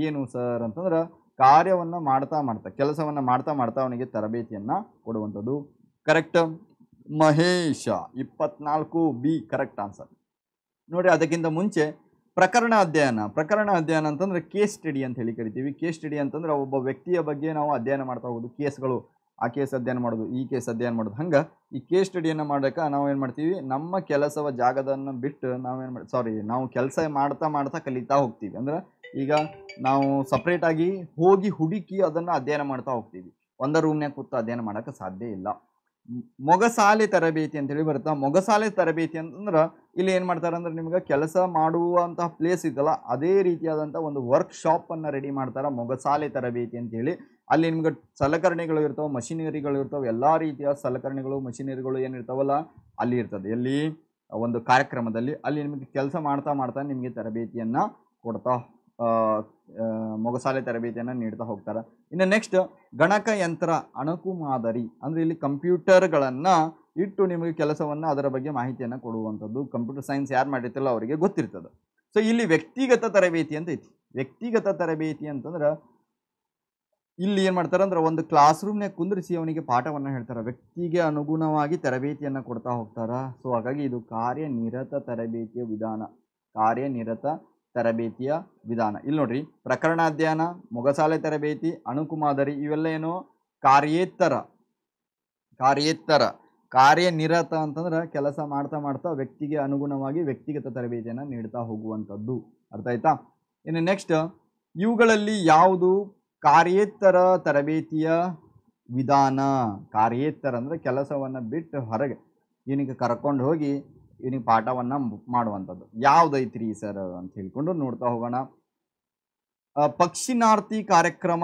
ಏನು ಸರ್ ಅಂತಂದ್ರೆ, ಕಾರ್ಯವನ್ನು ಮಾಡ್ತಾ ಕೆಲಸವನ್ನು ಮಾಡ್ತಾ ಅವನಿಗೆ ತರಬೇತಿಯನ್ನು ಕೊಡುವಂಥದ್ದು. Correct Mahesha 24B correct answer. ನೋಡಿ, ಅದಕ್ಕಿಂತ ಮುಂಚೆ ಪ್ರಕರಣ ಅಧ್ಯಯನ ಅಂತಂದ್ರೆ ಕೇಸ್ ಸ್ಟಡಿ ಅಂತ ಹೇಳಿ ಕರಿತೀವಿ. ಕೇಸ್ ಸ್ಟಡಿ ಅಂತಂದ್ರೆ ಒಬ್ಬ ವ್ಯಕ್ತಿಯ ಬಗ್ಗೆ ನಾವು ಅಧ್ಯಯನ ಮಾಡ್ತಾ ಹೋಗೋದು. ಕೇಸ್ಗಳು, ಆ ಕೇಸ್ ಅಧ್ಯಯನ ಮಾಡೋದು, ಈ ಕೇಸ್ ಅಧ್ಯಯನ ಮಾಡೋದು. ಹಂಗೆ ಈ ಕೇಸ್ ಸ್ಟಡಿಯನ್ನು ಮಾಡೋಕೆ ನಾವು ಏನು ಮಾಡ್ತೀವಿ, ನಮ್ಮ ಕೆಲಸವ ಜಾಗದನ್ನು ಬಿಟ್ಟು ನಾವು ಕೆಲಸ ಮಾಡ್ತಾ ಕಲಿತಾ ಹೋಗ್ತೀವಿ. ಅಂದ್ರೆ ಈಗ ನಾವು ಸಪ್ರೇಟಾಗಿ ಹೋಗಿ ಹುಡುಕಿ ಅದನ್ನು ಅಧ್ಯಯನ ಮಾಡ್ತಾ ಹೋಗ್ತೀವಿ. ಒಂದೇ ರೂಮ್ನಾಗ ಕೂತು ಅಧ್ಯಯನ ಮಾಡೋಕ್ಕೆ ಸಾಧ್ಯ ಇಲ್ಲ. ಮೊಗಸಾಲೆ ತರಬೇತಿ ಅಂತೇಳಿ ಬರುತ್ತಾ. ಮೊಗಸಾಲೆ ತರಬೇತಿ ಅಂತಂದ್ರೆ ಇಲ್ಲಿ ಏನು ಮಾಡ್ತಾರೆ ಅಂದ್ರೆ, ನಿಮ್ಗೆ ಕೆಲಸ ಮಾಡುವಂತಹ ಪ್ಲೇಸ್ ಇದಲ್ಲ, ಅದೇ ರೀತಿಯಾದಂಥ ಒಂದು ವರ್ಕ್ಶಾಪನ್ನು ರೆಡಿ ಮಾಡ್ತಾರೆ. ಮೊಗಸಾಲೆ ತರಬೇತಿ ಅಂತೇಳಿ ಅಲ್ಲಿ ನಿಮ್ಗೆ ಸಲಕರಣೆಗಳು ಇರ್ತಾವೆ, ಮಷಿನರಿಗಳು ಇರ್ತಾವೆ. ಎಲ್ಲ ರೀತಿಯ ಸಲಕರಣೆಗಳು ಮಷಿನರಿಗಳು ಏನಿರ್ತಾವಲ್ಲ ಅಲ್ಲಿ ಇರ್ತದೆ. ಎಲ್ಲಿ ಒಂದು ಕಾರ್ಯಕ್ರಮದಲ್ಲಿ ಅಲ್ಲಿ ನಿಮಗೆ ಕೆಲಸ ಮಾಡ್ತಾ ನಿಮಗೆ ತರಬೇತಿಯನ್ನು ಕೊಡ್ತಾ ಮೊಗಸಾಲೆ ತರಬೇತಿಯನ್ನು ನೀಡ್ತಾ ಹೋಗ್ತಾರೆ. ಇನ್ನು ನೆಕ್ಸ್ಟ್ ಗಣಕಯಂತ್ರ ಅಣಕು ಮಾದರಿ ಅಂದರೆ ಇಲ್ಲಿ ಕಂಪ್ಯೂಟರ್ಗಳನ್ನು ಇಟ್ಟು ನಿಮಗೆ ಕೆಲಸವನ್ನು ಅದರ ಬಗ್ಗೆ ಮಾಹಿತಿಯನ್ನು ಕೊಡುವಂಥದ್ದು. ಕಂಪ್ಯೂಟರ್ ಸೈನ್ಸ್ ಯಾರು ಮಾಡಿರ್ತಿಲ್ಲ ಅವರಿಗೆ ಗೊತ್ತಿರ್ತದೆ. ಸೊ ಇಲ್ಲಿ ವ್ಯಕ್ತಿಗತ ತರಬೇತಿ ಅಂತ ಐತಿ. ವ್ಯಕ್ತಿಗತ ತರಬೇತಿ ಅಂತಂದ್ರೆ ಇಲ್ಲಿ ಏನು ಮಾಡ್ತಾರೆ ಅಂದ್ರೆ, ಒಂದು ಕ್ಲಾಸ್ ರೂಮ್ನಾಗ ಕುಂದಿರಿಸಿ ಅವನಿಗೆ ಪಾಠವನ್ನು ಹೇಳ್ತಾರೆ. ವ್ಯಕ್ತಿಗೆ ಅನುಗುಣವಾಗಿ ತರಬೇತಿಯನ್ನು ಕೊಡ್ತಾ ಹೋಗ್ತಾರೆ. ಸೊ ಹಾಗಾಗಿ ಇದು ಕಾರ್ಯನಿರತ ತರಬೇತಿಯ ವಿಧಾನ. ಕಾರ್ಯನಿರತ ತರಬೇತಿಯ ವಿಧಾನ. ಇಲ್ಲಿ ನೋಡ್ರಿ, ಪ್ರಕರಣ ಅಧ್ಯಯನ, ಮೊಗಸಾಲೆ ತರಬೇತಿ, ಅಣುಕು ಮಾದರಿ ಇವೆಲ್ಲ ಏನು ಕಾರ್ಯೇತರ. ಕಾರ್ಯನಿರತ ಅಂತಂದ್ರೆ ಕೆಲಸ ಮಾಡ್ತಾ ವ್ಯಕ್ತಿಗೆ ಅನುಗುಣವಾಗಿ ವ್ಯಕ್ತಿಗತ ತರಬೇತಿಯನ್ನು ನೀಡ್ತಾ ಹೋಗುವಂಥದ್ದು. ಅರ್ಥ ಆಯ್ತಾ? ಇನ್ನು ನೆಕ್ಸ್ಟ್, ಇವುಗಳಲ್ಲಿ ಯಾವುದು ಕಾರ್ಯೇತರ ತರಬೇತಿಯ ವಿಧಾನ? ಕಾರ್ಯೇತರ ಅಂದರೆ ಕೆಲಸವನ್ನು ಬಿಟ್ಟು ಹೊರಗೆ ಇವನಿಗೆ ಕರ್ಕೊಂಡು ಹೋಗಿ ಇವನಿಗೆ ಪಾಠವನ್ನು ಮಾಡುವಂಥದ್ದು. ಯಾವುದೈತ್ರಿ ಸರ್ ಅಂತ ಹೇಳ್ಕೊಂಡು ನೋಡ್ತಾ ಹೋಗೋಣ. ಪಕ್ಷಿನಾರ್ಥಿ ಕಾರ್ಯಕ್ರಮ,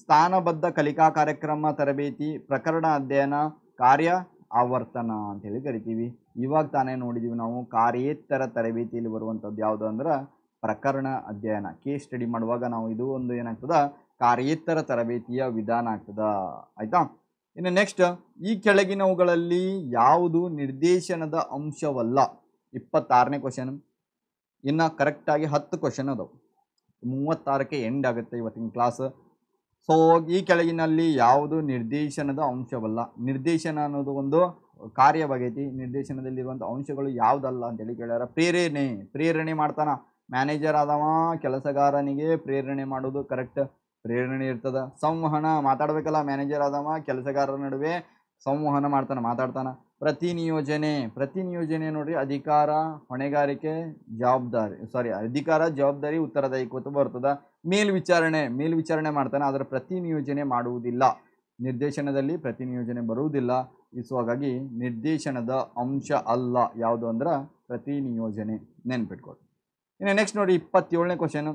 ಸ್ಥಾನಬದ್ಧ ಕಲಿಕಾ ಕಾರ್ಯಕ್ರಮ ತರಬೇತಿ, ಪ್ರಕರಣ ಅಧ್ಯಯನ, ಕಾರ್ಯ ಆವರ್ತನ ಅಂತೇಳಿ ಕರಿತೀವಿ. ಇವಾಗ ತಾನೇ ನೋಡಿದ್ದೀವಿ ನಾವು ಕಾರ್ಯೇತರ ತರಬೇತಿಯಲ್ಲಿ ಬರುವಂಥದ್ದು ಯಾವುದು ಅಂದ್ರೆ ಪ್ರಕರಣ ಅಧ್ಯಯನ. ಕೇಸ್ ಸ್ಟಡಿ ಮಾಡುವಾಗ ನಾವು ಇದು ಒಂದು ಏನಾಗ್ತದ, ಕಾರ್ಯೇತರ ತರಬೇತಿಯ ವಿಧಾನ ಆಗ್ತದ. ಆಯ್ತಾ? ಇನ್ನು ನೆಕ್ಸ್ಟ್, ಈ ಕೆಳಗಿನವುಗಳಲ್ಲಿ ಯಾವುದು ನಿರ್ದೇಶನದ ಅಂಶವಲ್ಲ? 26ನೇ ಕ್ವಶನ್. ಇನ್ನು ಕರೆಕ್ಟಾಗಿ 10 ಕ್ವಶನ್ ಅದಾವೆ. 36ಕ್ಕೆ ಎಂಡ್ ಆಗುತ್ತೆ ಇವತ್ತಿನ ಕ್ಲಾಸ್. ಸೊ ಈ ಕೆಳಗಿನಲ್ಲಿ ಯಾವುದು ನಿರ್ದೇಶನದ ಅಂಶವಲ್ಲ? ನಿರ್ದೇಶನ ಅನ್ನೋದು ಒಂದು ಕಾರ್ಯವಾಗೈತಿ. ನಿರ್ದೇಶನದಲ್ಲಿರುವಂಥ ಅಂಶಗಳು ಯಾವುದಲ್ಲ ಅಂತೇಳಿ ಕೇಳ್ಯಾರ. ಪ್ರೇರಣೆ ಮಾಡ್ತಾನ ಮ್ಯಾನೇಜರ್ ಆದವ ಕೆಲಸಗಾರನಿಗೆ ಪ್ರೇರಣೆ ಮಾಡೋದು ಕರೆಕ್ಟ್. ಪ್ರೇರಣೆ ಇರ್ತದ. ಸಂವಹನ ಮಾತಾಡ್ಬೇಕಲ್ಲ, ಮ್ಯಾನೇಜರ್ ಆದವ ಕೆಲಸಗಾರರ ನಡುವೆ ಸಂವಹನ ಮಾತಾಡ್ತಾನ. ಪ್ರತಿನಿಯೋಜನೆ ನೋಡ್ರಿ, ಅಧಿಕಾರ ಹೊಣೆಗಾರಿಕೆ ಅಧಿಕಾರ ಜವಾಬ್ದಾರಿ ಉತ್ತರದಾಯಿತ್ವ ಬರ್ತದ. ಮೇಲ್ವಿಚಾರಣೆ ಮಾಡ್ತಾನೆ, ಅದರ ಪ್ರತಿನಿಯೋಜನೆ ಮಾಡುವುದಿಲ್ಲ. ನಿರ್ದೇಶನದಲ್ಲಿ ಪ್ರತಿನಿಯೋಜನೆ ಬರುವುದಿಲ್ಲ. ಸೊ ಹಾಗಾಗಿ ನಿರ್ದೇಶನದ ಅಂಶ ಅಲ್ಲ ಯಾವುದು ಅಂದ್ರೆ ಪ್ರತಿನಿಯೋಜನೆ. ನೆನ್ಪಿಟ್ಕೊಳ್ಳಿ. ಇನ್ನು ನೆಕ್ಸ್ಟ್ ನೋಡಿ, 27ನೇ ಕ್ವಶನ್.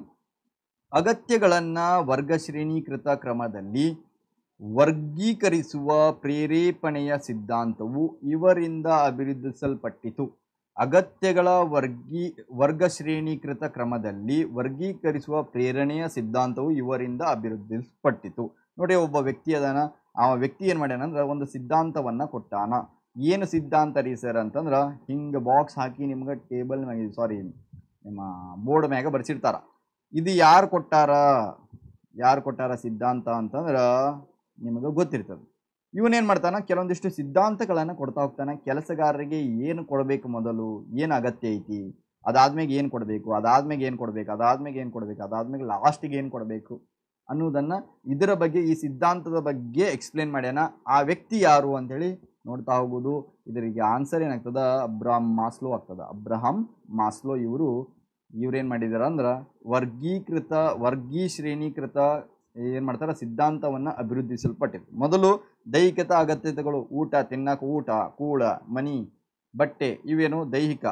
ಅಗತ್ಯಗಳನ್ನು ವರ್ಗ ಶ್ರೇಣೀಕೃತ ಕ್ರಮದಲ್ಲಿ ವರ್ಗೀಕರಿಸುವ ಪ್ರೇರೇಪಣೆಯ ಸಿದ್ಧಾಂತವು ಇವರಿಂದ ಅಭಿವೃದ್ಧಿಸಲ್ಪಟ್ಟಿತು. ಅಗತ್ಯಗಳ ವರ್ಗ ಶ್ರೇಣೀಕೃತ ಕ್ರಮದಲ್ಲಿ ವರ್ಗೀಕರಿಸುವ ಪ್ರೇರಣೆಯ ಸಿದ್ಧಾಂತವು ಇವರಿಂದ ಅಭಿವೃದ್ಧಿಸಲ್ಪಟ್ಟಿತು. ನೋಡಿ, ಒಬ್ಬ ವ್ಯಕ್ತಿ ಅದಾನ, ಆ ವ್ಯಕ್ತಿ ಏನು ಮಾಡ್ಯಾನ ಅಂದ್ರೆ ಒಂದು ಸಿದ್ಧಾಂತವನ್ನು ಕೊಟ್ಟಾನ. ಏನು ಸಿದ್ಧಾಂತ ರೀ ಸರ್ ಅಂತಂದ್ರೆ, ಹಿಂಗೆ ಬಾಕ್ಸ್ ಹಾಕಿ ನಿಮ್ಗೆ ಟೇಬಲ್ ಮ್ಯಾಗ ನಿಮ್ಮ ಬೋರ್ಡ್ ಮ್ಯಾಗ ಬರ್ಸಿರ್ತಾರ. ಇದು ಯಾರು ಕೊಟ್ಟಾರ ಸಿದ್ಧಾಂತ ಅಂತಂದ್ರೆ ನಿಮಗೆ ಗೊತ್ತಿರ್ತದೆ. ಇವನೇನು ಮಾಡ್ತಾನ, ಕೆಲವೊಂದಿಷ್ಟು ಸಿದ್ಧಾಂತಗಳನ್ನು ಕೊಡ್ತಾ ಹೋಗ್ತಾನೆ. ಕೆಲಸಗಾರರಿಗೆ ಏನು ಕೊಡಬೇಕು, ಮೊದಲು ಏನು ಅಗತ್ಯ ಐತಿ, ಅದಾದ್ಮೇಲೆ ಏನು ಕೊಡಬೇಕು, ಅದಾದ್ಮೇಲೆ ಲಾಸ್ಟಿಗೆ ಏನು ಕೊಡಬೇಕು ಅನ್ನೋದನ್ನು ಇದರ ಬಗ್ಗೆ ಈ ಸಿದ್ಧಾಂತದ ಬಗ್ಗೆ ಎಕ್ಸ್ಪ್ಲೇನ್ ಮಾಡ್ಯಾನ. ಆ ವ್ಯಕ್ತಿ ಯಾರು ಅಂತೇಳಿ ನೋಡ್ತಾ ಹೋಗೋದು. ಇದರಿಗೆ ಆನ್ಸರ್ ಏನಾಗ್ತದ ಅಬ್ರಹಾಂ ಮಾಸ್ಲೋ ಆಗ್ತದ. ಅಬ್ರಹಾಂ ಮಾಸ್ಲೋ ಇವ್ರೇನು ಮಾಡಿದಾರ ಅಂದ್ರೆ ವರ್ಗೀ ಶ್ರೇಣೀಕೃತ ಏನು ಮಾಡ್ತಾರೆ ಸಿದ್ಧಾಂತವನ್ನು ಅಭಿವೃದ್ಧಿಸಲ್ಪಟ್ಟಿದೆ. ಮೊದಲು ದೈಹಿಕತ ಅಗತ್ಯತೆಗಳು, ಊಟ ತಿನ್ನಕ್ಕೆ ಊಟ, ಕೂಳ, ಮನಿ, ಬಟ್ಟೆ, ಇವೇನು ದೈಹಿಕ,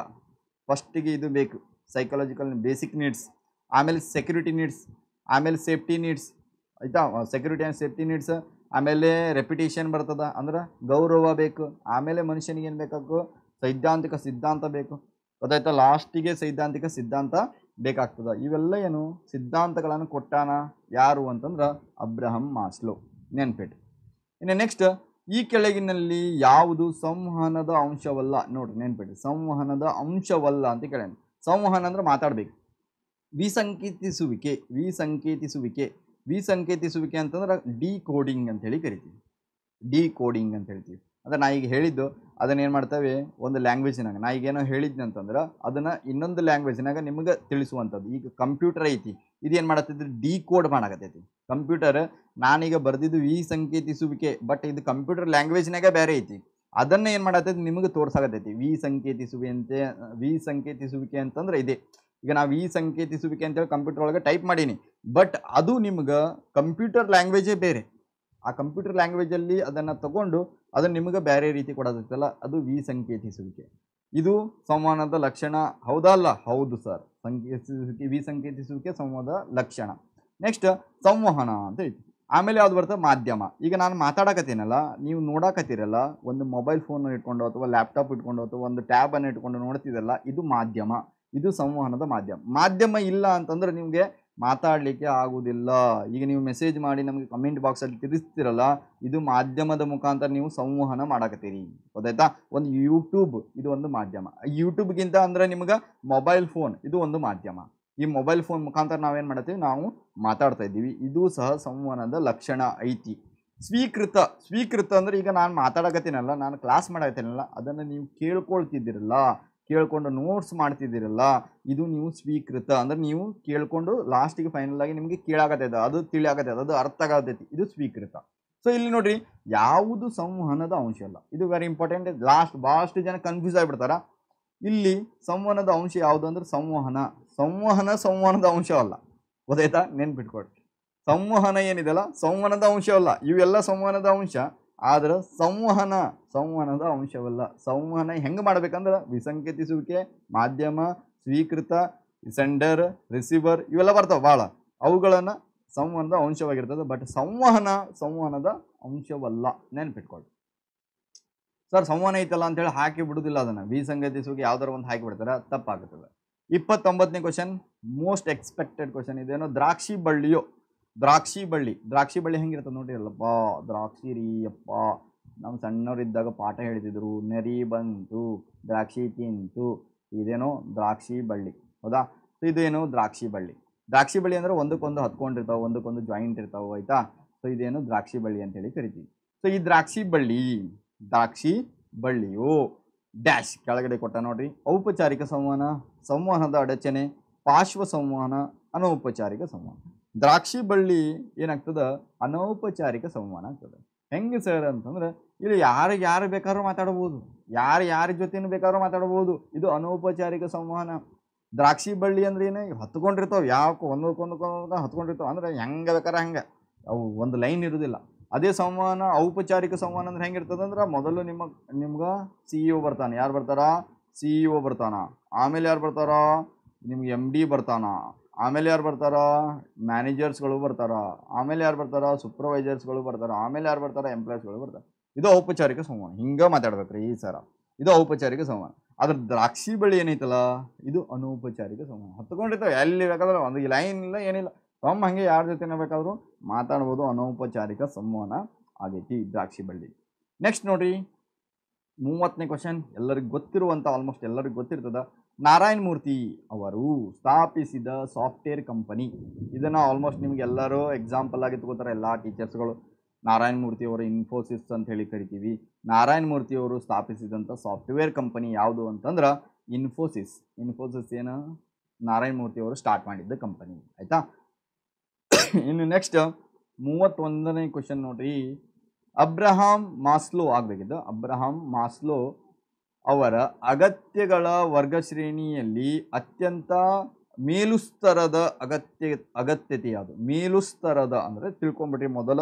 ಫಸ್ಟಿಗೆ ಇದು ಬೇಕು, ಸೈಕಾಲಜಿಕಲ್ ಬೇಸಿಕ್ ನೀಡ್ಸ್. ಆಮೇಲೆ ಸೆಕ್ಯೂರಿಟಿ ನೀಡ್ಸ್, ಆಮೇಲೆ ಸೇಫ್ಟಿ ನೀಡ್ಸ್, ಆಯಿತಾ, ಸೆಕ್ಯೂರಿಟಿ ಆ್ಯಂಡ್ ಸೇಫ್ಟಿ ನೀಡ್ಸ್. ಆಮೇಲೆ ರೆಪ್ಯುಟೇಷನ್ ಬರ್ತದ, ಅಂದ್ರೆ ಗೌರವ ಬೇಕು. ಆಮೇಲೆ ಮನುಷ್ಯನಿಗೆ ಏನು ಬೇಕಾಗು ಸೈದ್ಧಾಂತಿಕ ಸಿದ್ಧಾಂತ ಬೇಕು, ಗೊತ್ತಾಯ್ತಾ. ಲಾಸ್ಟಿಗೆ ಸೈದ್ಧಾಂತಿಕ ಸಿದ್ಧಾಂತ ಬೇಕಾಗ್ತದ. ಇವೆಲ್ಲ ಏನು ಸಿದ್ಧಾಂತಗಳನ್ನು ಕೊಟ್ಟಾನ ಯಾರು ಅಂತಂದ್ರೆ ಅಬ್ರಹಾಂ ಮಾಸ್ಲೋ, ನೆನ್ಪಿಟ್ಟು. ಇನ್ನು ನೆಕ್ಸ್ಟ್, ಈ ಕೆಳಗಿನಲ್ಲಿ ಯಾವುದು ಸಂವಹನದ ಅಂಶವಲ್ಲ? ನೋಡ್ರಿ ನೆನ್ಪಿಟ್ಟು, ಸಂವಹನದ ಅಂಶವಲ್ಲ ಅಂತ ಕೇಳೇನು. ಸಂವಹನ ಅಂದ್ರೆ ಮಾತಾಡಬೇಕು. ವಿಸಂಕೇತಿಸುವಿಕೆ ಅಂತಂದ್ರೆ ಡಿಕೋಡಿಂಗ್ ಅಂತೇಳಿ ಕರಿತೀವಿ. ಡಿಕೋಡಿಂಗ್ ಅಂತ ಹೇಳ್ತೀವಿ. ಅಂದ್ರೆ ನಾ ಈಗ ಹೇಳಿದ್ದು ಅದನ್ನ ಏನು ಮಾಡ್ತೇವೆ ಒಂದು ಲ್ಯಾಂಗ್ವೇಜ್ನಾಗ, ನಾ ಈಗೇನೋ ಹೇಳಿದ್ನಿ ಅಂತಂದ್ರೆ ಅದನ್ನು ಇನ್ನೊಂದು ಲ್ಯಾಂಗ್ವೇಜ್ನಾಗ ನಿಮಗೆ ತಿಳಿಸುವಂಥದ್ದು. ಈಗ ಕಂಪ್ಯೂಟರ್ ಐತಿ, ಇದೇನು ಮಾಡತ್ತಿದ್ರು ಡಿಕೋಡ್ ಮಾಡಕತ್ತೈತಿ. ಕಂಪ್ಯೂಟರ್ ನಾನೀಗ ಬರೆದಿದ್ದು ವಿಸಂಕೇತಿಸುವಿಕೆ, ಬಟ್ ಇದು ಕಂಪ್ಯೂಟರ್ ಲ್ಯಾಂಗ್ವೇಜ್ನಾಗ ಬೇರೆ ಐತಿ. ಅದನ್ನು ಏನು ಮಾಡತ್ತೈತಿ ನಿಮಗೆ ತೋರ್ಸಾಕತ್ತೈತಿ. ವಿಸಂಕೇತಿಸುವಿಕೆ ಅಂತಂದ್ರೆ ಇದೆ. ಈಗ ನಾವು ವಿಸಂಕೇತಿಸುವಿಕೆ ಅಂತೇಳಿ ಕಂಪ್ಯೂಟರ್ ಒಳಗೆ ಟೈಪ್ ಮಾಡೀನಿ, ಬಟ್ ಅದು ನಿಮ್ಗೆ ಕಂಪ್ಯೂಟರ್ ಲ್ಯಾಂಗ್ವೇಜೇ ಬೇರೆ. ಆ ಕಂಪ್ಯೂಟರ್ ಲ್ಯಾಂಗ್ವೇಜಲ್ಲಿ ಅದನ್ನು ತಗೊಂಡು ಅದನ್ನು ನಿಮಗೆ ಬೇರೆ ರೀತಿ ಕೊಡೋದೈತಲ್ಲ, ಅದು ವಿಸಂಕೇತಿಸುವಿಕೆ. ಇದು ಸಂವಹನದ ಲಕ್ಷಣ ಹೌದಾ ಅಲ್ಲ? ಹೌದು ಸರ್, ವಿಸಂಕೇತಿಸುವಿಕೆ ಸಂವಹನದ ಲಕ್ಷಣ. ನೆಕ್ಸ್ಟ್ ಸಂವಹನ ಅಂತ ಐತಿ. ಆಮೇಲೆ ಯಾವ್ದು ಬರ್ತದೆ? ಮಾಧ್ಯಮ. ಈಗ ನಾನು ಮಾತಾಡಕತ್ತೀನಲ್ಲ, ನೀವು ನೋಡಕತ್ತೀರಲ್ಲ, ಒಂದು ಮೊಬೈಲ್ ಫೋನ್ ಇಟ್ಕೊಂಡು ಅಥವಾ ಲ್ಯಾಪ್ಟಾಪ್ ಇಟ್ಕೊಂಡು ಅಥವಾ ಒಂದು ಟ್ಯಾಬನ್ನು ಇಟ್ಕೊಂಡು ನೋಡ್ತಿದ್ದಲ್ಲ, ಇದು ಮಾಧ್ಯಮ. ಇದು ಸಂವಹನದ ಮಾಧ್ಯಮ. ಮಾಧ್ಯಮ ಇಲ್ಲ ಅಂತಂದ್ರೆ ನಿಮಗೆ ಮಾತಾಡಲಿಕ್ಕೆ ಆಗುವುದಿಲ್ಲ. ಈಗ ನೀವು ಮೆಸೇಜ್ ಮಾಡಿ ನಮಗೆ ಕಮೆಂಟ್ ಬಾಕ್ಸಲ್ಲಿ ತಿಳಿಸ್ತಿರಲ್ಲ, ಇದು ಮಾಧ್ಯಮದ ಮುಖಾಂತರ ನೀವು ಸಂವಹನ ಮಾಡಕತ್ತೀರಿ, ಗೊತ್ತಾಯ್ತಾ. ಒಂದು ಯೂಟ್ಯೂಬ್ ಇದು ಒಂದು ಮಾಧ್ಯಮ. ಯೂಟ್ಯೂಬ್ಗಿಂತ ಅಂದ್ರೆ ನಿಮ್ಗೆ ಮೊಬೈಲ್ ಫೋನ್ ಇದು ಒಂದು ಮಾಧ್ಯಮ. ಈ ಮೊಬೈಲ್ ಫೋನ್ ಮುಖಾಂತರ ನಾವೇನು ಮಾಡ್ತೀವಿ, ನಾವು ಮಾತಾಡ್ತಾ ಇದ್ದೀವಿ. ಇದು ಸಹ ಸಂವಹನದ ಲಕ್ಷಣ ಐತಿ. ಸ್ವೀಕೃತ ಅಂದ್ರೆ ಈಗ ನಾನು ಮಾತಾಡಕತ್ತೀನಲ್ಲ, ನಾನು ಕ್ಲಾಸ್ ಮಾಡಕತ್ತೀನಲ್ಲ, ಅದನ್ನು ನೀವು ಕೇಳ್ಕೊಳ್ತಿದ್ದೀರಲ್ಲ, ಕೇಳ್ಕೊಂಡು ನೋಟ್ಸ್ ಮಾಡ್ತಿದ್ದೀರಲ್ಲ, ಇದು ನೀವು ಸ್ವೀಕೃತ. ಅಂದ್ರೆ ನೀವು ಕೇಳ್ಕೊಂಡು ಲಾಸ್ಟಿಗೆ ಫೈನಲ್ ಆಗಿ ನಿಮಗೆ ಕೇಳಾಕತ್ತೈತೆ, ಅದು ತಿಳಿಯಾಕತ್ತೈತೆ, ಅದು ಅರ್ಥ ಆಗತೈತಿ, ಇದು ಸ್ವೀಕೃತ. ಸೊ ಇಲ್ಲಿ ನೋಡ್ರಿ, ಯಾವುದು ಸಂವಹನದ ಅಂಶ ಅಲ್ಲ, ಇದು ವೆರಿ ಇಂಪಾರ್ಟೆಂಟ್. ಭಾಳಷ್ಟು ಜನ ಕನ್ಫ್ಯೂಸ್ ಆಗಿಬಿಡ್ತಾರ. ಇಲ್ಲಿ ಸಂವಹನದ ಅಂಶ ಯಾವುದು ಅಂದ್ರೆ ಸಂವಹನದ ಅಂಶವಲ್ಲ, ಗೊತ್ತಾಯ್ತಾ, ನೆನ್ಪಿಟ್ಕೊಡ್ರಿ. ಸಂವಹನ ಏನಿದೆಲ್ಲ ಸಂವಹನದ ಅಂಶವಲ್ಲ. ಇವೆಲ್ಲ ಸಂವಹನದ ಅಂಶ, ಆದ್ರೆ ಸಂವಹನದ ಅಂಶವಲ್ಲ. ಸಂವಹನ ಹೆಂಗೆ ಮಾಡ್ಬೇಕಂದ್ರೆ ವಿಸಂಕೇತಿಸುವಿಕೆ, ಮಾಧ್ಯಮ, ಸ್ವೀಕೃತ, ಸೆಂಡರ್, ರಿಸೀವರ್ ಇವೆಲ್ಲ ಬರ್ತಾವೆ ಭಾಳ, ಅವುಗಳನ್ನು ಸಂವಹನದ ಅಂಶವಾಗಿರ್ತದೆ. ಬಟ್ ಸಂವಹನದ ಅಂಶವಲ್ಲ, ನೆನ್ಪಿಟ್ಕೊಳ್ಳಿ. ಸರ್ ಸಂವಹನ ಐತಲ್ಲ ಅಂತೇಳಿ ಹಾಕಿ ಬಿಡುದಿಲ್ಲ, ಅದನ್ನು ವಿಸಂಕೇತಿಸುವಿಕೆ ಯಾವ್ದಾರು ಒಂದು ಹಾಕಿ ಬಿಡ್ತಾರೆ, ತಪ್ಪಾಗುತ್ತದೆ. 29ನೇ ಕ್ವಶನ್, ಮೋಸ್ಟ್ ಎಕ್ಸ್ಪೆಕ್ಟೆಡ್ ಕ್ವಶನ್. ಇದೇನೋ ದ್ರಾಕ್ಷಿ ಬಳ್ಳಿ ಹೆಂಗಿರ್ತದೆ ನೋಡಿರಲ್ಲಪ್ಪ. ದ್ರಾಕ್ಷಿ ರೀ ಅಪ್ಪ, ನಮ್ಮ ಸಣ್ಣವರಿದ್ದಾಗ ಪಾಠ ಹೇಳ್ತಿದ್ರು, ನೆರಿ ಬಂತು ದ್ರಾಕ್ಷಿ ತಿಂತು. ಇದೇನೋ ದ್ರಾಕ್ಷಿ ಬಳ್ಳಿ, ಹೌದಾ. ಸೊ ಇದೇನು ದ್ರಾಕ್ಷಿ ಬಳ್ಳಿ ಅಂದ್ರೆ ಒಂದಕ್ಕೊಂದು ಹತ್ಕೊಂಡಿರ್ತಾವೆ, ಒಂದಕ್ಕೊಂದು ಜಾಯಿಂಟ್ ಇರ್ತಾವೆ, ಆಯ್ತಾ. ಸೊ ಇದೇನು ದ್ರಾಕ್ಷಿ ಬಳ್ಳಿ ಅಂತೇಳಿ ಕರಿತೀವಿ. ಸೊ ಈ ದ್ರಾಕ್ಷಿ ಬಳ್ಳಿಯು ಡ್ಯಾಶ್ ಕೆಳಗಡೆ ಕೊಟ್ಟ ನೋಡ್ರಿ. ಔಪಚಾರಿಕ ಸಂವಹನದ ಅಡಚಣೆ, ಪಾರ್ಶ್ವ ಸಂವಹನ, ಅನೌಪಚಾರಿಕ ಸಂವಹನ. ದ್ರಾಕ್ಷಿ ಬಳ್ಳಿ ಏನಾಗ್ತದ, ಅನೌಪಚಾರಿಕ ಸಂವಹನ ಆಗ್ತದೆ. ಹೆಂಗೆ ಸರ್ ಅಂತಂದ್ರೆ, ಇಲ್ಲಿ ಯಾರು ಬೇಕಾದ್ರೂ ಮಾತಾಡ್ಬೋದು, ಯಾರ ಜೊತೆನೂ ಬೇಕಾದ್ರೂ ಮಾತಾಡ್ಬೋದು. ಇದು ಅನೌಪಚಾರಿಕ ಸಂವಹನ. ದ್ರಾಕ್ಷಿ ಬಳ್ಳಿ ಅಂದ್ರೆ ಏನು, ಹತ್ಕೊಂಡಿರ್ತಾವೆ, ಯಾಕೆ ಒಂದಕ್ಕೊಂದು ಹತ್ಕೊಂಡಿರ್ತಾವೆ, ಅಂದ್ರೆ ಹೆಂಗೆ ಬೇಕಾದ್ರೆ ಹಂಗೆ, ಅವು ಒಂದು ಲೈನ್ ಇರೋದಿಲ್ಲ. ಅದೇ ಸಂವಹನ ಔಪಚಾರಿಕ ಸಂವಹನ ಅಂದ್ರೆ ಹೆಂಗಿರ್ತದೆ ಅಂದ್ರೆ, ಮೊದಲು ನಿಮ್ಗೆ CEO ಬರ್ತಾನೆ. ಯಾರು ಬರ್ತಾರ? CEO ಬರ್ತಾನ. ಆಮೇಲೆ ಯಾರು ಬರ್ತಾರ? ನಿಮ್ಗೆ MD ಬರ್ತಾನ. ಆಮೇಲೆ ಯಾರು ಬರ್ತಾರ? ಮ್ಯಾನೇಜರ್ಸ್ಗಳು ಬರ್ತಾರ. ಆಮೇಲೆ ಯಾರು ಬರ್ತಾರ? ಸೂಪರ್ವೈಸರ್ಸ್ಗಳು ಬರ್ತಾರ. ಆಮೇಲೆ ಯಾರು ಬರ್ತಾರ? ಎಂಪ್ಲಾಯ್ಸ್ಗಳು ಬರ್ತಾರೆ. ಇದು ಔಪಚಾರಿಕ ಸಂವಹನ. ಹಿಂಗೆ ಮಾತಾಡ್ಬೇಕ್ರಿ ಈ ಸರ, ಇದು ಔಪಚಾರಿಕ ಸಂವಹನ. ಅದ್ರ ದ್ರಾಕ್ಷಿ ಬಳ್ಳಿ ಏನೈತಲ್ಲ, ಇದು ಅನೌಪಚಾರಿಕ ಸಂವಹನ. ಹತ್ಕೊಂಡಿರ್ತಾವೆ, ಎಲ್ಲಿ ಬೇಕಾದ್ರೆ ಒಂದು ಲೈನ್ ಇಲ್ಲ, ಏನಿಲ್ಲ, ಹಂಗೆ ಯಾರ ಜೊತೆನೇ ಬೇಕಾದರೂ ಮಾತಾಡ್ಬೋದು. ಅನೌಪಚಾರಿಕ ಸಂವಹನ ಆಗೈತಿ ದ್ರಾಕ್ಷಿ ಬಳ್ಳಿ. ನೆಕ್ಸ್ಟ್ ನೋಡ್ರಿ, 30ನೇ ಕ್ವಶನ್. ಎಲ್ಲರಿಗೂ ಗೊತ್ತಿರುವಂಥ, ಆಲ್ಮೋಸ್ಟ್ ಎಲ್ಲರಿಗೂ ಗೊತ್ತಿರ್ತದ. ನಾರಾಯಣ ಮೂರ್ತಿ ಅವರು ಸ್ಥಾಪಿಸಿದ ಸಾಫ್ಟ್ವೇರ್ ಕಂಪನಿ. ಇದನ್ನು ಆಲ್ಮೋಸ್ಟ್ ನಿಮ್ಗೆ ಎಲ್ಲರೂ ಎಕ್ಸಾಂಪಲ್ ಆಗಿ ತಗೋತಾರೆ, ಎಲ್ಲ ಟೀಚರ್ಸ್ಗಳು. ನಾರಾಯಣ ಮೂರ್ತಿ ಅವರು ಇನ್ಫೋಸಿಸ್ ಅಂತ ಹೇಳಿ ಕರಿತೀವಿ. ನಾರಾಯಣ ಮೂರ್ತಿ ಅವರು ಸ್ಥಾಪಿಸಿದಂಥ ಸಾಫ್ಟ್ವೇರ್ ಕಂಪನಿ ಯಾವುದು ಅಂತಂದ್ರೆ ಇನ್ಫೋಸಿಸ್ ಏನು ನಾರಾಯಣ ಮೂರ್ತಿ ಅವರು ಸ್ಟಾರ್ಟ್ ಮಾಡಿದ್ದ ಕಂಪನಿ, ಆಯಿತಾ. ಇನ್ನು ನೆಕ್ಸ್ಟ್ 31ನೇ ಕ್ವಶನ್ ನೋಡ್ರಿ. ಅಬ್ರಹಾಂ ಮಾಸ್ಲೋ ಆಗಬೇಕಿದ್ದು. ಅಬ್ರಹಾಂ ಮಾಸ್ಲೋ ಅವರ ಅಗತ್ಯಗಳ ವರ್ಗ ಶ್ರೇಣಿಯಲ್ಲಿ ಅತ್ಯಂತ ಮೇಲುಸ್ತರದ ಅಗತ್ಯತೆ ಯಾವುದು? ಮೇಲುಸ್ತರದ ಅಂದರೆ ತಿಳ್ಕೊಂಬಿಟ್ರಿ ಮೊದಲ.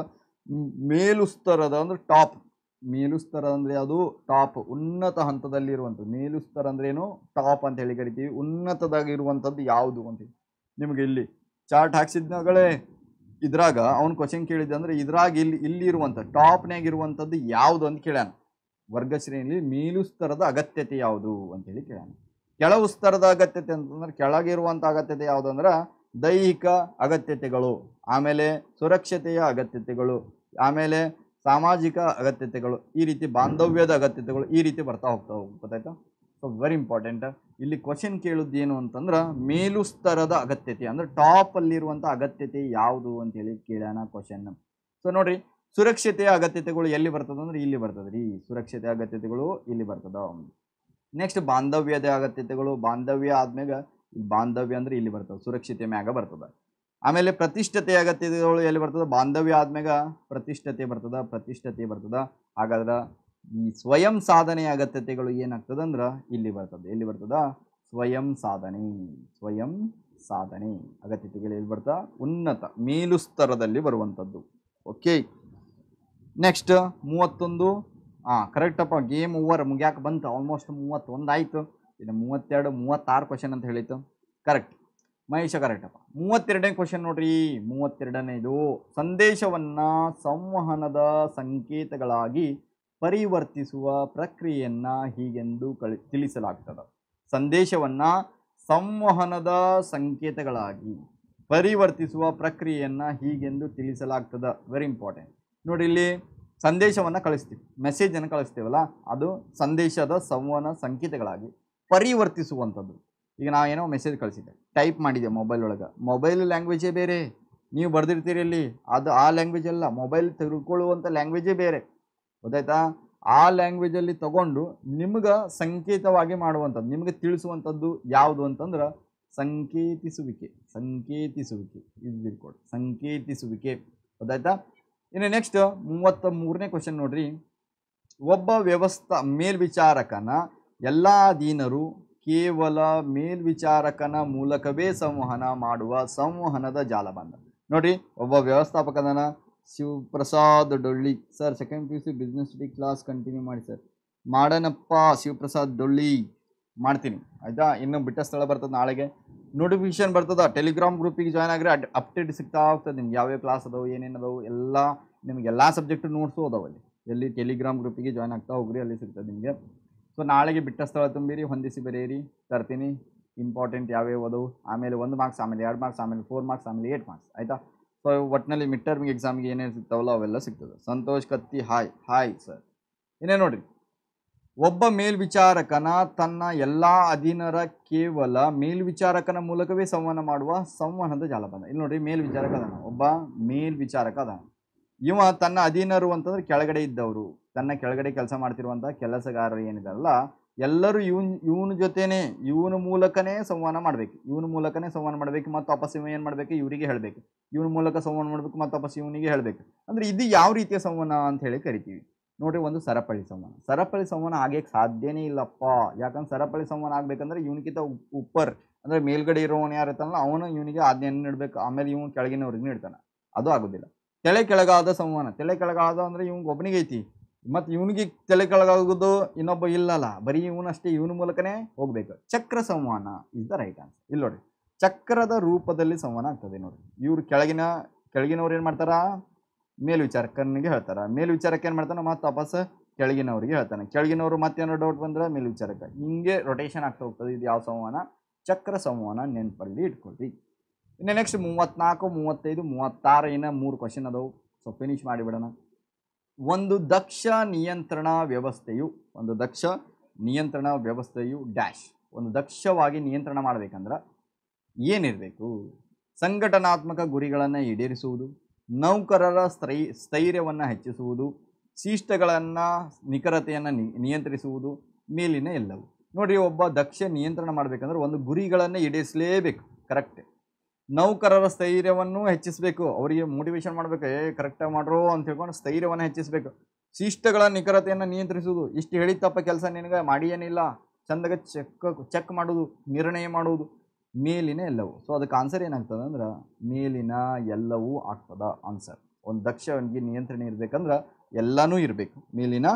ಮೇಲುಸ್ತರದ ಅಂದ್ರೆ ಟಾಪ್. ಮೇಲುಸ್ತರ ಅಂದರೆ ಅದು ಟಾಪ್, ಉನ್ನತ ಹಂತದಲ್ಲಿರುವಂಥದ್ದು. ಮೇಲುಸ್ತರ ಅಂದ್ರೆ ಏನು? ಟಾಪ್ ಅಂತ ಹೇಳಿ ಕರಿತೀವಿ. ಉನ್ನತದಾಗಿರುವಂಥದ್ದು ಯಾವುದು ಅಂತೇಳಿ ನಿಮಗೆ ಇಲ್ಲಿ ಚಾರ್ಟ್ ಹಾಕ್ಸಿದ್ನಾಗಳೇ ಇದ್ರಾಗ ಅವ್ನು ಕ್ವಶನ್ ಕೇಳಿದ್ದೆ ಅಂದ್ರೆ ಇದ್ರಾಗ ಇಲ್ಲಿ ಇರುವಂಥ ಟಾಪ್ನಾಗ ಇರುವಂಥದ್ದು ಯಾವುದು ಅಂತ ಕೇಳ್ಯಾನ. ವರ್ಗ ಶ್ರೇಣಿಯಲ್ಲಿ ಮೇಲುಸ್ತರದ ಅಗತ್ಯತೆ ಯಾವುದು ಅಂತೇಳಿ ಕೇಳ್ಯಾನ. ಕೆಳವು ಸ್ತರದ ಅಗತ್ಯತೆ ಅಂತಂದ್ರೆ ಕೆಳಗಿರುವಂಥ ಅಗತ್ಯತೆ ಯಾವುದು ಅಂದ್ರೆ ದೈಹಿಕ ಅಗತ್ಯತೆಗಳು, ಆಮೇಲೆ ಸುರಕ್ಷತೆಯ ಅಗತ್ಯತೆಗಳು, ಆಮೇಲೆ ಸಾಮಾಜಿಕ ಅಗತ್ಯತೆಗಳು, ಈ ರೀತಿ ಬಾಂಧವ್ಯದ ಅಗತ್ಯತೆಗಳು, ಈ ರೀತಿ ಬರ್ತಾ ಹೋಗ್ತಾವೆ. ಗೊತ್ತಾಯ್ತಾ? So very important. ಇಲ್ಲಿ ಕ್ವಶನ್ ಕೇಳುತ್ತೇನು ಅಂತಂದ್ರೆ ಮೇಲುಸ್ತರದ ಅಗತ್ಯತೆ ಅಂದ್ರೆ ಟಾಪ್ ಅಲ್ಲಿರುವಂಥ ಅಗತ್ಯತೆ ಯಾವುದು ಅಂತೇಳಿ ಕೇಳ್ಯಾನ ಕ್ವಶನ್. ಸೊ ನೋಡ್ರಿ, ಸುರಕ್ಷತೆಯ ಅಗತ್ಯತೆಗಳು ಎಲ್ಲಿ ಬರ್ತದ ಅಂದ್ರೆ ಇಲ್ಲಿ ಬರ್ತದೆ ರೀ. ಸುರಕ್ಷತೆಯ ಅಗತ್ಯತೆಗಳು ಇಲ್ಲಿ ಬರ್ತದ. ನೆಕ್ಸ್ಟ್ ಬಾಂಧವ್ಯದ ಅಗತ್ಯತೆಗಳು. ಬಾಂಧವ್ಯ ಆದ್ಮ್ಯಾಗ ಬಾಂಧವ್ಯ ಅಂದ್ರೆ ಇಲ್ಲಿ ಬರ್ತದೆ, ಸುರಕ್ಷತೆ ಮ್ಯಾಗ ಬರ್ತದೆ. ಆಮೇಲೆ ಪ್ರತಿಷ್ಠತೆಯ ಅಗತ್ಯತೆಗಳು ಎಲ್ಲಿ ಬರ್ತದೆ? ಬಾಂಧವ್ಯ ಆದ್ಮ್ಯಾಗ ಪ್ರತಿಷ್ಠತೆ ಬರ್ತದ. ಹಾಗಾದ್ರೆ ಈ ಸ್ವಯಂ ಸಾಧನೆಯ ಅಗತ್ಯತೆಗಳು ಏನಾಗ್ತದೆ ಅಂದ್ರೆ ಇಲ್ಲಿ ಬರ್ತದೆ. ಎಲ್ಲಿ ಬರ್ತದ? ಸ್ವಯಂ ಸಾಧನೆ ಅಗತ್ಯತೆಗಳು ಎಲ್ಲಿ ಬರ್ತಾ? ಉನ್ನತ ಮೇಲುಸ್ತರದಲ್ಲಿ ಬರುವಂಥದ್ದು. Okay, next 31. ಕರೆಕ್ಟಪ್ಪ. ಗೇಮ್ ಓವರ್ ಮುಗ್ಯಾಕೆ ಬಂತು. ಆಲ್ಮೋಸ್ಟ್ 31 ಆಯಿತು. ಇನ್ನು 32, 36 ಕ್ವಶನ್ ಅಂತ ಹೇಳಿತ್ತು. ಕರೆಕ್ಟ್ ಮಹೇಶ, ಕರೆಕ್ಟಪ್ಪ. 32ನೇ ಕ್ವಶನ್ ನೋಡ್ರಿ. 32ನೇದು, ಸಂದೇಶವನ್ನು ಸಂವಹನದ ಸಂಕೇತಗಳಾಗಿ ಪರಿವರ್ತಿಸುವ ಪ್ರಕ್ರಿಯೆಯನ್ನು ಹೀಗೆಂದು ತಿಳಿಸಲಾಗ್ತದೆ. ಸಂದೇಶವನ್ನು ಸಂವಹನದ ಸಂಕೇತಗಳಾಗಿ ಪರಿವರ್ತಿಸುವ ಪ್ರಕ್ರಿಯೆಯನ್ನು ಹೀಗೆಂದು ತಿಳಿಸಲಾಗ್ತದೆ. Very important. ನೋಡಿ, ಇಲ್ಲಿ ಸಂದೇಶವನ್ನು ಕಳಿಸ್ತೀವಿ, ಮೆಸೇಜನ್ನು ಕಳಿಸ್ತೀವಲ್ಲ, ಅದು ಸಂದೇಶದ ಸಂವಹನ ಸಂಕೇತಗಳಾಗಿ ಪರಿವರ್ತಿಸುವಂಥದ್ದು. ಈಗ ನಾವೇನೋ ಮೆಸೇಜ್ ಕಳಿಸಿದ್ದೆ, ಟೈಪ್ ಮಾಡಿದೆ ಮೊಬೈಲ್ ಒಳಗೆ. ಮೊಬೈಲ್ ಲ್ಯಾಂಗ್ವೇಜೇ ಬೇರೆ, ನೀವು ಬರೆದಿರ್ತೀರಿ ಅಲ್ಲಿ, ಅದು ಆ ಲ್ಯಾಂಗ್ವೇಜ್ ಅಲ್ಲ. ಮೊಬೈಲ್ ತಿಳ್ಕೊಳ್ಳುವಂಥ ಲ್ಯಾಂಗ್ವೇಜೇ ಬೇರೆ. ಗೊತ್ತಾಯ್ತಾ? ಆ ಲ್ಯಾಂಗ್ವೇಜಲ್ಲಿ ತಗೊಂಡು ನಿಮ್ಗೆ ಸಂಕೇತವಾಗಿ ಮಾಡುವಂಥದ್ದು, ನಿಮಗೆ ತಿಳಿಸುವಂಥದ್ದು ಯಾವುದು ಅಂತಂದ್ರೆ ಸಂಕೇತಿಸುವಿಕೆ. ಇದು ಕೊಡಿ, ಸಂಕೇತಿಸುವಿಕೆ. ಗೊತ್ತಾಯ್ತಾ? ಇನ್ನು ನೆಕ್ಸ್ಟ್ 33ನೇ ಕ್ವಶನ್ ನೋಡ್ರಿ. ಒಬ್ಬ ಮೇಲ್ವಿಚಾರಕನ ಎಲ್ಲ ಅಧೀನರು ಕೇವಲ ಮೇಲ್ವಿಚಾರಕನ ಮೂಲಕವೇ ಸಂವಹನ ಮಾಡುವ ಸಂವಹನದ ಜಾಲಬಂಧ. ನೋಡ್ರಿ, ಒಬ್ಬ ವ್ಯವಸ್ಥಾಪಕನ Shivaprasad Dolli sir, second PUC business study class continue ಮಾಡಿ ಸರ್. ಮಾಡೋಣಪ್ಪ ಶಿವಪ್ರಸಾದ್ ಡೊಳ್ಳಿ, ಮಾಡ್ತೀನಿ ಆಯಿತಾ. ಇನ್ನೂ ಬಿಟ್ಟ ಸ್ಥಳ ಬರ್ತದೆ, ನಾಳೆಗೆ ನೋಟಿಫಿಕೇಶನ್ ಬರ್ತದೆ. ಟೆಲಿಗ್ರಾಮ್ ಗ್ರೂಪಿಗೆ ಜಾಯ್ನ್ ಆಗಿದ್ರೆ ಅಪ್ಡೇಟ್ ಸಿಗ್ತಾ ಹೋಗ್ತದೆ ನಿಮ್ಗೆ. ಯಾವ್ಯಾವ ಕ್ಲಾಸ್ ಅದಾವೆ, ಏನೇನು ಅದಾವೆ ಎಲ್ಲ, ನಿಮ್ಗೆ ಎಲ್ಲ ಸಬ್ಜೆಕ್ಟು ನೋಟ್ಸು ಅದಾವಲ್ಲಿ. ಎಲ್ಲಿ ಟೆಲಿಗ್ರಾಮ್ ಗ್ರೂಪಿಗೆ ಜಾಯ್ನ್ ಆಗ್ತಾ ಹೋಗ್ರಿ, ಅಲ್ಲಿ ಸಿಗ್ತದೆ ನಿಮಗೆ. ಸೊ ನಾಳೆಗೆ ಬಿಟ್ಟ ಸ್ಥಳ ತುಂಬಿರಿ, ಹೊಂದಿಸಿ ಬರೆಯಿರಿ, ತರ್ತೀನಿ. ಇಂಪಾರ್ಟೆಂಟ್ ಯಾವ್ಯಾವ ಅದಾವೆ, ಆಮೇಲೆ 1 ಮಾರ್ಕ್ಸ್, ಆಮೇಲೆ 2 ಮಾರ್ಕ್ಸ್, ಆಮೇಲೆ 4 ಮಾರ್ಕ್ಸ್, ಆಮೇಲೆ 8 ಮಾರ್ಕ್ಸ್ ಆಯಿತಾ. ಸೊ ಒಟ್ಟಿನಲ್ಲಿ ಮಿಡ್ ಟರ್ಮ್ ಎಕ್ಸಾಮ್ಗೆ ಏನೇನು ಸಿಗ್ತಾವಲ್ಲ ಅವೆಲ್ಲ ಸಿಗ್ತದೆ. ಸಂತೋಷ್ ಕತ್ತಿ ಹಾಯ್ ಸರ್. ಇನ್ನೇ ನೋಡಿರಿ, ಒಬ್ಬ ಮೇಲ್ವಿಚಾರಕನ ತನ್ನ ಎಲ್ಲ ಅಧೀನರ ಕೇವಲ ಮೇಲ್ವಿಚಾರಕನ ಮೂಲಕವೇ ಸಂವಹನ ಮಾಡುವ ಸಂವಹನದ ಜಾಲಬಂಧ. ಇಲ್ಲಿ ನೋಡ್ರಿ, ಮೇಲ್ವಿಚಾರಕ ಅದಾನ, ಒಬ್ಬ ಮೇಲ್ವಿಚಾರಕ ಅದಾನ. ಇವ ತನ್ನ ಅಧೀನರು ಅಂತಂದ್ರೆ ಕೆಳಗಡೆ ಇದ್ದವರು, ತನ್ನ ಕೆಳಗಡೆ ಕೆಲಸ ಮಾಡ್ತಿರುವಂಥ ಕೆಲಸಗಾರರು ಏನಿದಾರಲ್ಲ, ಎಲ್ಲರೂ ಇವನ ಜೊತೆನೇ, ಇವನ ಮೂಲಕನೇ ಸಂವಹನ ಮಾಡಬೇಕು. ಮತ್ತು ವಾಪಸ್ ಇವ ಏನು ಮಾಡಬೇಕು, ಇವರಿಗೆ ಹೇಳಬೇಕು. ಇವನ ಮೂಲಕ ಸಂವಹನ ಮಾಡಬೇಕು, ಮತ್ತು ವಾಪಸ್ ಇವನಿಗೆ ಹೇಳಬೇಕು. ಅಂದರೆ ಇದು ಯಾವ ರೀತಿಯ ಸಂವಹನ ಅಂತ ಹೇಳಿ ಕರಿತೀವಿ ನೋಡ್ರಿ. ಒಂದು ಸರಪಳಿ ಸಂವಹನ ಆಗಕ್ಕೆ ಸಾಧ್ಯನೇ ಇಲ್ಲಪ್ಪ. ಯಾಕಂದ್ರೆ ಸರಪಳಿ ಸಂವಹನ ಆಗ್ಬೇಕಂದ್ರೆ ಇವನಿಗಿಂತ ಉಪ್ಪರ್ ಅಂದರೆ ಮೇಲ್ಗಡೆ ಇರೋವನು ಯಾರಿರ್ತಾನಲ್ಲ, ಅವನು ಇವನಿಗೆ ಆಜ್ಞೆಯನ್ನು ನೀಡಬೇಕು, ಆಮೇಲೆ ಇವನು ಕೆಳಗಿನವ್ರಿಗೆ ನೀಡ್ತಾನೆ. ಅದು ಆಗೋದಿಲ್ಲ. ತಲೆ ಕೆಳಗಾದ ಸಂವಹನ. ತಲೆ ಕೆಳಗಾದ ಅಂದರೆ ಇವ್ನಿಗೆ ಒಬ್ಬನಿಗೆ ಐತಿ, ಮತ್ತು ಇವನಿಗೆ ತಲೆ ಕೆಳಗಾಗೋದು ಇನ್ನೊಬ್ಬ ಇಲ್ಲಲ್ಲ, ಬರೀ ಇವನಷ್ಟೇ, ಇವನ ಮೂಲಕನೇ ಹೋಗ್ಬೇಕು. ಚಕ್ರ ಸಂವಹನ ಇಸ್ ದ ರೈಟ್ ಆನ್ಸರ್. ಇಲ್ಲಿ ನೋಡಿ, ಚಕ್ರದ ರೂಪದಲ್ಲಿ ಸಂವಹನ ಆಗ್ತದೆ ನೋಡಿ. ಇವ್ರು ಕೆಳಗಿನವ್ರು ಏನು ಮಾಡ್ತಾರ, ಮೇಲ್ವಿಚಾರಕನಿಗೆ ಹೇಳ್ತಾರೆ. ಮೇಲ್ವಿಚಾರಕ ಏನು ಮಾಡ್ತಾನೆ, ಮತ್ತು ವಾಪಸ್ ಕೆಳಗಿನವ್ರಿಗೆ ಹೇಳ್ತಾನೆ. ಕೆಳಗಿನವರು ಮತ್ತೇನೋ ಡೌಟ್ ಬಂದ್ರೆ ಮೇಲ್ವಿಚಾರಕ. ಹಿಂಗೆ ರೊಟೇಷನ್ ಆಗ್ತಾ ಹೋಗ್ತದೆ. ಇದು ಯಾವ ಸಂವಹನ? ಚಕ್ರ ಸಂವಹನ. ನೆನಪಲ್ಲಿ ಇಟ್ಕೊಳ್ರಿ. ಇನ್ನು ನೆಕ್ಸ್ಟ್ 34, 35, 36 ಇನ್ನು 3 ಕ್ವಶನ್ ಅದಾವು. ಸೊ ಫಿನಿಶ್ ಮಾಡಿಬಿಡೋಣ. ಒಂದು ದಕ್ಷ ನಿಯಂತ್ರಣ ವ್ಯವಸ್ಥೆಯು ಡ್ಯಾಶ್. ಒಂದು ದಕ್ಷವಾಗಿ ನಿಯಂತ್ರಣ ಮಾಡಬೇಕಂದ್ರೆ ಏನಿರಬೇಕು? ಸಂಘಟನಾತ್ಮಕ ಗುರಿಗಳನ್ನು ಈಡೇರಿಸುವುದು, ನೌಕರರ ಸ್ಥೈರ್ಯವನ್ನು ಹೆಚ್ಚಿಸುವುದು, ಶಿಷ್ಟಗಳನ್ನು ನಿಖರತೆಯನ್ನು ನಿಯಂತ್ರಿಸುವುದು, ಮೇಲಿನ ಎಲ್ಲವೂ. ನೋಡಿರಿ, ಒಬ್ಬ ದಕ್ಷ ನಿಯಂತ್ರಣ ಮಾಡಬೇಕಂದ್ರೆ ಒಂದು ಗುರಿಗಳನ್ನು ಈಡೇರಿಸಲೇಬೇಕು. ಕರೆಕ್ಟ್. ನೌಕರರ ಸ್ಥೈರ್ಯವನ್ನು ಹೆಚ್ಚಿಸಬೇಕು, ಅವರಿಗೆ ಮೋಟಿವೇಶನ್ ಮಾಡಬೇಕು, ಕರೆಕ್ಟಾಗಿ ಮಾಡ್ರೋ ಅಂತ ಹೇಳ್ಕೊಂಡು ಸ್ಥೈರ್ಯವನ್ನು ಹೆಚ್ಚಿಸಬೇಕು. ಶಿಷ್ಟಗಳ ನಿಖರತೆಯನ್ನು ನಿಯಂತ್ರಿಸುವುದು, ಇಷ್ಟು ಹೇಳಿತ್ತಪ್ಪ ಕೆಲಸ ನಿನಗೆ ಮಾಡಿ ಏನಿಲ್ಲ, ಚಂದಾಗ ಚೆಕ್ ಮಾಡೋದು, ನಿರ್ಣಯ ಮಾಡುವುದು. ಮೇಲಿನ ಎಲ್ಲವೂ. ಸೊ ಅದಕ್ಕೆ ಆನ್ಸರ್ ಏನಾಗ್ತದೆ ಅಂದ್ರೆ ಮೇಲಿನ ಎಲ್ಲವೂ ಆಗ್ತದ ಆನ್ಸರ್. ಒಂದು ದಕ್ಷನಿಗೆ ನಿಯಂತ್ರಣ ಇರಬೇಕಂದ್ರೆ ಎಲ್ಲನೂ ಇರಬೇಕು, ಮೇಲಿನ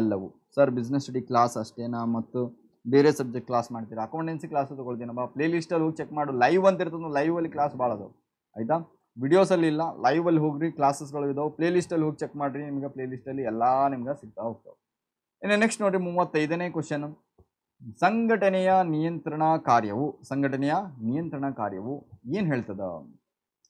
ಎಲ್ಲವೂ. ಸರ್ ಬಿಸ್ನೆಸ್ ಸ್ಟಡಿ ಕ್ಲಾಸ್ ಅಷ್ಟೇನಾ ಮತ್ತು ಬೇರೆ ಸಬ್ಜೆಕ್ಟ್ ಕ್ಲಾಸ್ ಮಾಡ್ತೀರಾ? ಅಕೌಂಟೆನ್ಸಿ ಕ್ಲಾಸ್ ತೊಗೊಳ್ತೀನಪ್ಪ, ಪ್ಲೇ ಲಿಸ್ಟಲ್ಲಿ ಹೋಗಿ ಚೆಕ್ ಮಾಡು. ಲೈವ್ ಅಂತ ಇರ್ತದೆ, ಲೈವಲ್ಲಿ ಕ್ಲಾಸ್ ಭಾಳ ಅದಾವೆ ಆಯಿತಾ. ವಿಡಿಯೋಸಲ್ಲಿ ಇಲ್ಲ, ಲೈವಲ್ಲಿ ಹೋಗ್ರಿ, ಕ್ಲಾಸಸ್ಗಳು ಇದಾವೆ. ಪ್ಲೇ ಲಿಸ್ಟಲ್ಲಿ ಹೋಗಿ ಚೆಕ್ ಮಾಡಿರಿ, ನಿಮ್ಗೆ ಪ್ಲೇ ಲಿಸ್ಟಲ್ಲಿ ಎಲ್ಲ ನಿಮ್ಗೆ ಸಿಗ್ತಾ ಹೋಗ್ತಾವೆ. ಇನ್ನು ನೆಕ್ಸ್ಟ್ ನೋಡಿರಿ 35ನೇ ಕ್ವಶನ್. ಸಂಘಟನೆಯ ನಿಯಂತ್ರಣ ಕಾರ್ಯವು ಏನು ಹೇಳ್ತದ?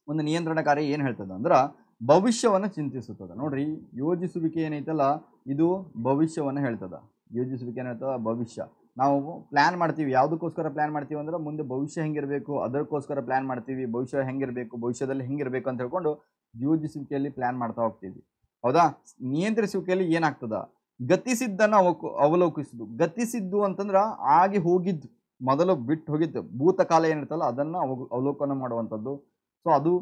ಒಂದು ನಿಯಂತ್ರಣ ಕಾರ್ಯ ಏನು ಹೇಳ್ತದ ಅಂದ್ರೆ ಭವಿಷ್ಯವನ್ನು ಚಿಂತಿಸುತ್ತದೆ. ನೋಡ್ರಿ, ಯೋಜಿಸುವಿಕೆ ಏನೈತಲ್ಲ ಇದು ಭವಿಷ್ಯವನ್ನು ಹೇಳ್ತದ. ಯೋಜಿಸುವಿಕೆ ಏನು ಹೇಳ್ತದ? ಭವಿಷ್ಯ. ನಾವು ಪ್ಲ್ಯಾನ್ ಮಾಡ್ತೀವಿ, ಯಾವುದಕ್ಕೋಸ್ಕರ ಪ್ಲ್ಯಾನ್ ಮಾಡ್ತೀವಿ ಅಂದ್ರೆ ಮುಂದೆ ಭವಿಷ್ಯ ಹೆಂಗಿರಬೇಕು ಅದಕ್ಕೋಸ್ಕರ ಪ್ಲ್ಯಾನ್ ಮಾಡ್ತೀವಿ. ಭವಿಷ್ಯ ಹೆಂಗಿರಬೇಕು, ಭವಿಷ್ಯದಲ್ಲಿ ಹೆಂಗಿರಬೇಕು ಅಂತ ಹೇಳ್ಕೊಂಡು ಯೋಜಿಸುವಿಕೆಯಲ್ಲಿ ಪ್ಲ್ಯಾನ್ ಮಾಡ್ತಾ ಹೋಗ್ತೀವಿ, ಹೌದಾ. ನಿಯಂತ್ರಿಸುವಿಕೆಯಲ್ಲಿ ಏನಾಗ್ತದ? ಗತಿಸಿದ್ದನ್ನು ಅವಲೋಕಿಸುದು. ಗತಿಸಿದ್ದು ಅಂತಂದ್ರೆ ಆಗಿ ಹೋಗಿದ್ದು, ಮೊದಲು ಬಿಟ್ಟು ಹೋಗಿದ್ದು ಭೂತಕಾಲ ಏನಿರ್ತಲ್ಲ ಅದನ್ನು ಅವಲೋಕನ ಮಾಡುವಂಥದ್ದು. ಸೊ ಅದು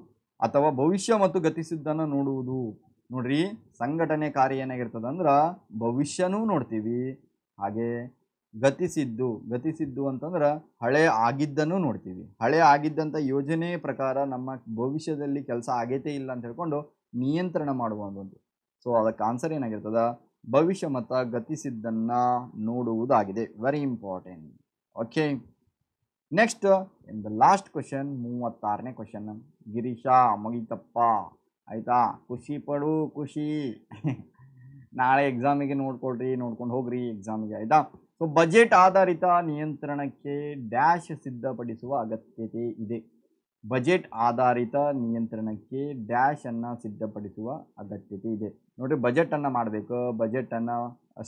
ಅಥವಾ ಭವಿಷ್ಯ ಮತ್ತು ಗತಿಸಿದ್ದನ್ನು ನೋಡುವುದು. ನೋಡ್ರಿ, ಸಂಘಟನೆ ಕಾರ್ಯ ಏನಾಗಿರ್ತದೆ ಅಂದ್ರೆ ಭವಿಷ್ಯನೂ ನೋಡ್ತೀವಿ, ಹಾಗೆ ಗತಿಸಿದ್ದು ಅಂತಂದ್ರೆ ಹಳೆ ಆಗಿದ್ದನ್ನು ನೋಡ್ತೀವಿ. ಹಳೆ ಆಗಿದ್ದಂಥ ಯೋಜನೆ ಪ್ರಕಾರ ನಮ್ಮ ಭವಿಷ್ಯದಲ್ಲಿ ಕೆಲಸ ಆಗೈತೆ ಇಲ್ಲ ಅಂತ ಹೇಳ್ಕೊಂಡು ನಿಯಂತ್ರಣ ಮಾಡುವಂಥದ್ದು. ಸೊ ಅದಕ್ಕೆ ಆನ್ಸರ್ ಏನಾಗಿರ್ತದ? ಭವಿಷ್ಯ ಮತ್ತು ಗತಿಸಿದ್ದನ್ನು ನೋಡುವುದಾಗಿದೆ. Very important. Okay, next in the last question, 36ನೇ ಕ್ವಶನ್. ಗಿರೀಶ ಮುಗಿತಪ್ಪ ಆಯಿತಾ, ಖುಷಿ ಪಡು, ಖುಷಿ. ನಾಳೆ ಎಕ್ಸಾಮಿಗೆ ನೋಡ್ಕೊಂಡು ಹೋಗ್ರಿ ಎಕ್ಸಾಮಿಗೆ, ಆಯಿತಾ. ಸೊ ಬಜೆಟ್ ಆಧಾರಿತ ನಿಯಂತ್ರಣಕ್ಕೆ ಡ್ಯಾಶ್ ಸಿದ್ಧಪಡಿಸುವ ಅಗತ್ಯತೆ ಇದೆ. ಬಜೆಟ್ ಆಧಾರಿತ ನಿಯಂತ್ರಣಕ್ಕೆ ಡ್ಯಾಶನ್ನು ಸಿದ್ಧಪಡಿಸುವ ಅಗತ್ಯತೆ ಇದೆ. ನೋಡಿರಿ, ಬಜೆಟನ್ನು ಮಾಡಬೇಕು, ಬಜೆಟನ್ನು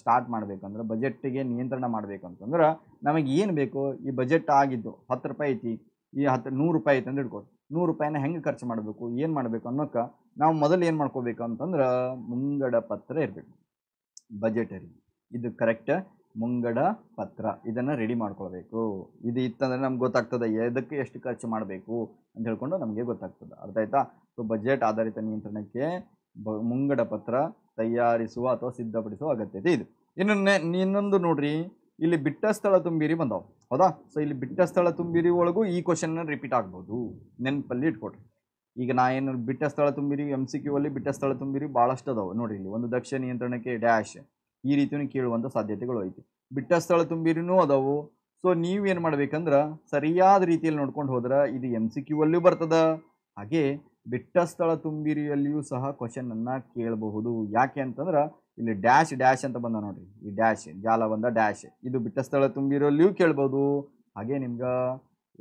ಸ್ಟಾರ್ಟ್ ಮಾಡಬೇಕಂದ್ರೆ, ಬಜೆಟ್ಟಿಗೆ ನಿಯಂತ್ರಣ ಮಾಡಬೇಕಂತಂದ್ರೆ ನಮಗೆ ಏನು ಬೇಕು? ಈ ಬಜೆಟ್ ಆಗಿದ್ದು 10 ರೂಪಾಯಿ ಐತಿ, ಈ 100 ರೂಪಾಯಿ ಐತೆ ಅಂತ ಹಿಡ್ಕೊಡಿ. 100 ರೂಪಾಯಿನ ಹೆಂಗೆ ಖರ್ಚು ಮಾಡಬೇಕು, ಏನು ಮಾಡಬೇಕು ಅನ್ನೋಕ್ಕೆ ನಾವು ಮೊದಲು ಏನು ಮಾಡ್ಕೋಬೇಕು ಅಂತಂದ್ರೆ ಮುಂಗಡ ಪತ್ರ ಇರಬೇಕು. ಬಜೆಟರಿ ಇದು ಕರೆಕ್ಟ್, ಮುಂಗಡ ಪತ್ರ ಇದನ್ನು ರೆಡಿ ಮಾಡ್ಕೊಳ್ಬೇಕು. ಇದು ಇತ್ತಂದರೆ ನಮ್ಗೆ ಗೊತ್ತಾಗ್ತದೆ ಎದಕ್ಕೆ ಎಷ್ಟು ಖರ್ಚು ಮಾಡಬೇಕು ಅಂತ ಹೇಳ್ಕೊಂಡು ನಮಗೆ ಗೊತ್ತಾಗ್ತದೆ. ಅರ್ಥ ಆಯ್ತಾ? ಸೊ ಬಜೆಟ್ ಆಧಾರಿತ ನಿಯಂತ್ರಣಕ್ಕೆ ಮುಂಗಡ ಪತ್ರ ತಯಾರಿಸುವ ಅಥವಾ ಸಿದ್ಧಪಡಿಸುವ ಅಗತ್ಯತೆ ಇದೆ. ಇನ್ನೊಂದು ನೋಡ್ರಿ, ಇಲ್ಲಿ ಬಿಟ್ಟ ಸ್ಥಳ ತುಂಬಿರಿ ಬಂದಾವೆ, ಹೌದಾ. ಸೊ ಇಲ್ಲಿ ಬಿಟ್ಟ ಸ್ಥಳ ತುಂಬಿರಿ ಒಳಗೂ ಈ ಕ್ವಶನ್ ರಿಪೀಟ್ ಆಗ್ಬೋದು, ನೆನಪಲ್ಲಿ ಇಟ್ಕೊಡ್ರಿ. ಈಗ ನಾ ಏನು ಬಿಟ್ಟ ಸ್ಥಳ ತುಂಬಿರಿ MCQ ಅಲ್ಲಿ ಬಿಟ್ಟ ಸ್ಥಳ ತುಂಬಿರಿ ಭಾಳಷ್ಟು ಅದಾವೆ ನೋಡ್ರಿ. ಇಲ್ಲಿ ಒಂದು ದಕ್ಷ ನಿಯಂತ್ರಣಕ್ಕೆ ಡ್ಯಾಶ್ ಈ ರೀತಿಯೂ ಕೇಳುವಂಥ ಸಾಧ್ಯತೆಗಳು ಐತಿ. ಬಿಟ್ಟ ಸ್ಥಳ ತುಂಬಿರಿನೂ ಅದಾವು. ಸೊ ನೀವೇನು ಮಾಡ್ಬೇಕಂದ್ರೆ ಸರಿಯಾದ ರೀತಿಯಲ್ಲಿ ನೋಡ್ಕೊಂಡು ಹೋದ್ರೆ ಇದು MCQ ಅಲ್ಲಿಯೂ ಬರ್ತದ, ಹಾಗೆ ಬಿಟ್ಟ ಸ್ಥಳ ತುಂಬಿರಿಯಲ್ಲಿಯೂ ಸಹ ಕ್ವಶನನ್ನು ಕೇಳಬಹುದು. ಯಾಕೆ ಅಂತಂದ್ರೆ ಇಲ್ಲಿ ಡ್ಯಾಶ್ ಅಂತ ಬಂದ ನೋಡ್ರಿ, ಈ ಡ್ಯಾಶ್ ಜಾಲ ಬಂದ ಡ್ಯಾಶ್, ಇದು ಬಿಟ್ಟ ಸ್ಥಳ ತುಂಬಿರಿಯಲ್ಲಿಯೂ ಕೇಳ್ಬೋದು, ಹಾಗೆ ನಿಮ್ಗೆ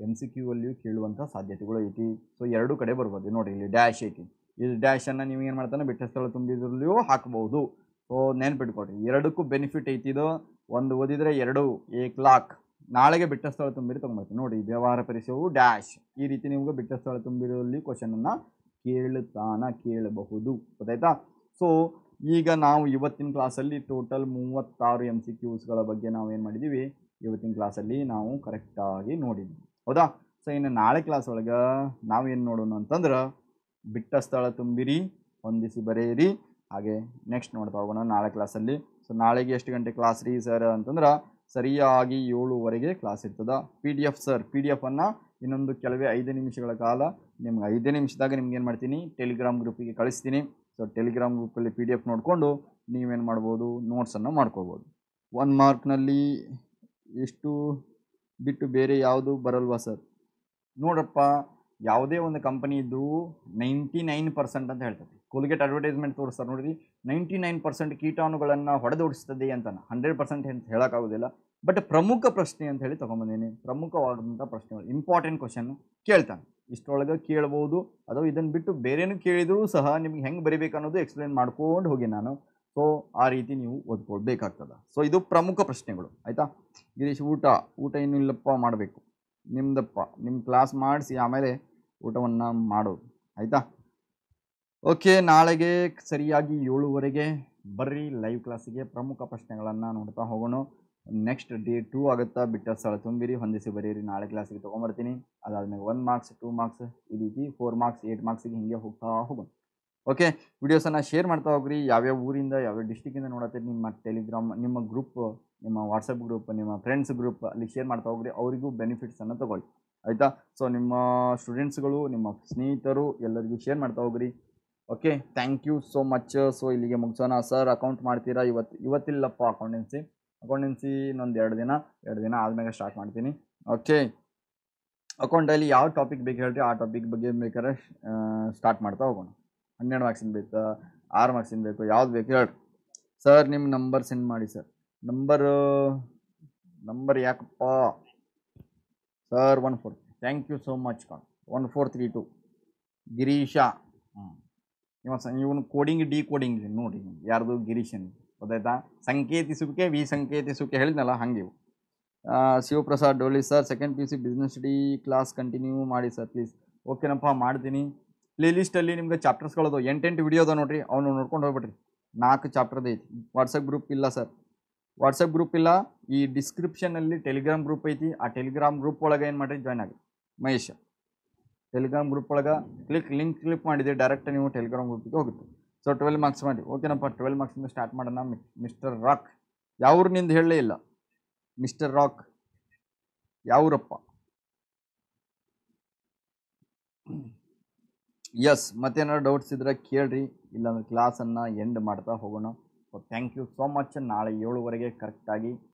MCQ ಅಲ್ಲಿಯೂ ಕೇಳುವಂಥ ಸಾಧ್ಯತೆಗಳು ಐತಿ. ಸೊ ಎರಡೂ ಕಡೆ ಬರ್ಬೋದು ನೋಡಿರಿ, ಇಲ್ಲಿ ಡ್ಯಾಶ್ ಐತಿ, ಇಲ್ಲಿ ಡ್ಯಾಶನ್ನು ನೀವು ಏನು ಮಾಡ್ತಾನೆ ಬಿಟ್ಟ ಸ್ಥಳ ತುಂಬಿದ್ರಲ್ಲಿಯೂ ಹಾಕ್ಬೋದು. ಸೊ ನೆನ್ಪಿಟ್ಕೊಡ್ರಿ, ಎರಡಕ್ಕೂ ಬೆನಿಫಿಟ್ ಐತಿದು. ಒಂದು ಓದಿದರೆ 2 1 ಲಾಕ್. ನಾಳೆಗೆ ಬಿಟ್ಟ ಸ್ಥಳ ತುಂಬಿರಿ ತೊಗೊಂಬರ್ತೀನಿ ನೋಡಿ, ವ್ಯವಹಾರ ಪರಿಚಯವು ಡ್ಯಾಶ್ ಈ ರೀತಿ ನಿಮ್ಗೆ ಬಿಟ್ಟ ಸ್ಥಳ ತುಂಬಿರಲ್ಲಿ ಕ್ವಶನನ್ನು ಕೇಳಬಹುದು, ಗೊತ್ತಾಯ್ತಾ. ಸೊ ಈಗ ನಾವು ಇವತ್ತಿನ ಕ್ಲಾಸಲ್ಲಿ ಟೋಟಲ್ 36 MCQಸ್ಗಳ ಬಗ್ಗೆ ನಾವು ಏನು ಮಾಡಿದ್ದೀವಿ, ಇವತ್ತಿನ ಕ್ಲಾಸಲ್ಲಿ ನಾವು ಕರೆಕ್ಟಾಗಿ ನೋಡಿದ್ವಿ, ಹೌದಾ. ಸೊ ಇನ್ನು ನಾಳೆ ಕ್ಲಾಸ್ ಒಳಗೆ ನಾವೇನು ನೋಡೋಣ ಅಂತಂದ್ರೆ ಬಿಟ್ಟ ಸ್ಥಳ ತುಂಬಿರಿ, ಹೊಂದಿಸಿ ಬರೆಯಿರಿ, ಹಾಗೆ ನೆಕ್ಸ್ಟ್ ನೋಡ್ತಾ ಹೋಗೋಣ ನಾಳೆ ಕ್ಲಾಸಲ್ಲಿ. ಸೊ ನಾಳೆಗೆ ಎಷ್ಟು ಗಂಟೆ ಕ್ಲಾಸ್ ರೀ ಸರ್ ಅಂತಂದ್ರೆ ಸರಿಯಾಗಿ 7:15 ಕ್ಲಾಸ್ ಇರ್ತದೆ. PDF ಸರ್ PDF-ಅನ್ನು ಇನ್ನೊಂದು ಕೆಲವೇ 5 ನಿಮಿಷಗಳ ಕಾಲ ನಿಮ್ಗೆ 5 ನಿಮಿಷದಾಗ ನಿಮ್ಗೆ ಏನು ಮಾಡ್ತೀನಿ ಟೆಲಿಗ್ರಾಮ್ ಗ್ರೂಪಿಗೆ ಕಳಿಸ್ತೀನಿ. ಸೊ ಟೆಲಿಗ್ರಾಮ್ ಗ್ರೂಪಲ್ಲಿ PDF ನೋಡಿಕೊಂಡು ನೀವೇನು ಮಾಡ್ಬೋದು, ನೋಟ್ಸನ್ನು ಮಾಡ್ಕೋಬೋದು. 1 ಮಾರ್ಕ್ನಲ್ಲಿ ಎಷ್ಟು ಬಿಟ್ಟು ಬೇರೆ ಯಾವುದು ಬರಲ್ವಾ ಸರ್? ನೋಡ್ರಪ್ಪ, ಯಾವುದೇ ಒಂದು ಕಂಪನಿ ಇದ್ದು 99% ಅಂತ ಹೇಳ್ತದೆ. ಕೋಲ್ಗೇಟ್ ಅಡ್ವರ್ಟೈಸ್ಮೆಂಟ್ ತೋರಿಸ್ತಾರೆ ನೋಡಿರಿ, 99% ಕೀಟಾಣುಗಳನ್ನು ಹೊಡೆದೋಡಿಸ್ತದೆ ಅಂತ. 100% ಅಂತ ಹೇಳೋಕ್ಕಾಗೋದಿಲ್ಲ. ಬಟ್ ಪ್ರಮುಖ ಪ್ರಶ್ನೆ ಅಂತ ಹೇಳಿ ತೊಗೊಂಬಂದೀನಿ. ಪ್ರಮುಖವಾದಂಥ ಪ್ರಶ್ನೆಗಳು, ಇಂಪಾರ್ಟೆಂಟ್ ಕ್ವಶನ್ ಕೇಳ್ತಾನೆ, ಇಷ್ಟರೊಳಗೆ ಕೇಳ್ಬೋದು. ಅಥವಾ ಇದನ್ನು ಬಿಟ್ಟು ಬೇರೇನು ಕೇಳಿದರೂ ಸಹ ನಿಮ್ಗೆ ಹೆಂಗೆ ಬರೀಬೇಕು ಅನ್ನೋದು ಎಕ್ಸ್ಪ್ಲೇನ್ ಮಾಡ್ಕೊಂಡು ಹೋಗಿ ನಾನು. ಸೊ ಆ ರೀತಿ ನೀವು ಓದ್ಕೊಳ್ಬೇಕಾಗ್ತದೆ. ಸೊ ಇದು ಪ್ರಮುಖ ಪ್ರಶ್ನೆಗಳು, ಆಯಿತಾ. ಗಿರೀಶ್, ಊಟ ಇನ್ನೂ ಇಲ್ಲಪ್ಪ, ಮಾಡಬೇಕು ನಿಮ್ಮದಪ್ಪ, ನಿಮ್ಮ ಕ್ಲಾಸ್ ಮಾಡಿಸಿ ಆಮೇಲೆ ಊಟವನ್ನು ಮಾಡೋದು, ಆಯಿತಾ. ಓಕೆ, ನಾಳೆಗೆ ಸರಿಯಾಗಿ 7:15 ಬರ್ರಿ ಲೈವ್ ಕ್ಲಾಸಿಗೆ. ಪ್ರಮುಖ ಪ್ರಶ್ನೆಗಳನ್ನು ನೋಡ್ತಾ ಹೋಗೋಣ. ನೆಕ್ಸ್ಟ್ ಡೇ 2 ಆಗುತ್ತಾ ಬಿಟ್ಟ ಸ್ಥಳ ತುಂಬಿರಿ ಹೊಂದಿಸಿ ಬರೀರಿ ನಾಳೆ ಕ್ಲಾಸಿಗೆ ತೊಗೊಂಬರ್ತೀನಿ. ಅದಾದ್ಮೇಲೆ 1 ಮಾರ್ಕ್ಸ್ 2 ಮಾರ್ಕ್ಸ್ ಈ ರೀತಿ 4 ಮಾರ್ಕ್ಸ್ 8 ಮಾರ್ಕ್ಸಿಗೆ ಹಿಂಗೆ ಹೋಗ್ತಾ ಹೋಗೋಣ. ಓಕೆ, ವಿಡಿಯೋಸನ್ನು ಶೇರ್ ಮಾಡ್ತಾ ಹೋಗ್ರಿ. ಯಾವ್ಯಾವ ಊರಿಂದ ಯಾವ್ಯಾವ ಡಿಸ್ಟಿಕ್ಕಿಂದ ನೋಡತ್ತೀರಿ ನಿಮ್ಮ ಟೆಲಿಗ್ರಾಮ್ ನಿಮ್ಮ ಗ್ರೂಪ್ ನಿಮ್ಮ ವಾಟ್ಸಪ್ ಗ್ರೂಪ್ ನಿಮ್ಮ ಫ್ರೆಂಡ್ಸ್ ಗ್ರೂಪ್ ಅಲ್ಲಿ ಶೇರ್ ಮಾಡ್ತಾ ಹೋಗ್ರಿ. ಅವರಿಗೂ ಬೆನಿಫಿಟ್ಸನ್ನು ತೊಗೊಳ್ಳಿ ಆಯಿತಾ. ಸೊ ನಿಮ್ಮ ಸ್ಟೂಡೆಂಟ್ಸ್ಗಳು ನಿಮ್ಮ ಸ್ನೇಹಿತರು ಎಲ್ಲರಿಗೂ ಶೇರ್ ಮಾಡ್ತಾ ಹೋಗ್ರಿ. Okay, thank you so much. So ಇಲ್ಲಿಗೆ ಮುಗಿಸೋಣ. ಸರ್ ಅಕೌಂಟ್ ಮಾಡ್ತೀರಾ? ಇವತ್ತಿಲ್ಲಪ್ಪ ಅಕೌಂಟೆನ್ಸಿ ಇನ್ನೊಂದು 2 ದಿನ ಆದಮೇಲೆ ಸ್ಟಾರ್ಟ್ ಮಾಡ್ತೀನಿ. ಓಕೆ, ಅಕೌಂಟಲ್ಲಿ ಯಾವ ಟಾಪಿಕ್ ಬೇಕು ಹೇಳ್ರಿ, ಆ ಟಾಪಿಕ್ ಬಗ್ಗೆ ಬೇಕಾದ್ರೆ ಸ್ಟಾರ್ಟ್ ಮಾಡ್ತಾ ಹೋಗೋಣ. 12 ಮಾರ್ಕ್ಸಿನ ಬೇಕಾ 6 ಮಾರ್ಕ್ಸಿನ ಬೇಕು, ಯಾವ್ದು ಬೇಕು ಹೇಳ್ರಿ. ಸರ್ ನಿಮ್ಮ ನಂಬರ್ ಸೆಂಡ್ ಮಾಡಿ ಸರ್. ನಂಬರ್ ಯಾಕಪ್ಪ sir? 14 thank you so much. 1432 Girisha. ಇವನು ಕೋಡಿಂಗ್ ಡಿಕೋಡಿಂಗ್ ನೋಡಿ ಯಾರ್ದು ಗಿರೀಶನ್ ಗೊತ್ತಾಯ್ತಾ. ಸಂಕೇತಿಸುವಿಕೆ ಸಂಕೇತಿಸುವಿಕೆ ಹೇಳಿದ್ನಲ್ಲ ಹಾಗೆ. Shivaprasad Doli sir second PUC business study class continue ಮಾಡಿ ಸರ್ ಪ್ಲೀಸ್. ಓಕೆನಪ್ಪ ಮಾಡ್ತೀನಿ. ಪ್ಲೇಲಿಸ್ಟಲ್ಲಿ ನಿಮ್ಗೆ ಚಾಪ್ಟರ್ಸ್ಗಳದು 8 ವಿಡಿಯೋ ಅದ ನೋಡಿರಿ, ಅವನು ನೋಡ್ಕೊಂಡು ಹೋಗ್ಬಿಟ್ರಿ. 4 ಚಾಪ್ಟರ್ದು ಐತಿ. ವಾಟ್ಸಪ್ ಗ್ರೂಪ್ ಇಲ್ಲ ಸರ್, ವಾಟ್ಸಪ್ ಗ್ರೂಪ್ ಇಲ್ಲ. ಈ ಡಿಸ್ಕ್ರಿಪ್ಷನಲ್ಲಿ ಟೆಲಿಗ್ರಾಮ್ ಗ್ರೂಪ್ ಐತಿ. ಆ ಟೆಲಿಗ್ರಾಮ್ ಗ್ರೂಪ್ ಒಳಗೆ ಏನು ಮಾಡಿರಿ ಜಾಯ್ನ್ ಆಗಿ ಮಹೇಶ್. ಟೆಲಿಗ್ರಾಮ್ ಗ್ರೂಪ್ ಒಳಗೆ ಲಿಂಕ್ ಕ್ಲಿಕ್ ಮಾಡಿದೆ ಡೈರೆಕ್ಟ್ ನೀವು ಟೆಲಿಗ್ರಾಮ್ ಗ್ರೂಪಿಗೆ ಹೋಗುತ್ತೆ. ಸೊ 12 ಮಾರ್ಕ್ಸ್ ಮಾಡಿ. ಓಕೆನಪ್ಪ, 12 ಮಾರ್ಕ್ಸಿಂದ ಸ್ಟಾರ್ಟ್ ಮಾಡೋಣ. ಮಿಸ್ಟರ್ ರಾಕ್ ಯಾವ್ರನಿಂದ ಹೇಳಲೇ ಇಲ್ಲ. ಮಿಸ್ಟರ್ ರಾಕ್ ಯಾವ್ರಪ್ಪ? ಎಸ್, ಮತ್ತೇನಾದ್ರು ಡೌಟ್ಸ್ ಇದ್ರೆ ಕೇಳ್ರಿ, ಇಲ್ಲಾಂದ್ರೆ ಕ್ಲಾಸನ್ನು ಎಂಡ್ ಮಾಡ್ತಾ ಹೋಗೋಣ. So thank you so much. ನಾಳೆ 7 ಗಂಟೆಗೆ ಕರೆಕ್ಟಾಗಿ